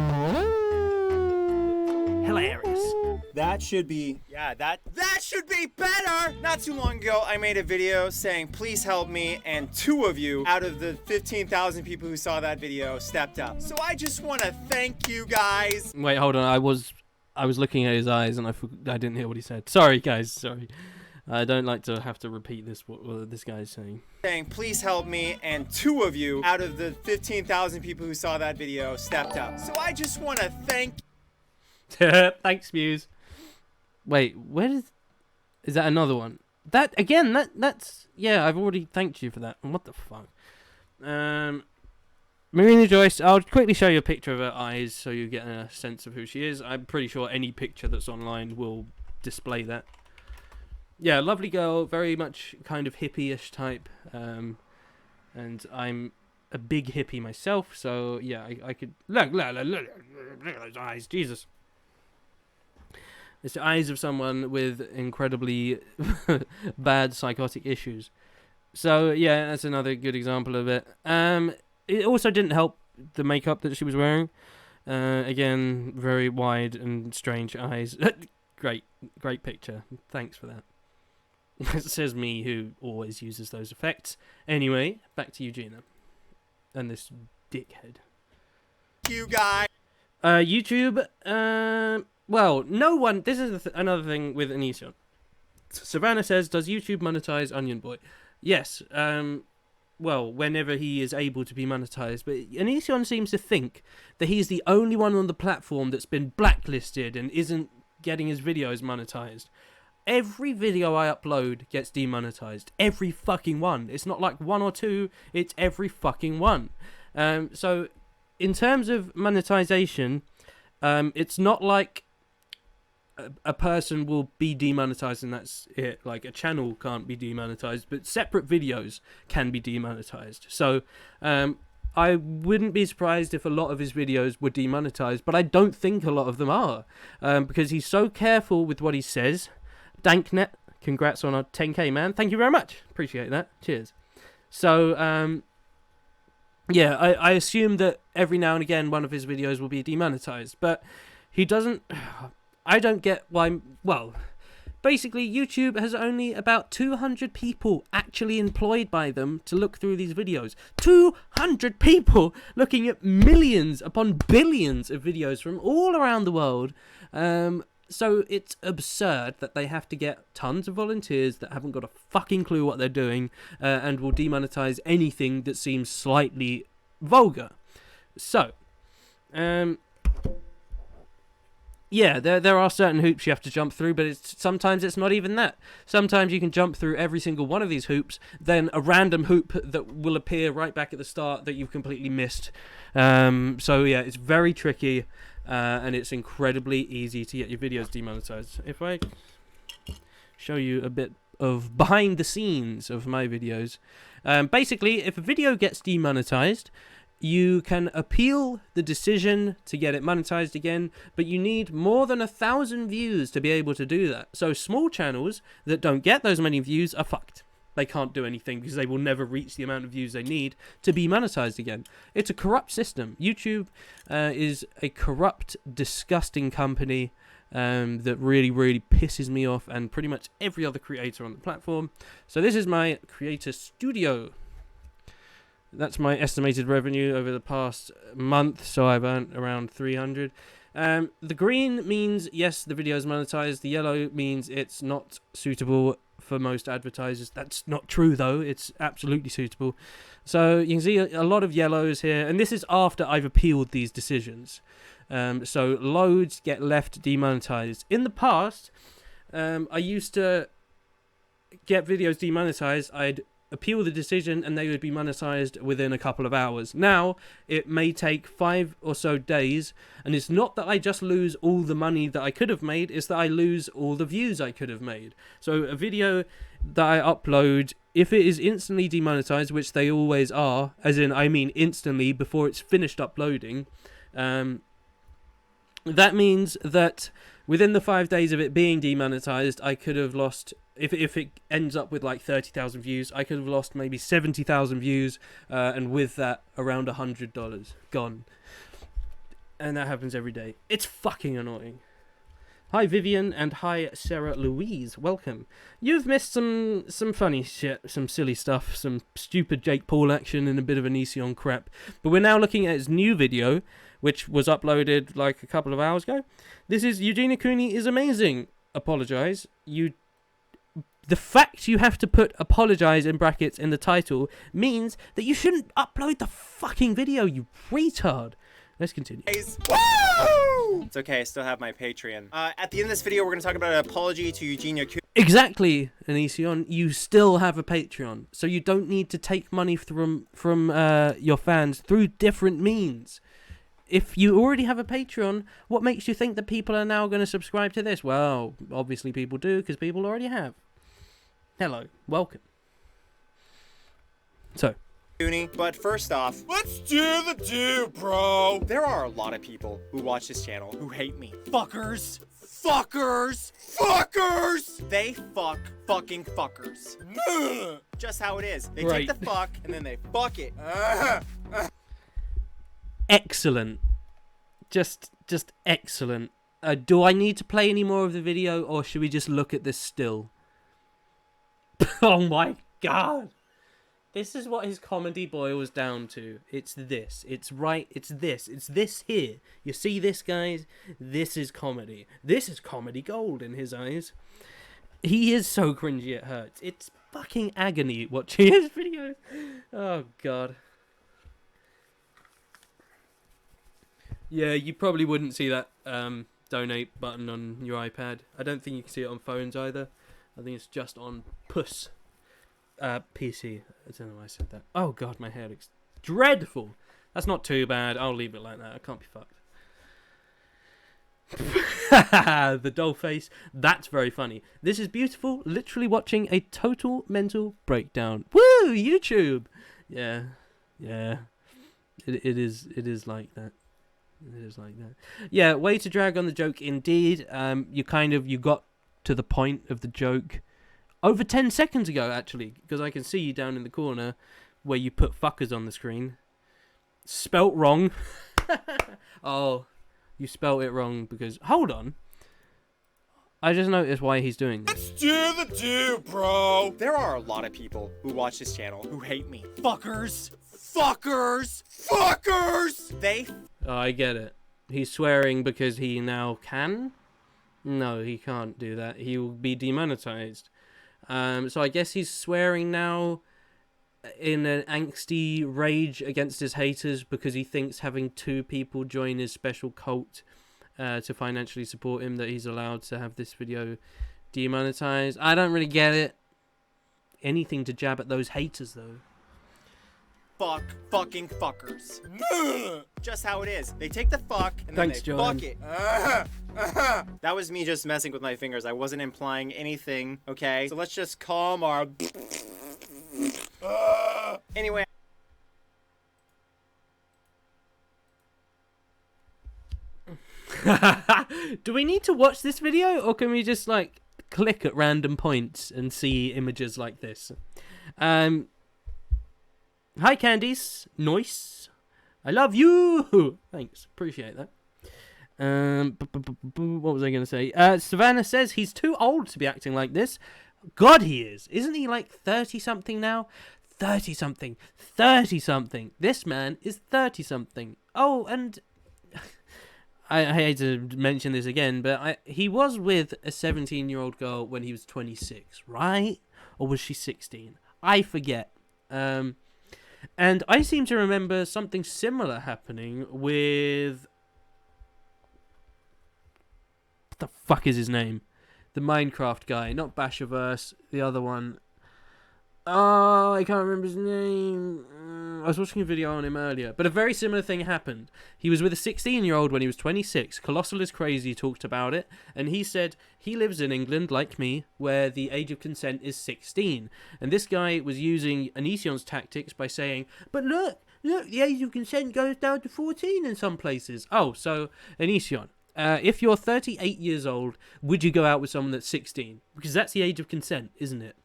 Speaker 1: Hilarious.
Speaker 2: That should be... Yeah, that should be better! Not too long ago, I made a video saying, please help me, and 2 of you out of the 15,000 people who saw that video stepped up. So I just want to thank you guys.
Speaker 1: Wait, hold on. I was looking at his eyes and I didn't hear what he said. Sorry, guys. Sorry. I don't like to have to repeat what this guy's saying.
Speaker 2: Saying, please help me, and 2 of you out of the 15,000 people who saw that video stepped up. So I just want to thank...
Speaker 1: Thanks, Muse. Wait, is that another one? That, again, that's... Yeah, I've already thanked you for that. What the fuck? Marina Joyce, I'll quickly show you a picture of her eyes so you get a sense of who she is. I'm pretty sure any picture that's online will display that. Yeah, lovely girl, very much kind of hippie-ish type. And I'm a big hippie myself, so yeah, I could... Look at those eyes, Jesus. It's the eyes of someone with incredibly bad psychotic issues. So, yeah, that's another good example of it. It also didn't help the makeup that she was wearing. Again, very wide and strange eyes. Great picture. Thanks for that. It says me, who always uses those effects. Anyway, back to Euginia. And this dickhead.
Speaker 2: You guys.
Speaker 1: YouTube, well, no one... This is another thing with Onision. Savannah says, does YouTube monetize Onion Boy? Yes, well, whenever he is able to be monetized. But Onision seems to think that he's the only one on the platform that's been blacklisted and isn't getting his videos monetized. Every video I upload gets demonetized. Every fucking one. It's not like 1 or 2, it's every fucking one. So, in terms of monetization, it's not like a person will be demonetized and that's it. Like, a channel can't be demonetized, but separate videos can be demonetized. So, I wouldn't be surprised if a lot of his videos were demonetized, but I don't think a lot of them are. Because he's so careful with what he says. Danknet, congrats on a 10k, man. Thank you very much. Appreciate that. Cheers. So, yeah, I assume that every now and again one of his videos will be demonetized, but he doesn't... I don't get why... Well, basically YouTube has only about 200 people actually employed by them to look through these videos. 200 people looking at millions upon billions of videos from all around the world. So it's absurd that they have to get tons of volunteers that haven't got a fucking clue what they're doing, and will demonetize anything that seems slightly vulgar. So, yeah, there are certain hoops you have to jump through, but sometimes it's not even that. Sometimes you can jump through every single one of these hoops, then a random hoop that will appear right back at the start that you've completely missed. So yeah, it's very tricky, and it's incredibly easy to get your videos demonetized. If I show you a bit of behind the scenes of my videos, basically, if a video gets demonetized, you can appeal the decision to get it monetized again, but you need more than 1,000 views to be able to do that. So small channels that don't get those many views are fucked. They can't do anything because they will never reach the amount of views they need to be monetized again. It's a corrupt system. YouTube is a corrupt, disgusting company that really, really pisses me off, and pretty much every other creator on the platform. So this is my creator studio. That's my estimated revenue over the past month, so I've earned around 300. The green means, yes, the video is monetized. The yellow means it's not suitable for most advertisers. That's not true, though. It's absolutely suitable. So you can see a lot of yellows here, and this is after I've appealed these decisions. So loads get left demonetized. In the past, I used to get videos demonetized. I'd appeal the decision and they would be monetized within a couple of hours. Now it may take 5 or so days, and it's not that I just lose all the money that I could have made, it's that I lose all the views I could have made. So a video that I upload, if it is instantly demonetized, which they always are, as in I mean instantly before it's finished uploading, that means that within the 5 days of it being demonetized, I could have lost, if it ends up with like 30,000 views, I could have lost maybe 70,000 views, and with that, around $100 gone. And that happens every day. It's fucking annoying. Hi Vivian, and hi Sarah Louise, welcome. You've missed some funny shit, some silly stuff, some stupid Jake Paul action and a bit of Onision crap. But we're now looking at his new video, which was uploaded like a couple of hours ago. This is Euginia Cooney is amazing. Apologize. The fact you have to put apologize in brackets in the title means that you shouldn't upload the fucking video, you retard. Let's continue.
Speaker 2: Woo! It's okay, I still have my Patreon. At the end of this video, we're going to talk about an apology to Euginia Cooney.
Speaker 1: Exactly, Onision. You still have a Patreon, so you don't need to take money from your fans through different means. If you already have a Patreon, what makes you think that people are now going to subscribe to this? Well, obviously people do, because people already have. Hello, welcome. So.
Speaker 2: But first off, let's do the do, bro. There are a lot of people who watch this channel who hate me. Fuckers. Fuckers. Fuckers. They fucking fuckers. Just how it is. They take the fuck and then they fuck it.
Speaker 1: Excellent. Just excellent. Do I need to play any more of the video, or should we just look at this still? Oh my god. This is what his comedy boils down to. It's this. It's right. It's this. It's this here. You see this, guys? This is comedy. This is comedy gold in his eyes. He is so cringy it hurts. It's fucking agony watching his videos. Oh god. Yeah, you probably wouldn't see that donate button on your iPad. I don't think you can see it on phones either. I think it's just on PC. I don't know why I said that. Oh god, my hair looks dreadful. That's not too bad. I'll leave it like that. I can't be fucked. The doll face. That's very funny. This is beautiful. Literally watching a total mental breakdown. Woo! YouTube! Yeah. It is like that. It is like that. Yeah, way to drag on the joke indeed. You got to the point of the joke over 10 seconds ago, actually, because I can see you down in the corner where you put fuckers on the screen. Spelt wrong. Oh, you spelt it wrong because... Hold on. I just noticed why he's doing this.
Speaker 16: Let's do the do, bro. There are a lot of people who watch this channel who hate me. Fuckers. Fuckers. Fuckers. They...
Speaker 1: Oh, I get it. He's swearing because he now can? No, he can't do that. He will be demonetized. So I guess he's swearing now in an angsty rage against his haters because he thinks having 2 people join his special cult to financially support him that he's allowed to have this video demonetized. I don't really get it. Anything to jab at those haters, though.
Speaker 16: Fucking fuckers. Just how it is. They take the fuck and
Speaker 1: Thanks,
Speaker 16: then they
Speaker 1: John.
Speaker 16: fuck it. That was me just messing with my fingers. I wasn't implying anything, okay? So let's just calm our... Anyway.
Speaker 1: Do we need to watch this video, or can we just, like, click at random points and see images like this? Hi, Candice. Nice. I love you. Thanks. Appreciate that. What was I going to say? Savannah says he's too old to be acting like this. God, he is. Isn't he like 30-something now? 30-something. 30-something. This man is 30-something. Oh, and... I hate to mention this again, but he was with a 17-year-old girl when he was 26, right? Or was she 16? I forget. And I seem to remember something similar happening with... What the fuck is his name? The Minecraft guy. Not Bashaverse, the other one. Oh, I can't remember his name. I was watching a video on him earlier. But a very similar thing happened. He was with a 16-year-old when he was 26. Colossal is Crazy talked about it. And he said he lives in England, like me, where the age of consent is 16. And this guy was using ONISIONS tactics by saying, but look, the age of consent goes down to 14 in some places. Oh, so ONISION. If you're 38 years old, would you go out with someone that's 16? Because that's the age of consent, isn't it?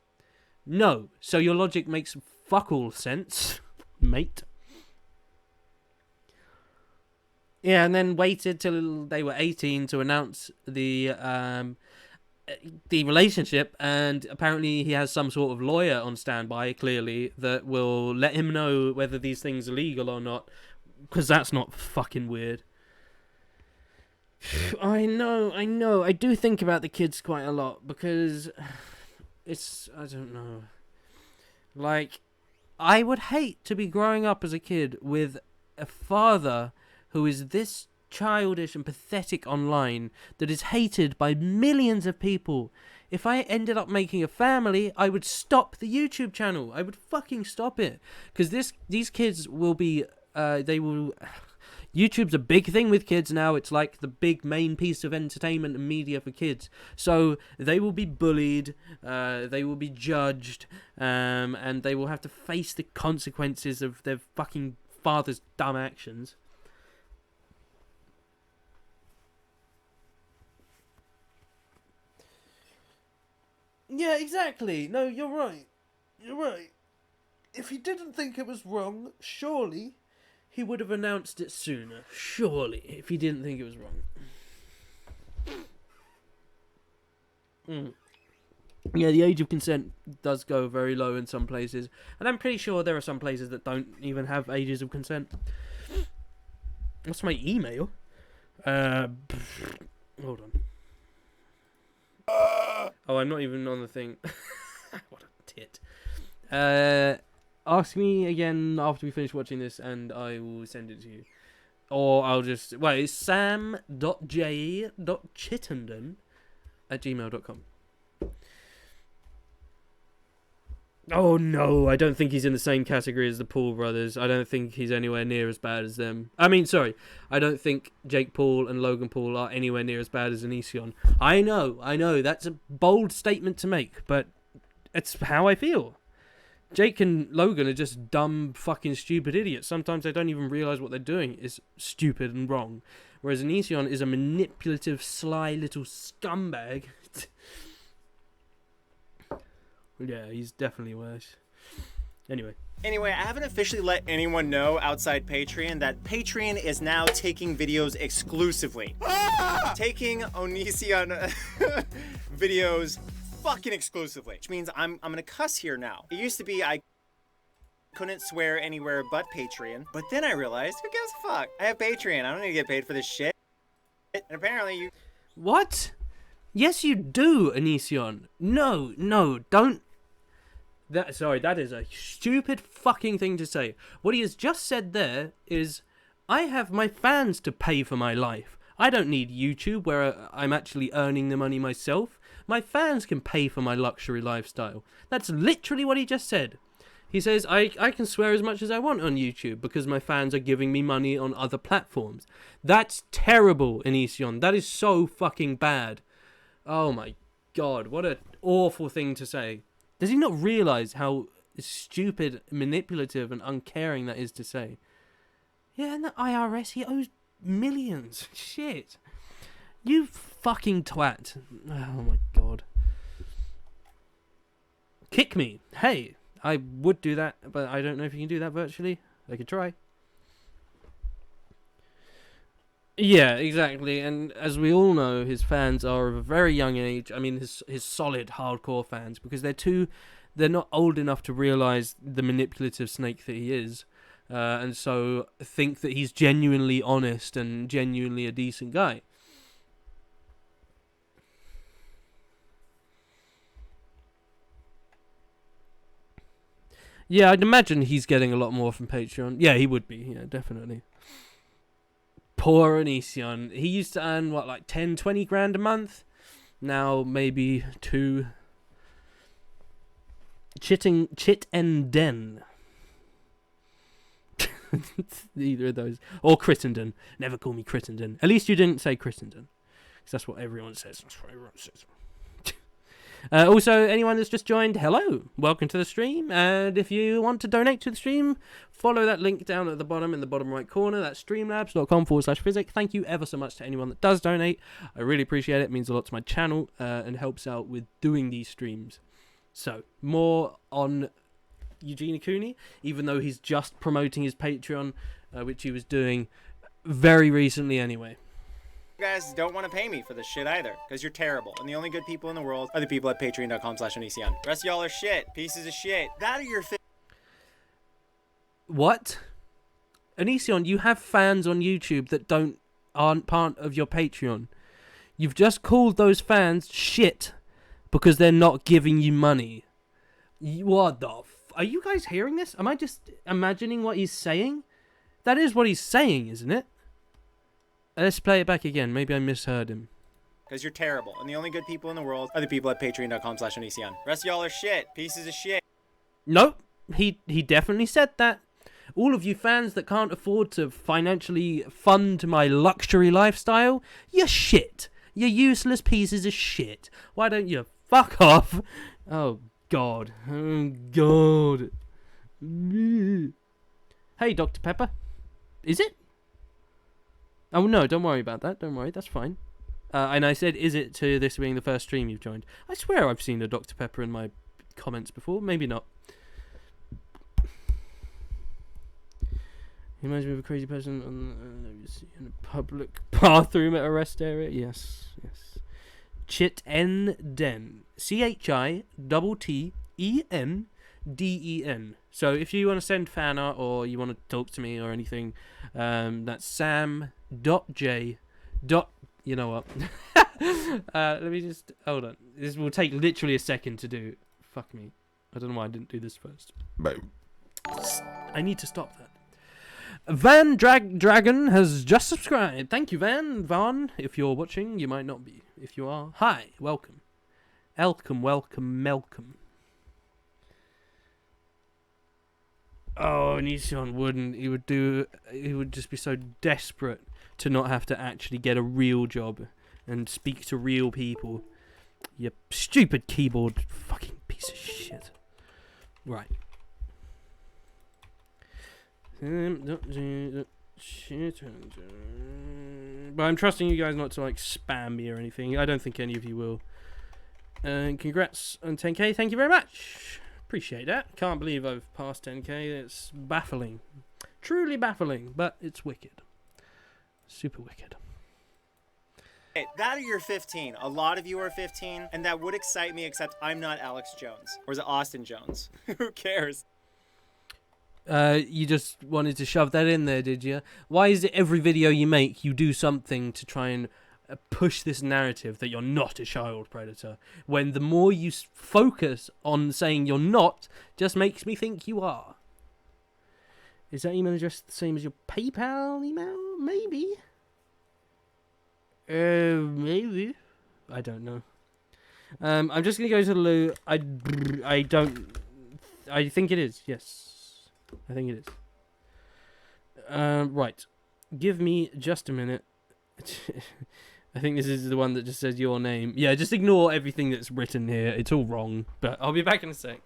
Speaker 1: No. So your logic makes fuck all sense, mate. Yeah, and then waited till they were 18 to announce the relationship, and apparently he has some sort of lawyer on standby, clearly, that will let him know whether these things are legal or not, because that's not fucking weird. I know. I do think about the kids quite a lot, because... It's, I don't know. Like, I would hate to be growing up as a kid with a father who is this childish and pathetic online that is hated by millions of people. If I ended up making a family, I would stop the YouTube channel. I would fucking stop it. Because these kids will be, YouTube's a big thing with kids now. It's like the big main piece of entertainment and media for kids. So they will be bullied, they will be judged, and they will have to face the consequences of their fucking father's dumb actions. Yeah, exactly. No, you're right. You're right. If he didn't think it was wrong, surely... he would have announced it sooner, surely, if he didn't think it was wrong. Yeah, the age of consent does go very low in some places. And I'm pretty sure there are some places that don't even have ages of consent. What's my email? Hold on. Oh, I'm not even on the thing. What a tit. Ask me again after we finish watching this, and I will send it to you. Or I'll just... well, it's sam.j.chittenden@gmail.com. Oh, no, I don't think he's in the same category as the Paul brothers. I don't think he's anywhere near as bad as them. I mean, sorry. I don't think Jake Paul and Logan Paul are anywhere near as bad as Onision. I know. That's a bold statement to make, but it's how I feel. Jake and Logan are just dumb, fucking stupid idiots. Sometimes they don't even realise what they're doing is stupid and wrong. Whereas Onision is a manipulative, sly little scumbag. Yeah, he's definitely worse. Anyway.
Speaker 16: Anyway, I haven't officially let anyone know outside Patreon that Patreon is now taking videos exclusively. Taking Onision videos fucking exclusively. Which means I'm gonna cuss here now. It used to be I couldn't swear anywhere but Patreon. But then I realized, who gives a fuck? I have Patreon. I don't need to get paid for this shit. And apparently you...
Speaker 1: What? Yes, you do, Onision. No, don't. Sorry, that is a stupid fucking thing to say. What he has just said there is, I have my fans to pay for my life. I don't need YouTube where I'm actually earning the money myself. My fans can pay for my luxury lifestyle. That's literally what he just said. He says, I can swear as much as I want on YouTube because my fans are giving me money on other platforms. That's terrible, Onision. That is so fucking bad. Oh my god, what an awful thing to say. Does he not realise how stupid, manipulative and uncaring that is to say? Yeah, and the IRS, he owes millions. Shit. You fucking twat. Oh my god. Kick me. Hey, I would do that, but I don't know if you can do that virtually. I could try. Yeah, exactly. And as we all know, his fans are of a very young age. I mean, his solid, hardcore fans, because they're not old enough to realise the manipulative snake that he is, and so think that he's genuinely honest and genuinely a decent guy. Yeah, I'd imagine he's getting a lot more from Patreon. Yeah, he would be. Yeah, definitely. Poor Onision. He used to earn, what, like 10, 20 grand a month? Now, maybe 2. Chit and Den. Either of those. Or Crittenden. Never call me Crittenden. At least you didn't say Crittenden. Because that's what everyone says. That's what everyone says. Also, anyone that's just joined, hello, welcome to the stream, and if you want to donate to the stream, follow that link down at the bottom in the bottom right corner. That's streamlabs.com/Phyzik. Thank you ever so much to anyone that does donate. I really appreciate it. It means a lot to my channel and helps out with doing these streams. So, more on Euginia Cooney, even though he's just promoting his Patreon, which he was doing very recently anyway.
Speaker 16: You guys don't want to pay me for this shit either, because you're terrible, and the only good people in the world are the people at patreon.com/Onision. The rest of y'all are shit, pieces of shit. That are your
Speaker 1: What? Onision, you have fans on YouTube that aren't part of your Patreon. You've just called those fans shit because they're not giving you money. What the are you guys hearing this? Am I just imagining what he's saying? That is what he's saying, isn't it? Let's play it back again. Maybe I misheard him.
Speaker 16: Because you're terrible, and the only good people in the world are the people at patreon.com/Onision. The rest of y'all are shit, pieces of shit.
Speaker 1: Nope, he definitely said that. All of you fans that can't afford to financially fund my luxury lifestyle, you're shit. You're useless pieces of shit. Why don't you fuck off? Oh, God. Oh, God. Hey, Dr. Pepper. Is it? Oh, no, don't worry about that. Don't worry, that's fine. And I said, is it, to this being the first stream you've joined. I swear I've seen a Dr. Pepper in my comments before. Maybe not. He reminds me of a crazy person in a public bathroom at a rest area. Yes. Chit N Den. CHITTENDEN. So if you want to send fan art or you want to talk to me or anything, that's sam.j. You know what? Let me just hold on. This will take literally a second to do. Fuck me. I don't know why I didn't do this first. I need to stop that. Van Dragon has just subscribed. Thank you, Van. If you're watching, you might not be. If you are, hi, welcome. Welcome. Oh, Onision wouldn't. He would just be so desperate to not have to actually get a real job and speak to real people. You stupid keyboard fucking piece of shit. Right. But I'm trusting you guys not to like spam me or anything. I don't think any of you will. And congrats on 10k. Thank you very much. Appreciate that. Can't believe I've passed 10k. It's baffling. Truly baffling, but it's wicked. Super wicked.
Speaker 16: Hey, that or you're 15. A lot of you are 15, and that would excite me, except I'm not Alex Jones. Or is it Austin Jones? Who cares?
Speaker 1: You just wanted to shove that in there, did you? Why is it every video you make, you do something to try and push this narrative that you're not a child predator, when the more you focus on saying you're not, just makes me think you are? Is that email address the same as your PayPal email? Maybe. Maybe. I don't know. I'm just gonna go to the loo. I think it is. Yes, I think it is. Right. Give me just a minute. I think this is the one that just says your name. Yeah, just ignore everything that's written here. It's all wrong. But I'll be back in a sec.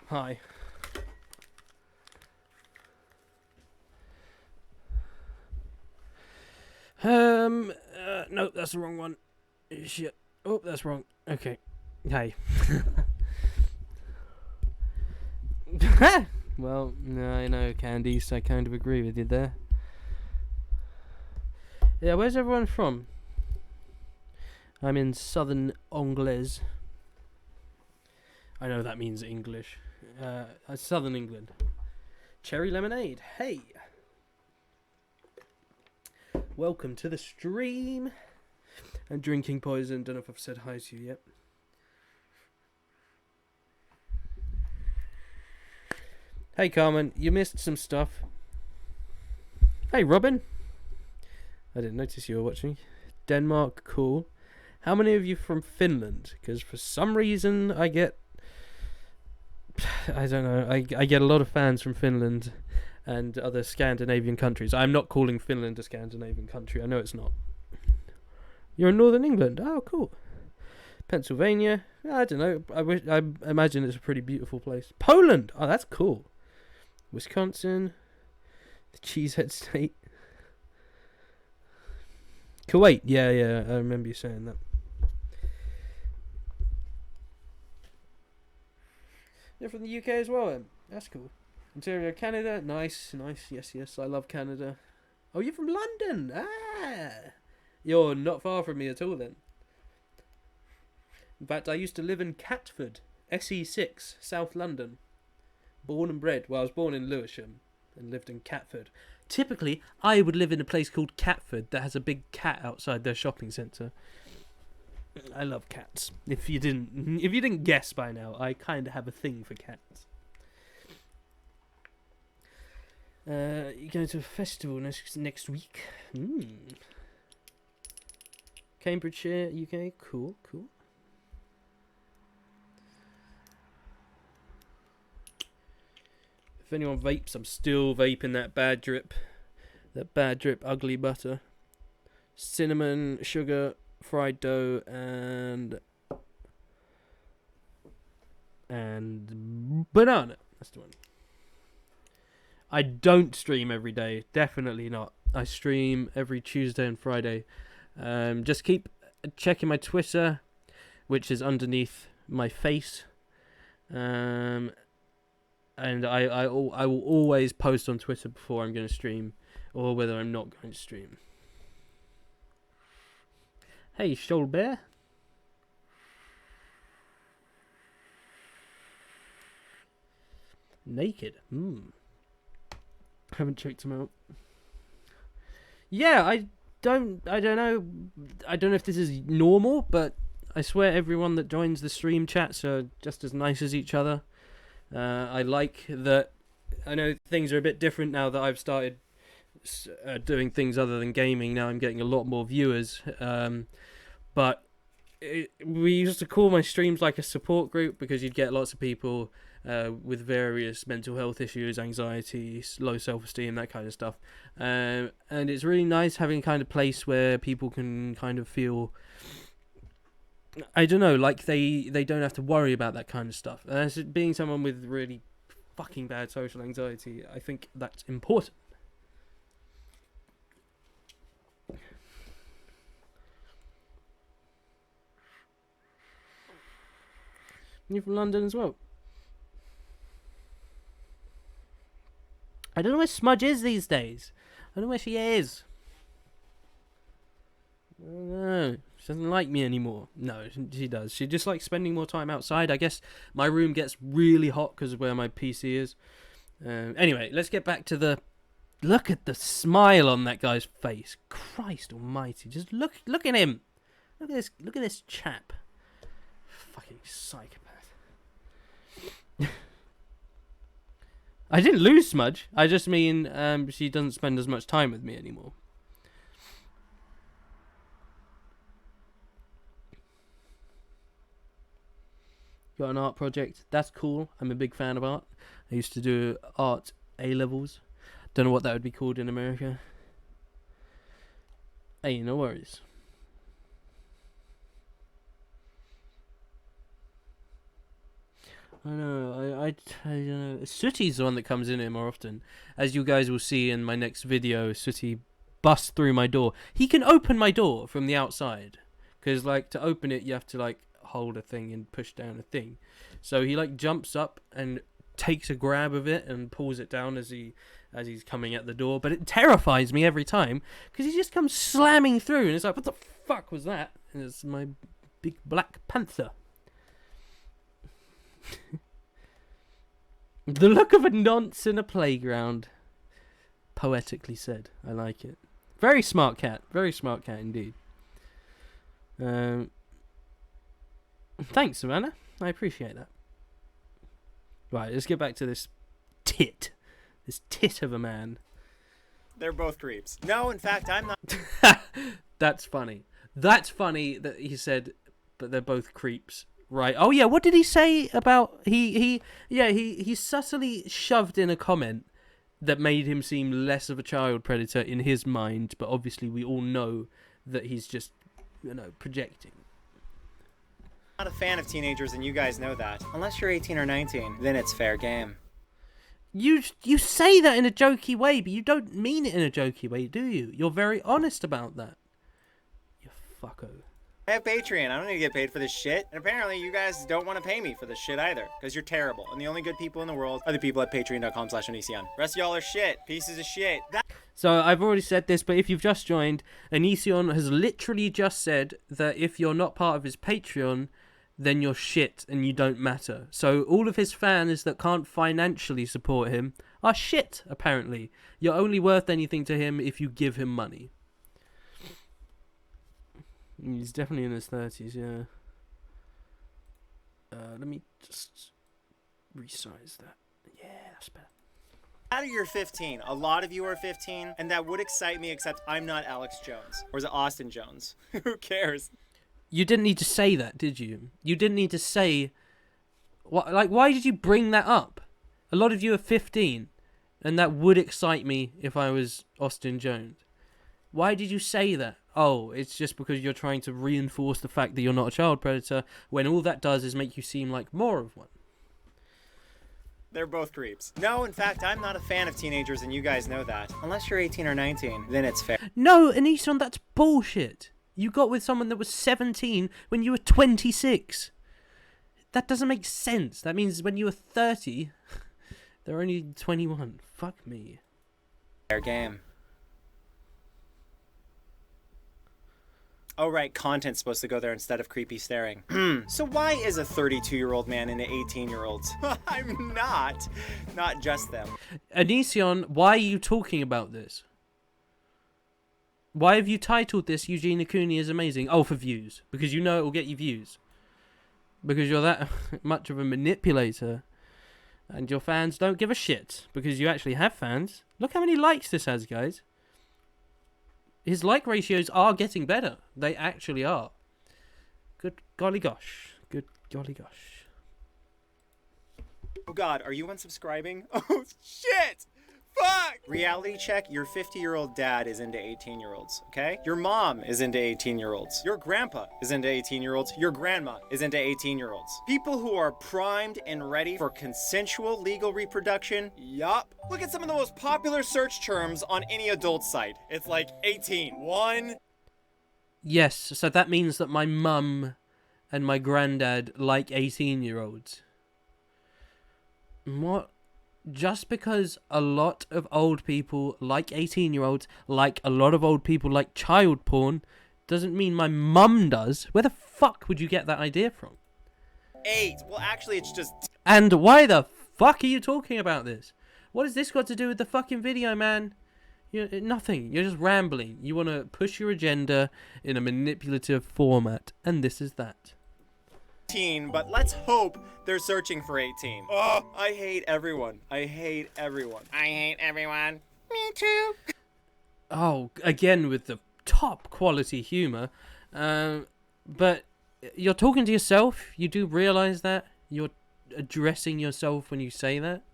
Speaker 1: Hi. No, that's the wrong one. Shit. Oh, that's wrong. Okay. Hey. Well, no, I know, Candice. I kind of agree with you there. Yeah, where's everyone from? I'm in southern Anglaise. I know that means English. Southern England. Cherry lemonade. Hey. Welcome to the stream. And drinking poison. Don't know if I've said hi to you yet. Hey, Carmen. You missed some stuff. Hey, Robin. I didn't notice you were watching. Denmark, cool. How many of you from Finland? Because for some reason I get... I don't know. I get a lot of fans from Finland and other Scandinavian countries. I'm not calling Finland a Scandinavian country. I know it's not. You're in Northern England. Oh, cool. Pennsylvania. I don't know. I imagine it's a pretty beautiful place. Poland. Oh, that's cool. Wisconsin. The Cheesehead State. Kuwait. Yeah. I remember you saying that. You're from the UK as well, then. That's cool. Ontario, Canada. Nice. Yes. I love Canada. Oh, you're from London. Ah. You're not far from me at all, then. In fact, I used to live in Catford, SE6, South London. Born and bred. Well, I was born in Lewisham and lived in Catford. Typically, I would live in a place called Catford that has a big cat outside their shopping centre. I love cats. If you didn't guess by now, I kind of have a thing for cats. You're going to a festival next week. Cambridgeshire, UK. Cool. If anyone vapes, I'm still vaping that bad drip. That bad drip ugly butter. Cinnamon, sugar, fried dough, and banana. That's the one. I don't stream every day. Definitely not. I stream every Tuesday and Friday. Just keep checking my Twitter, which is underneath my face. And I will always post on Twitter before I'm going to stream, or whether I'm not going to stream. Hey, Shoal Bear. Naked. Haven't checked him out. Yeah, I don't know if this is normal, but I swear everyone that joins the stream chats are just as nice as each other. I like that. I know things are a bit different now that I've started doing things other than gaming. Now I'm getting a lot more viewers. But we used to call my streams like a support group because you'd get lots of people with various mental health issues, anxiety, low self-esteem, that kind of stuff. And it's really nice having a kind of place where people can kind of feel, I don't know, like they don't have to worry about that kind of stuff. And as being someone with really fucking bad social anxiety, I think that's important. You're from London as well. I don't know where Smudge is these days. I don't know where she is. I don't know. She doesn't like me anymore. No, she does. She just likes spending more time outside. I guess my room gets really hot because of where my PC is. Anyway, let's get back to the... Look at the smile on that guy's face. Christ almighty. Just look at him. Look at this chap. Fucking psychopath. I didn't lose Smudge. I just mean she doesn't spend as much time with me anymore. Got an art project. That's cool. I'm a big fan of art. I used to do art A-levels. Don't know what that would be called in America. Hey, no worries. I know, I don't know. Sooty's the one that comes in here more often. As you guys will see in my next video, Sooty busts through my door. He can open my door from the outside. Because, like, to open it, you have to, like, hold a thing and push down a thing. So he, like, jumps up and takes a grab of it and pulls it down as he's coming at the door. But it terrifies me every time. Because he just comes slamming through. And it's like, what the fuck was that? And it's my big black panther. The look of a nonce in a playground. Poetically said. I like it. Very smart cat. Very smart cat indeed. Thanks, Savannah. I appreciate that. Right, let's get back to this tit. This tit of a man.
Speaker 16: They're both creeps. No, in fact, I'm not.
Speaker 1: That's funny. That's funny that he said, but they're both creeps. Right. Oh yeah. What did he say about he subtly shoved in a comment that made him seem less of a child predator in his mind, but obviously we all know that he's just, projecting.
Speaker 16: I'm not a fan of teenagers, and you guys know that. Unless you're 18 or 19, then it's fair game.
Speaker 1: You say that in a jokey way, but you don't mean it in a jokey way, do you? You're very honest about that. You fucko.
Speaker 16: I have Patreon. I don't need to get paid for this shit. And apparently you guys don't want to pay me for this shit either. Because you're terrible. And the only good people in the world are the people at patreon.com/Onision. Rest of y'all are shit. Pieces of shit.
Speaker 1: So I've already said this, but if you've just joined, Onision has literally just said that if you're not part of his Patreon, then you're shit and you don't matter. So all of his fans that can't financially support him are shit, apparently. You're only worth anything to him if you give him money. He's definitely in his 30s, yeah. Let me just resize that. Yeah, that's better.
Speaker 16: Out of your 15, a lot of you are 15, and that would excite me, except I'm not Alex Jones. Or is it Austin Jones? Who cares?
Speaker 1: You didn't need to say that, did you? You didn't need to say... why did you bring that up? A lot of you are 15, and that would excite me if I was Austin Jones. Why did you say that? Oh, it's just because you're trying to reinforce the fact that you're not a child predator, when all that does is make you seem like more of one.
Speaker 16: They're both creeps. No, in fact, I'm not a fan of teenagers, and you guys know that. Unless you're 18 or 19, then it's fair.
Speaker 1: No, Onision, that's bullshit. You got with someone that was 17 when you were 26. That doesn't make sense. That means when you were 30, they're only 21. Fuck me.
Speaker 16: Fair game. Oh, right, content's supposed to go there instead of creepy staring. So why is a 32-year-old man into 18-year-olds? I'm not. Not just them.
Speaker 1: Onision, why are you talking about this? Why have you titled this Euginia Cooney is amazing? Oh, for views. Because you know it will get you views. Because you're that much of a manipulator. And your fans don't give a shit. Because you actually have fans. Look how many likes this has, guys. His like ratios are getting better. They actually are. Good golly gosh. Good golly gosh.
Speaker 16: Oh god, are you unsubscribing? Oh shit! Fuck! Reality check, your 50-year-old dad is into 18-year-olds, okay? Your mom is into 18-year-olds. Your grandpa is into 18-year-olds. Your grandma is into 18-year-olds. People who are primed and ready for consensual legal reproduction, yup. Look at some of the most popular search terms on any adult site. It's like 18, 1.
Speaker 1: Yes, so that means that my mum and my granddad like 18-year-olds. What? Just because a lot of old people like 18-year-olds, like a lot of old people like child porn, doesn't mean my mum does. Where the fuck would you get that idea from?
Speaker 16: 8. Well, actually, it's just...
Speaker 1: And why the fuck are you talking about this? What has this got to do with the fucking video, man? Nothing. You're just rambling. You want to push your agenda in a manipulative format, and this is that.
Speaker 16: But let's hope they're searching for 18. Oh, I hate everyone. I hate everyone. I hate everyone. Me too.
Speaker 1: Oh, again with the top quality humor. But you're talking to yourself. You do realize that? You're addressing yourself when you say that.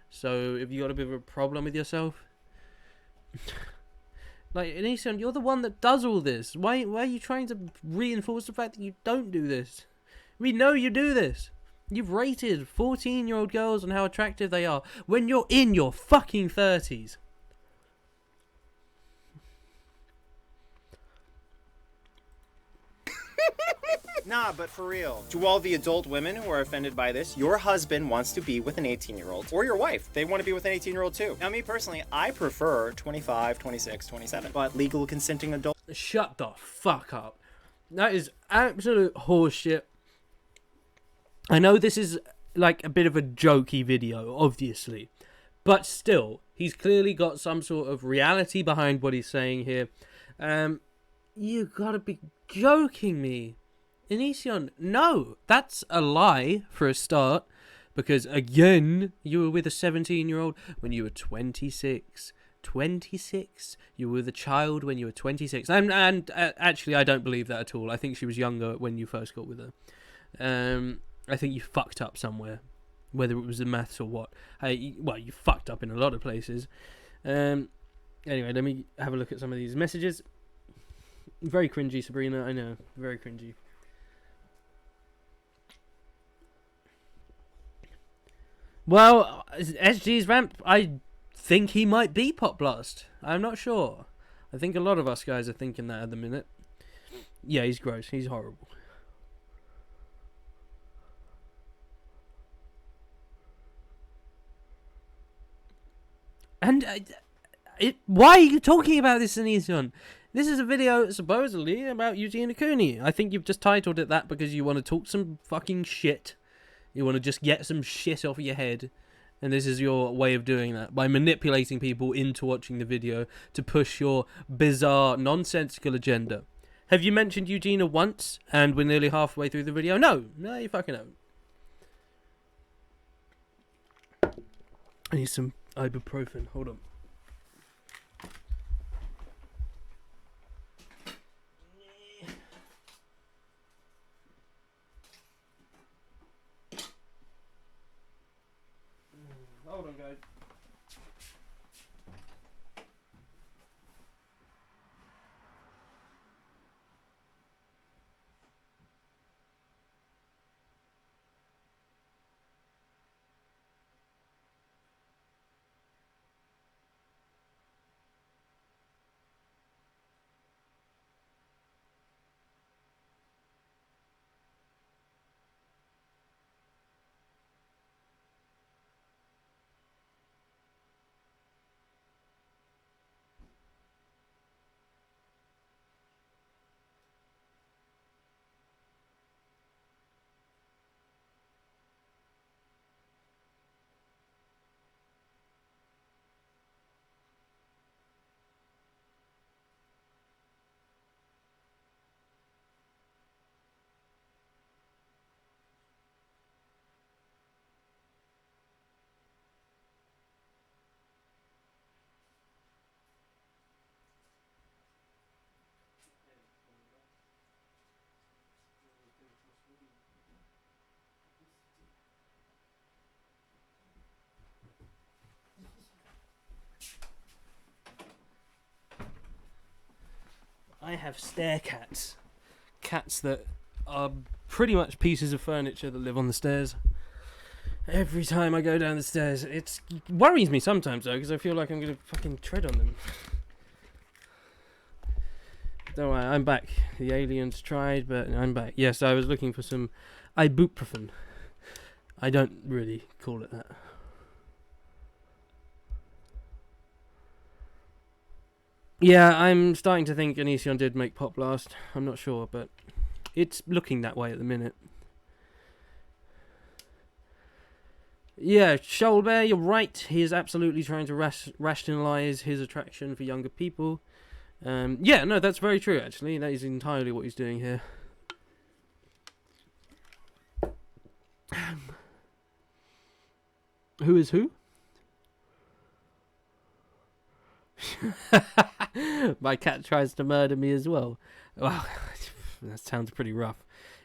Speaker 1: So if you got a bit of a problem with yourself. Like, Onision, you're the one that does all this. Why are you trying to reinforce the fact that you don't do this? We know you do this. You've rated 14-year-old girls on how attractive they are when you're in your fucking 30s.
Speaker 16: Nah, but for real. To all the adult women who are offended by this, your husband wants to be with an 18-year-old. Or your wife. They want to be with an 18-year-old too. Now, me personally, I prefer 25, 26, 27. But legal consenting adult...
Speaker 1: Shut the fuck up. That is absolute horseshit. I know this is like a bit of a jokey video, obviously. But still, he's clearly got some sort of reality behind what he's saying here. You gotta be joking me. Onision, no, that's a lie for a start. Because again, you were with a 17-year-old when you were 26. 26? You were the child when you were 26. And actually, I don't believe that at all. I think she was younger when you first got with her. I think you fucked up somewhere. Whether it was the maths or what. Well, you fucked up in a lot of places. Anyway, let me have a look at some of these messages. Very cringy, Sabrina. I know. Very cringy. Well, SG's ramp, I think he might be Pop Blast. I'm not sure. I think a lot of us guys are thinking that at the minute. Yeah, he's gross. He's horrible. And why are you talking about this, Onision? This is a video supposedly about Euginia Cooney. I think you've just titled it that because you want to talk some fucking shit. You want to just get some shit off your head. And this is your way of doing that, by manipulating people into watching the video to push your bizarre, nonsensical agenda. Have you mentioned Eugenia once, and we're nearly halfway through the video? No, you fucking haven't. I need some ibuprofen. Hold on. Hold on, guys. I have stair cats. Cats that are pretty much pieces of furniture that live on the stairs. Every time I go down the stairs, it worries me sometimes though, because I feel like I'm going to fucking tread on them. Don't worry, I'm back. The aliens tried, but I'm back. Yes, I was looking for some ibuprofen. I don't really call it that. Yeah, I'm starting to think Onision did make Pop Blast. I'm not sure, but it's looking that way at the minute. Yeah, Shoal Bear, you're right. He is absolutely trying to rationalise his attraction for younger people. Yeah, no, that's very true, actually. That is entirely what he's doing here. Who is who? My cat tries to murder me as well. Wow, that sounds pretty rough.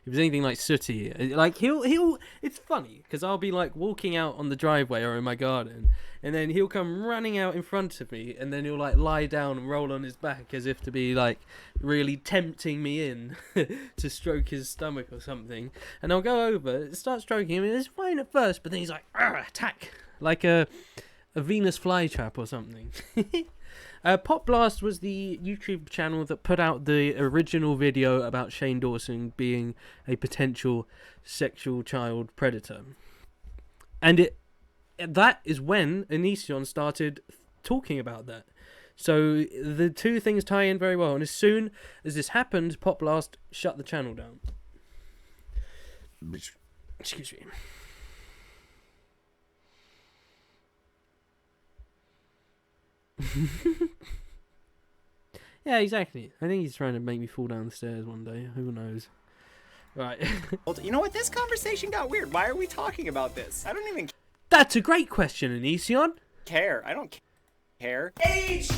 Speaker 1: If it was anything like Sooty, like he'll. It's funny because I'll be like walking out on the driveway or in my garden, and then he'll come running out in front of me, and then he'll like lie down and roll on his back as if to be like really tempting me in to stroke his stomach or something. And I'll go over, start stroking him, and it's fine at first, but then he's like attack, like a Venus flytrap or something. Pop Blast was the YouTube channel that put out the original video about Shane Dawson being a potential sexual child predator. And that is when Onision started talking about that. So the two things tie in very well. And as soon as this happened, Pop Blast shut the channel down. Excuse me. Yeah, exactly. I think he's trying to make me fall down the stairs one day. Who knows? Right.
Speaker 16: You know what? This conversation got weird. Why are we talking about this? I don't even
Speaker 1: That's a great question, Onision.
Speaker 16: care. I don't care.
Speaker 4: Age!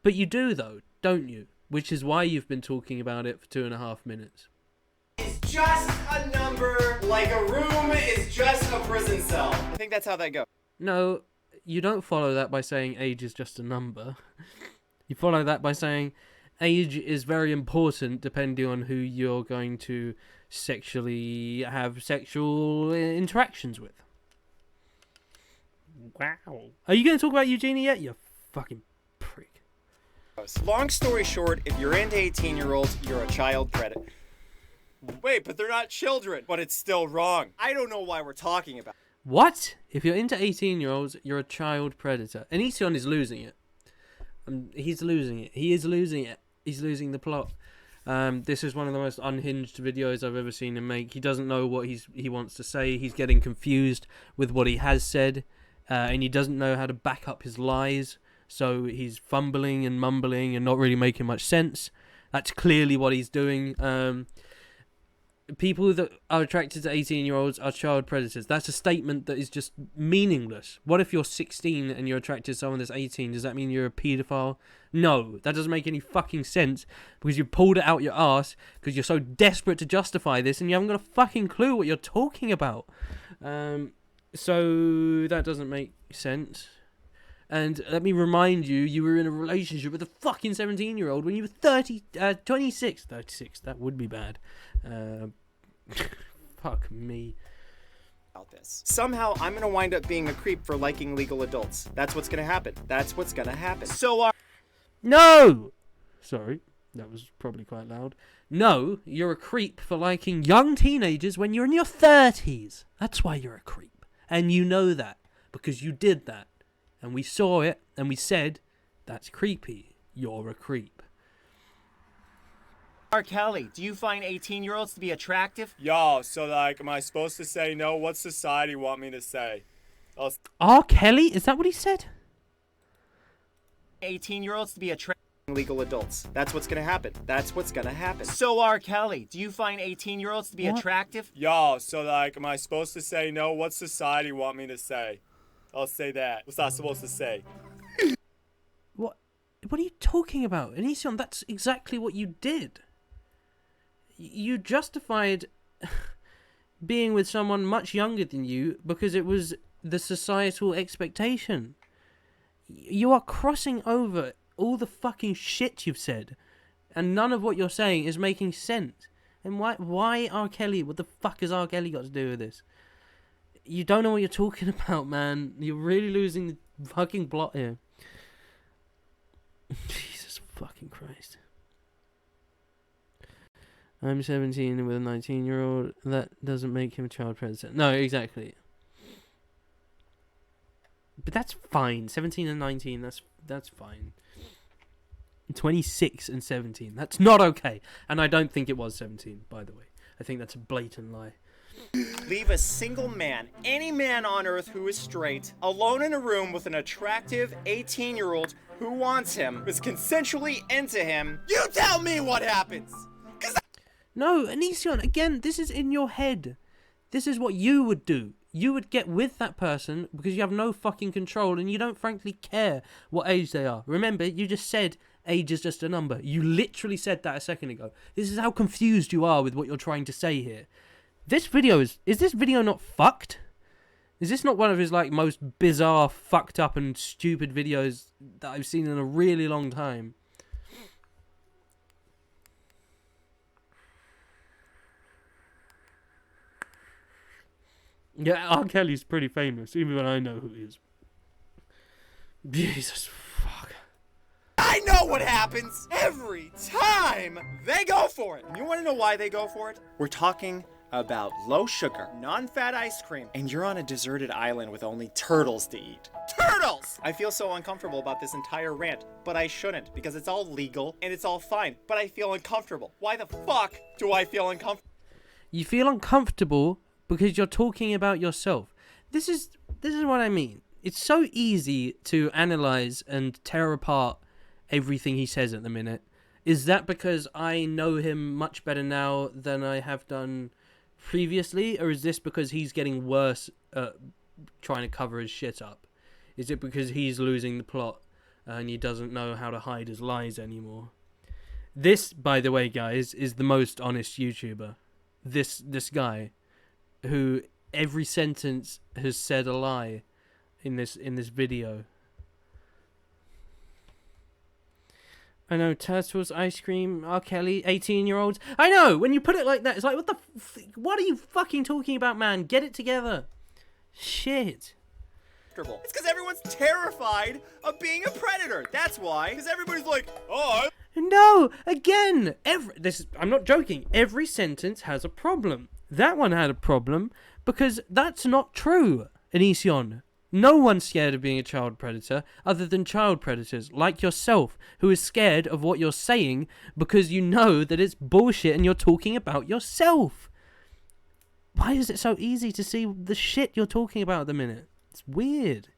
Speaker 1: But you do, though, don't you? Which is why you've been talking about it for 2.5 minutes.
Speaker 16: It's just a number, like a room is just a prison cell. I think that's how that goes.
Speaker 1: No, you don't follow that by saying age is just a number. You follow that by saying age is very important depending on who you're going to sexually have sexual interactions with. Wow. Are you going to talk about Eugenia yet? You fucking prick.
Speaker 16: Long story short, if you're into 18-year-olds, you're a child predator. Wait, but they're not children. But it's still wrong. I don't know why we're talking about it.
Speaker 1: What? If you're into 18-year-olds, you're a child predator. Onision is losing it. He's losing it. He is losing it. He's losing the plot. This is one of the most unhinged videos I've ever seen him make. He doesn't know what he wants to say. He's getting confused with what he has said, and he doesn't know how to back up his lies. So he's fumbling and mumbling and not really making much sense. That's clearly what he's doing. People that are attracted to 18-year-olds are child predators. That's a statement that is just meaningless. What if you're 16 and you're attracted to someone that's 18? Does that mean you're a paedophile? No, that doesn't make any fucking sense, because you pulled it out your ass because you're so desperate to justify this and you haven't got a fucking clue what you're talking about. So that doesn't make sense. And let me remind you, you were in a relationship with a fucking 17-year-old when you were 26. 36, that would be bad. Fuck me.
Speaker 16: About this. Somehow, I'm gonna wind up being a creep for liking legal adults. That's what's gonna happen. That's what's gonna happen. So,
Speaker 1: No! Sorry, that was probably quite loud. No, you're a creep for liking young teenagers when you're in your 30s. That's why you're a creep. And you know that, because you did that. And we saw it, and we said, that's creepy. You're a creep.
Speaker 16: R. Kelly, do you find 18-year-olds to be attractive?
Speaker 17: Yo, so like, am I supposed to say no? What society want me to say?
Speaker 1: R. Kelly? Is that what he said?
Speaker 16: 18-year-olds to be attractive legal adults. That's what's gonna happen. That's what's gonna happen. So, R. Kelly, do you find 18-year-olds to be attractive?
Speaker 17: Yo, so like, am I supposed to say no? What society want me to say? I'll say that. What's I supposed to say?
Speaker 1: What are you talking about? Onision, that's exactly what you did. You justified being with someone much younger than you because it was the societal expectation. You are crossing over all the fucking shit you've said, and none of what you're saying is making sense. And why R. Kelly? What the fuck has R. Kelly got to do with this? You don't know what you're talking about, man. You're really losing the fucking plot here. Jesus fucking Christ. I'm 17 with a 19-year-old. That doesn't make him a child predator. No, exactly. But that's fine. 17 and 19, that's fine. 26 and 17, that's not okay. And I don't think it was 17, by the way. I think that's a blatant lie.
Speaker 16: Leave a single man, any man on earth who is straight, alone in a room with an attractive 18-year-old who wants him, is consensually into him. You tell me what happens!
Speaker 1: No, Onision, again, this is in your head. This is what you would do. You would get with that person because you have no fucking control and you don't frankly care what age they are. Remember, you just said age is just a number. You literally said that a second ago. This is how confused you are with what you're trying to say here. This video is this video not fucked? Is this not one of his like most bizarre, fucked up and stupid videos that I've seen in a really long time? Yeah, R. Kelly's pretty famous, even when I know who he is. Jesus fuck.
Speaker 16: I know what happens every time they go for it. And you want to know why they go for it? We're talking about low sugar, non-fat ice cream, and you're on a deserted island with only turtles to eat. Turtles! I feel so uncomfortable about this entire rant, but I shouldn't because it's all legal and it's all fine, but I feel uncomfortable. Why the fuck do I feel uncomfortable?
Speaker 1: You feel uncomfortable because you're talking about yourself. This is what I mean. It's so easy to analyze and tear apart everything he says at the minute. Is that because I know him much better now than I have done previously, or is this because he's getting worse at trying to cover his shit up? Is it because he's losing the plot and he doesn't know how to hide his lies anymore? This, by the way, guys, is the most honest YouTuber. This guy, who every sentence has said a lie in this video. I know, turtles, ice cream, R. Kelly, 18-year-olds. I know, when you put it like that, it's like, what are you fucking talking about, man? Get it together. Shit.
Speaker 16: It's because everyone's terrified of being a predator. That's why. Because everybody's like, oh.
Speaker 1: No, again, I'm not joking. Every sentence has a problem. That one had a problem because that's not true, Onision. No one's scared of being a child predator other than child predators like yourself, who is scared of what you're saying because you know that it's bullshit and you're talking about yourself. Why is it so easy to see the shit you're talking about at the minute? It's weird.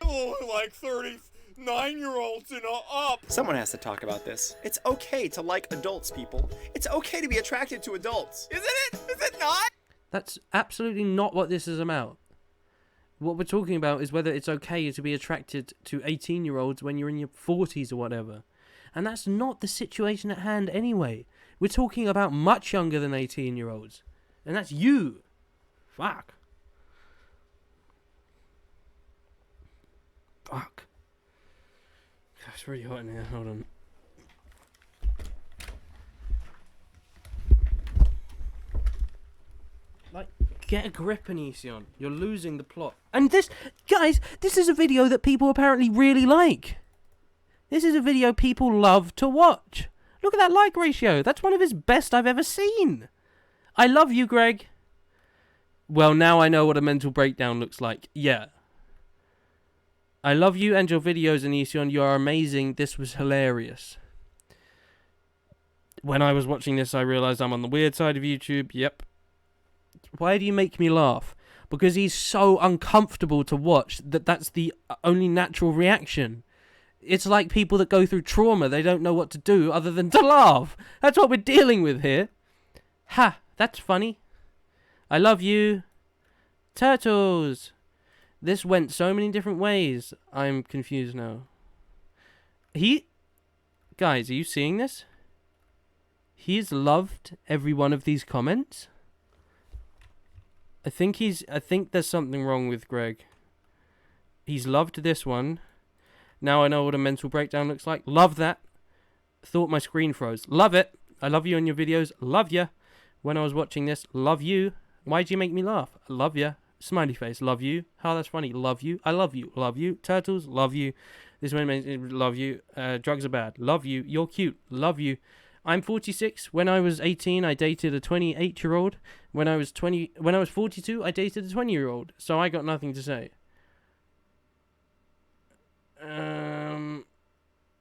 Speaker 17: Like 39-year-olds and up.
Speaker 16: Someone has to talk about this. It's okay to like adults, people. It's okay to be attracted to adults. Isn't it? Is it not?
Speaker 1: That's absolutely not what this is about. What we're talking about is whether it's okay to be attracted to 18-year-olds when you're in your 40s or whatever. And that's not the situation at hand anyway. We're talking about much younger than 18-year-olds. And that's you. Fuck. Fuck. God, it's really hot in here. Hold on. Like, get a grip, Onision. You're losing the plot. And this, guys, this is a video that people apparently really like. This is a video people love to watch. Look at that like ratio. That's one of his best I've ever seen. I love you, Greg. Well, now I know what a mental breakdown looks like. Yeah. I love you and your videos, Onision. You are amazing. This was hilarious. When I was watching this, I realized I'm on the weird side of YouTube. Yep. Why do you make me laugh? Because he's so uncomfortable to watch that that's the only natural reaction. It's like people that go through trauma. They don't know what to do other than to laugh. That's what we're dealing with here. Ha, that's funny. I love you. Turtles. This went so many different ways. I'm confused now. Guys, are you seeing this? He's loved every one of these comments. I think there's something wrong with Greg. He's loved this one. Now I know what a mental breakdown looks like. Love that. Thought my screen froze. Love it. I love you on your videos. Love ya. When I was watching this, love you. Why'd you make me laugh? Love ya. Smiley face. Love you. How that's funny. Love you. I love you. Love you. Turtles. Love you. This one makes me love you. Drugs are bad. Love you. You're cute. Love you. I'm 46. When I was 18, I dated a 28-year-old. When I was 42, I dated a 20-year-old. So I got nothing to say.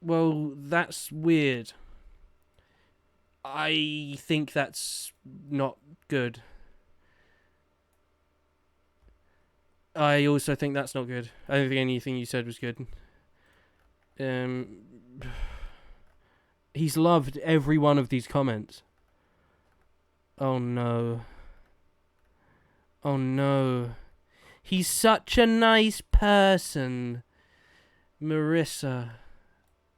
Speaker 1: Well, that's weird. I think that's not good. I also think that's not good. I don't think anything you said was good. He's loved every one of these comments. Oh no. Oh no. He's such a nice person. Marissa.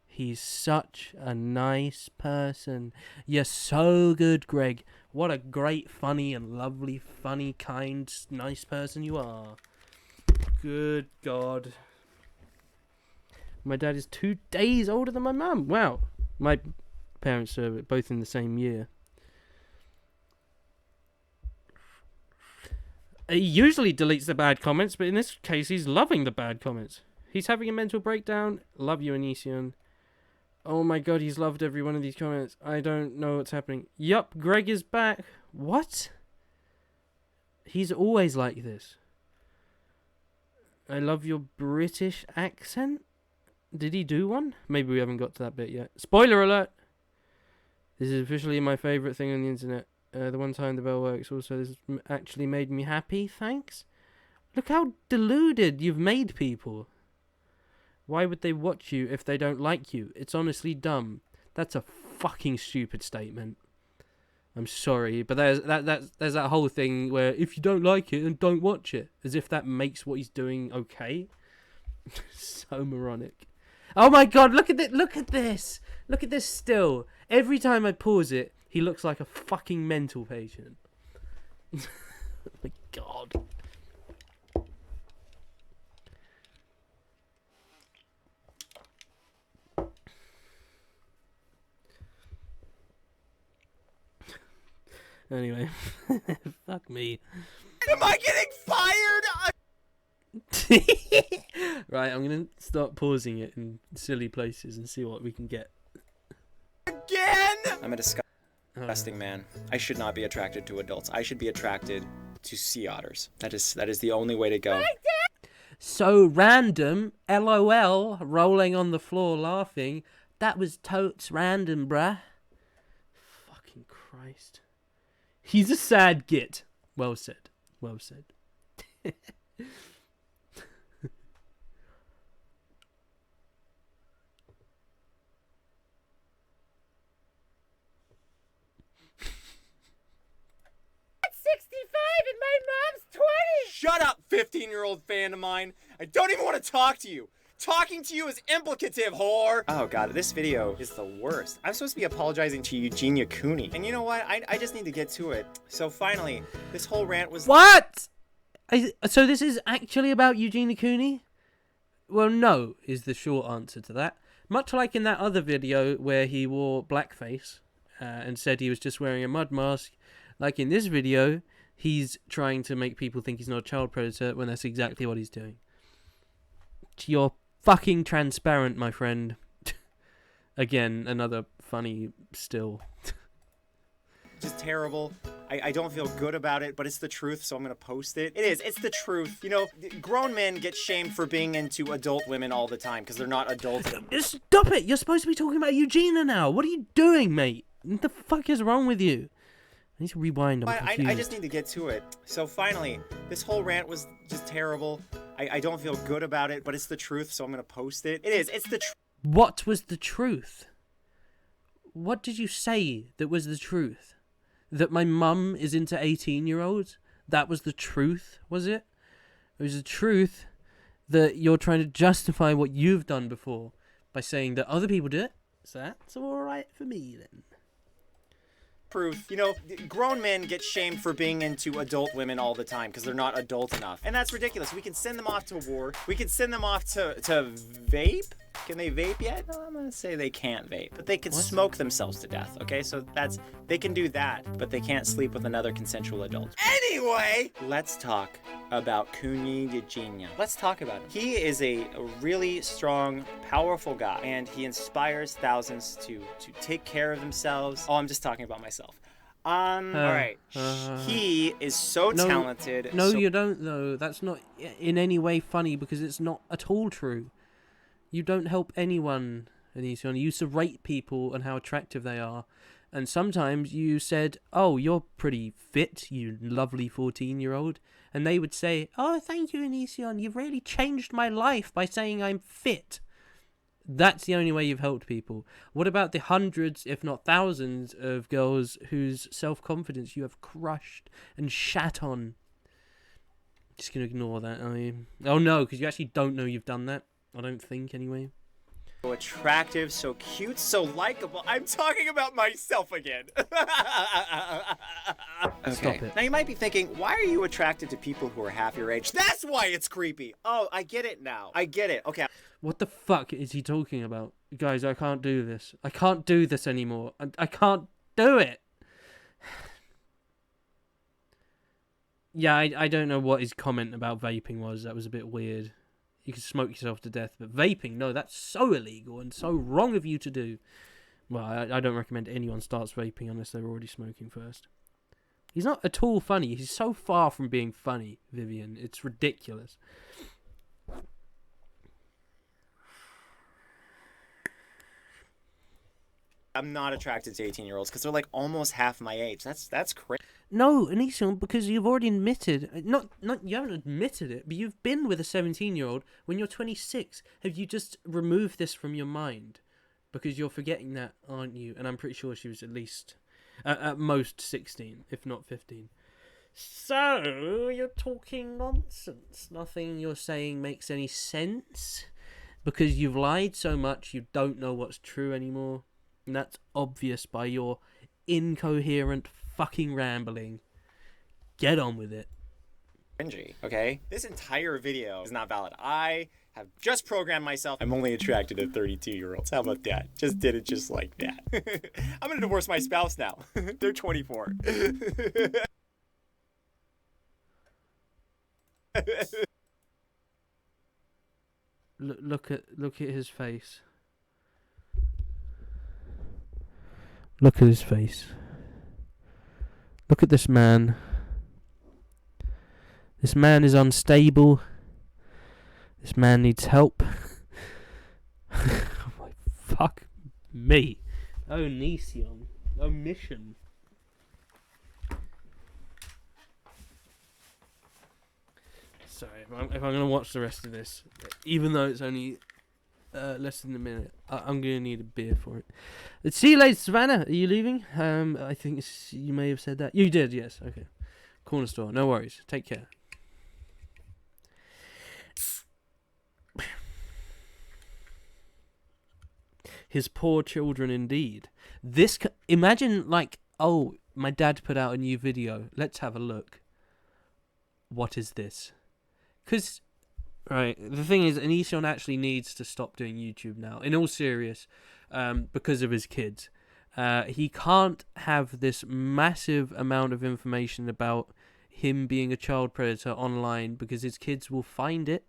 Speaker 1: He's such a nice person. You're so good, Greg. What a great, funny, and lovely, funny, kind, nice person you are. Good God. My dad is 2 days older than my mum. Wow. My parents are both in the same year. He usually deletes the bad comments, but in this case, he's loving the bad comments. He's having a mental breakdown. Love you, Onision. Oh my God, he's loved every one of these comments. I don't know what's happening. Yup, Greg is back. What? He's always like this. I love your British accent. Did he do one? Maybe we haven't got to that bit yet. Spoiler alert! This is officially my favourite thing on the internet. The one time the bell works. Also, this has actually made me happy. Thanks. Look how deluded you've made people. Why would they watch you if they don't like you? It's honestly dumb. That's a fucking stupid statement. I'm sorry, but there's that whole thing where if you don't like it, then don't watch it. As if that makes what he's doing okay. So moronic. Oh my God, look at it! Look at this! Look at this still. Every time I pause it, he looks like a fucking mental patient. Oh my God. Anyway, fuck me.
Speaker 16: Am I getting fired?
Speaker 1: Right, I'm gonna start pausing it in silly places and see what we can get.
Speaker 16: Again? I'm a disgusting man. I should not be attracted to adults. I should be attracted to sea otters. That is the only way to go.
Speaker 1: so random, LOL, rolling on the floor laughing. That was totes random, bruh. Fucking Christ. He's a sad git. Well said. Well said.
Speaker 16: And my mom's 20! Shut up, 15-year-old fan of mine. I don't even want to talk to you. Talking to you is implicative, whore. Oh god, this video is the worst. I'm supposed to be apologizing to Euginia Cooney. And you know what? I just need to get to it. So finally, this whole rant was—
Speaker 1: What? So this is actually about Euginia Cooney? Well, no, is the short answer to that. Much like in that other video where he wore blackface and said he was just wearing a mud mask, like in this video, he's trying to make people think he's not a child predator when that's exactly what he's doing. You're fucking transparent, my friend. Again, another funny still.
Speaker 16: just terrible. I don't feel good about it, but it's the truth, so I'm gonna post it. It is. It's the truth. You know, grown men get shamed for being into adult women all the time because they're not adults.
Speaker 1: Stop it! You're supposed to be talking about Euginia now. What are you doing, mate? What the fuck is wrong with you? I need to rewind.
Speaker 16: I just need to get to it. So finally, this whole rant was just terrible. I don't feel good about it, but it's the truth, so I'm gonna post it. It is. It's the truth.
Speaker 1: What was the truth? What did you say that was the truth? That my mum is into 18-year-olds? That was the truth, was it? It was the truth that you're trying to justify what you've done before by saying that other people do it, so that's alright for me then.
Speaker 16: Proof. You know, grown men get shamed for being into adult women all the time because they're not adult enough. And that's ridiculous. We can send them off to war. We can send them off to vape. Can they vape yet? No, I'm gonna say they can't vape. But they can smoke themselves to death, okay? So they can do that, but they can't sleep with another consensual adult. Anyway, let's talk about Cooney Euginia. Let's talk about him. He is a really strong, powerful guy, and he inspires thousands to take care of themselves. Oh, I'm just talking about myself. All right. He is so talented.
Speaker 1: No, you don't, though. That's not in any way funny because it's not at all true. You don't help anyone, Onision. You used to rate people and how attractive they are. And sometimes you said, oh, you're pretty fit, you lovely 14-year-old. And they would say, oh, thank you, Onision. You've really changed my life by saying I'm fit. That's the only way you've helped people. What about the hundreds, if not thousands, of girls whose self-confidence you have crushed and shat on? Just going to ignore that, are you? Oh, no, because you actually don't know you've done that. I don't think, anyway.
Speaker 16: So attractive, so cute, so likable. I'm talking about myself again. Okay.
Speaker 1: Stop it.
Speaker 16: Now you might be thinking, why are you attracted to people who are half your age? That's why it's creepy. Oh, I get it now. I get it. Okay.
Speaker 1: What the fuck is he talking about? Guys, I can't do this. I can't do this anymore. I can't do it. Yeah, I don't know what his comment about vaping was. That was a bit weird. You can smoke yourself to death, but vaping, no, that's so illegal and so wrong of you to do. Well, I don't recommend anyone starts vaping unless they're already smoking first. He's not at all funny. He's so far from being funny, Vivian. It's ridiculous.
Speaker 16: I'm not attracted to 18-year-olds because they're like almost half my age. That's crazy.
Speaker 1: No, Onision, because you've already admitted, not you haven't admitted it, but you've been with a 17-year-old when you're 26. Have you just removed this from your mind? Because you're forgetting that, aren't you? And I'm pretty sure she was at least, at most 16, if not 15. So, you're talking nonsense. Nothing you're saying makes any sense. Because you've lied so much, you don't know what's true anymore. And that's obvious by your incoherent fucking rambling. Get on with it.
Speaker 16: Cringy, okay? This entire video is not valid. I have just programmed myself. I'm only attracted to 32-year-olds. How about that? Just did it just like that. I'm gonna divorce my spouse now. They're 24.
Speaker 1: Look at his face. Look at his face. Look at this man. This man is unstable. This man needs help. Oh my fuck me. Onision. Omission. Sorry, if I'm going to watch the rest of this, even though it's only less than a minute, I'm going to need a beer for it. See you later, Savannah. Are you leaving? I think you may have said that. You did, yes. Okay. Corner store. No worries. Take care. His poor children indeed. Imagine like, oh, my dad put out a new video. Let's have a look. What is this? Because, right, the thing is, Onision actually needs to stop doing YouTube now. In all serious, because of his kids. He can't have this massive amount of information about him being a child predator online because his kids will find it.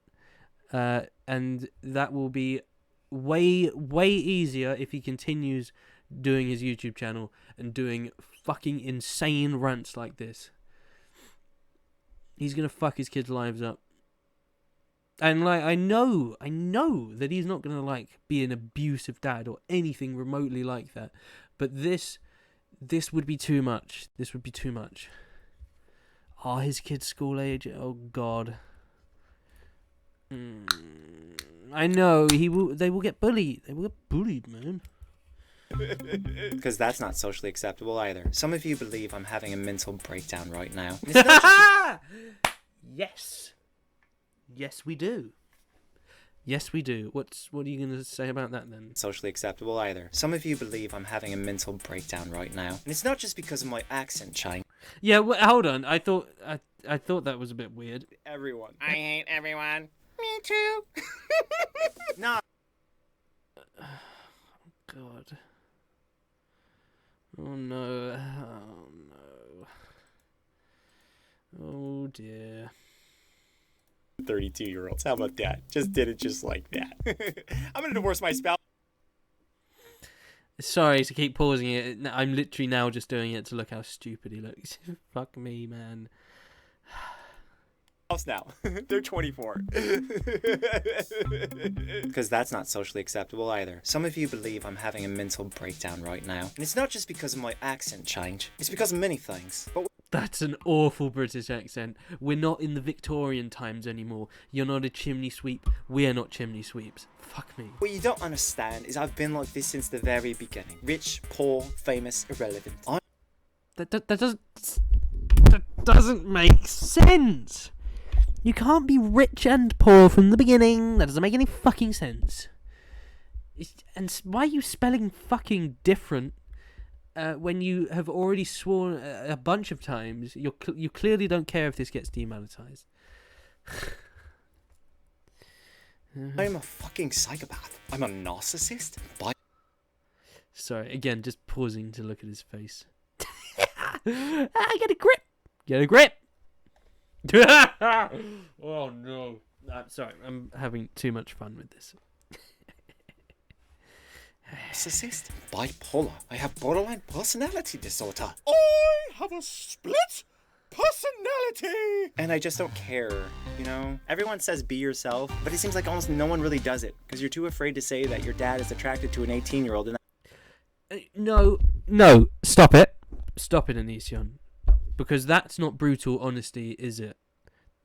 Speaker 1: And that will be way easier if he continues doing his YouTube channel and doing fucking insane rants like this. He's gonna fuck his kids' lives up. And like I know that he's not gonna like be an abusive dad or anything remotely like that. But this would be too much. This would be too much. Are his kids school age? Oh god. I know they will get bullied. They will get bullied, man.
Speaker 16: Because that's not socially acceptable either. Some of you believe I'm having a mental breakdown right now.
Speaker 1: Yes. Yes, we do. Yes, we do. What are you going to say about that then?
Speaker 16: Socially acceptable either. Some of you believe I'm having a mental breakdown right now. And it's not just because of my accent change.
Speaker 1: Yeah, hold on. I thought that was a bit weird.
Speaker 16: Everyone. I hate everyone. Me too. No.
Speaker 1: God. Oh no. Oh no. Oh dear.
Speaker 16: 32-year-olds. How about that? Just did it just like that. I'm gonna divorce my spouse.
Speaker 1: Sorry to keep pausing it. I'm literally now just doing it to look how stupid he looks. Fuck me, man.
Speaker 16: Now. They're 24. Because that's not socially acceptable either. Some of you believe I'm having a mental breakdown right now. And it's not just because of my accent change. It's because of many things. But
Speaker 1: that's an awful British accent. We're not in the Victorian times anymore. You're not a chimney sweep. We're not chimney sweeps. Fuck me.
Speaker 16: What you don't understand is I've been like this since the very beginning. Rich, poor, famous, irrelevant.
Speaker 1: That doesn't make sense. You can't be rich and poor from the beginning. That doesn't make any fucking sense. And why are you spelling fucking different when you have already sworn a bunch of times? You clearly don't care if this gets demonetized.
Speaker 16: I'm a fucking psychopath. I'm a narcissist.
Speaker 1: Sorry, again, just pausing to look at his face. Get a grip. Get a grip. Oh no. I'm sorry, I'm having too much fun with this.
Speaker 16: Narcissist? Bipolar. I have borderline personality disorder. I have a split personality! And I just don't care, you know? Everyone says be yourself, but it seems like almost no one really does it, because you're too afraid to say that your dad is attracted to an 18-year-old and
Speaker 1: No, stop it. Stop it, Onision. Because that's not brutal honesty, is it?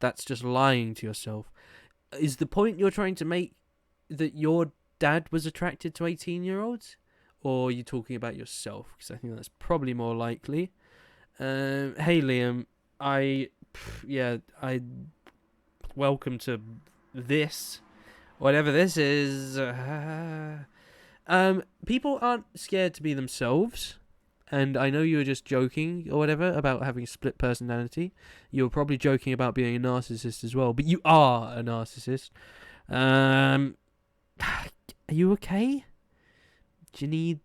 Speaker 1: That's just lying to yourself. Is the point you're trying to make that your dad was attracted to 18-year-olds? Or are you talking about yourself? Because I think that's probably more likely. Hey, Liam. Welcome to this. Whatever this is. People aren't scared to be themselves. And I know you were just joking or whatever about having a split personality. You were probably joking about being a narcissist as well. But you are a narcissist. Are you okay? Do you need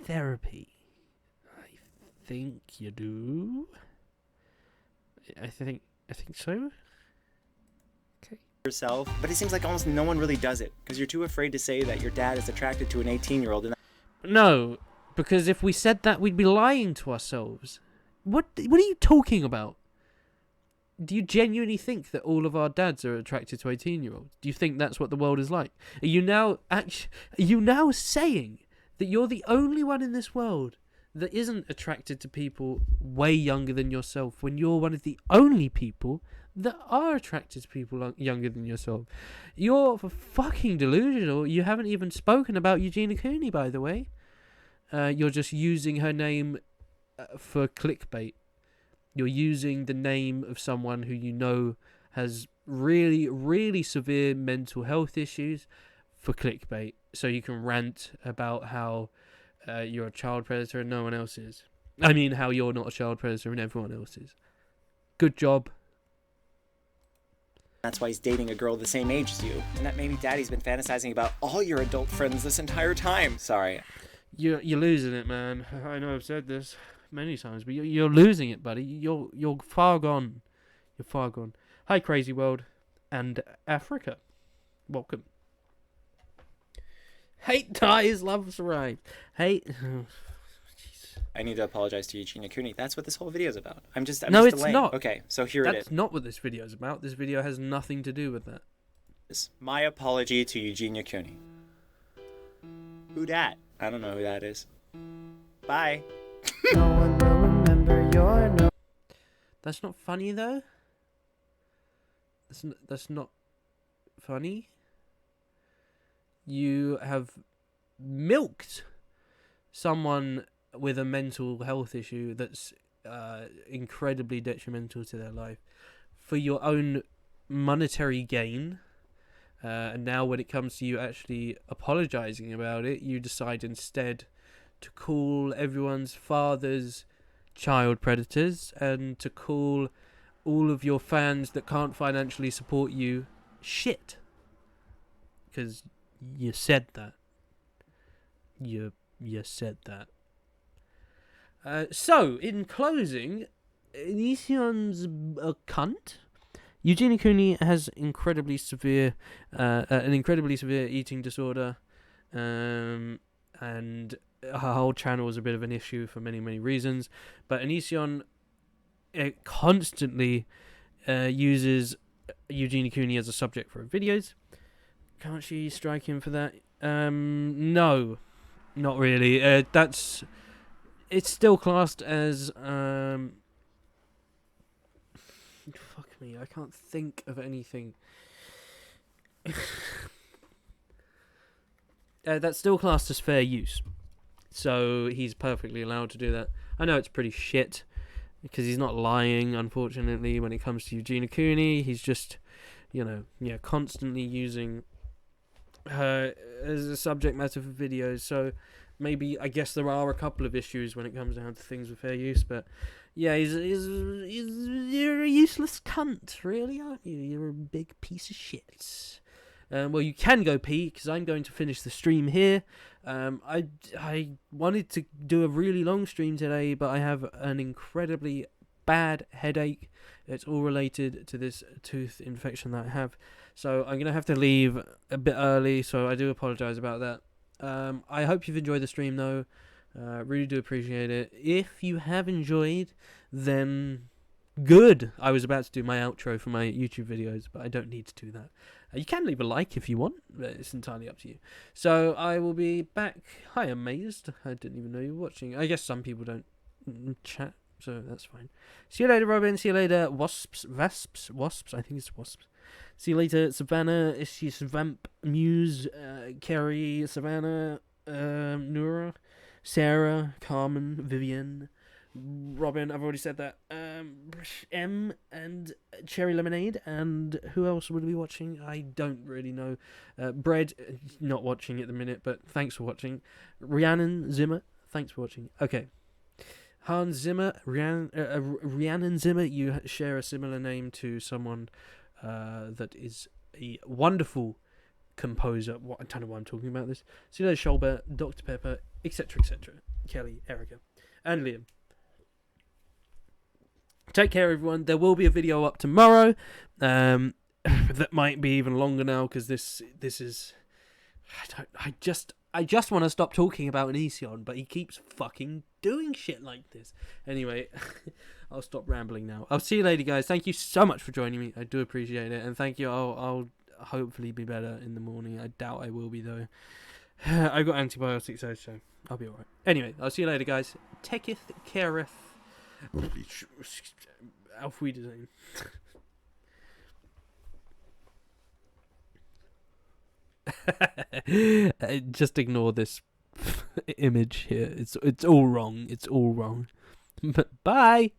Speaker 1: therapy? I think you do. I think so. Okay.
Speaker 16: yourself, but it seems like almost no one really does it, because you're too afraid to say that your dad is attracted to an 18-year-old.
Speaker 1: No, because if we said that, we'd be lying to ourselves. What are you talking about? Do you genuinely think that all of our dads are attracted to 18-year-olds? Do you think that's what the world is like? Are you now saying that you're the only one in this world that isn't attracted to people way younger than yourself, when you're one of the only people that are attracted to people younger than yourself? You're fucking delusional. You haven't even spoken about Euginia Cooney, by the way. You're just using her name for clickbait. You're using the name of someone who you know has really, really severe mental health issues for clickbait, so you can rant about how you're a child predator and no one else is. I mean, how you're not a child predator and everyone else is. Good job.
Speaker 16: That's why he's dating a girl the same age as you. And that maybe daddy's been fantasizing about all your adult friends this entire time. Sorry.
Speaker 1: You're losing it, man. I know I've said this many times, but you're losing it, buddy. You're far gone. You're far gone. Hi, Crazy World and Africa. Welcome. Hate ties, love's right. Hate.
Speaker 16: I need to apologize to Euginia Cooney. That's what this whole video is about. I'm just
Speaker 1: No, it's
Speaker 16: delaying.
Speaker 1: not.
Speaker 16: Okay, so here it is.
Speaker 1: That's not what this video is about. This video has nothing to do with that.
Speaker 16: My apology to Euginia Cooney. Who dat? I don't know who that is. Bye.
Speaker 1: No one will remember your no. That's not funny though. That's not funny. You have milked someone with a mental health issue that's incredibly detrimental to their life for your own monetary gain. And now when it comes to you actually apologizing about it, you decide instead to call everyone's fathers child predators and to call all of your fans that can't financially support you shit. Because you said that. You said that. So, in closing, Onision's a cunt. Euginia Cooney has an incredibly severe eating disorder, and her whole channel is a bit of an issue for many, many reasons. But Onision constantly uses Euginia Cooney as a subject for her videos. Can't she strike him for that? No, not really. It's still classed as fuck me, I can't think of anything. That's still classed as fair use, so he's perfectly allowed to do that. I know it's pretty shit because he's not lying, unfortunately. When it comes to Euginia Cooney, he's just, constantly using her as a subject matter for videos. So maybe, I guess there are a couple of issues when it comes down to things with fair use, but yeah, you're a useless cunt, really, aren't you? You're a big piece of shit. Well, you can go pee, because I'm going to finish the stream here. I wanted to do a really long stream today, but I have an incredibly bad headache. It's all related to this tooth infection that I have. So I'm going to have to leave a bit early, so I do apologise about that. I hope you've enjoyed the stream, though. Really do appreciate it. If you have enjoyed, then good. I was about to do my outro for my YouTube videos, but I don't need to do that. You can leave a like if you want, but it's entirely up to you. So I will be back. Hi, Amazed. I didn't even know you were watching. I guess some people don't chat, so that's fine. See you later, Robin. See you later, Wasps. I think it's Wasps. See you later, Savannah. She's Vamp, Muse, Carrie, Savannah, Nura, Sarah, Carmen, Vivian, Robin, I've already said that. M and Cherry Lemonade, and who else would be watching? I don't really know. Bread, not watching at the minute, but thanks for watching. Rhiannon Zimmer, thanks for watching. Okay. Hans Zimmer, Rhiannon Zimmer, you share a similar name to someone that is a wonderful composer. I don't know why I'm talking about this. See you later, Sholbert, Dr. Pepper, etc., etc. Kelly, Erica, and Liam. Take care, everyone. There will be a video up tomorrow. That might be even longer now because this is. I just want to stop talking about Onision, but he keeps fucking doing shit like this. Anyway, I'll stop rambling now. I'll see you later, guys. Thank you so much for joining me. I do appreciate it. And thank you. I'll hopefully be better in the morning. I doubt I will be, though. I got antibiotics, so I'll be alright. Anyway, I'll see you later, guys. Taketh careth. Auf Wiedersehen. Just ignore this image here. It's all wrong. It's all wrong. But bye.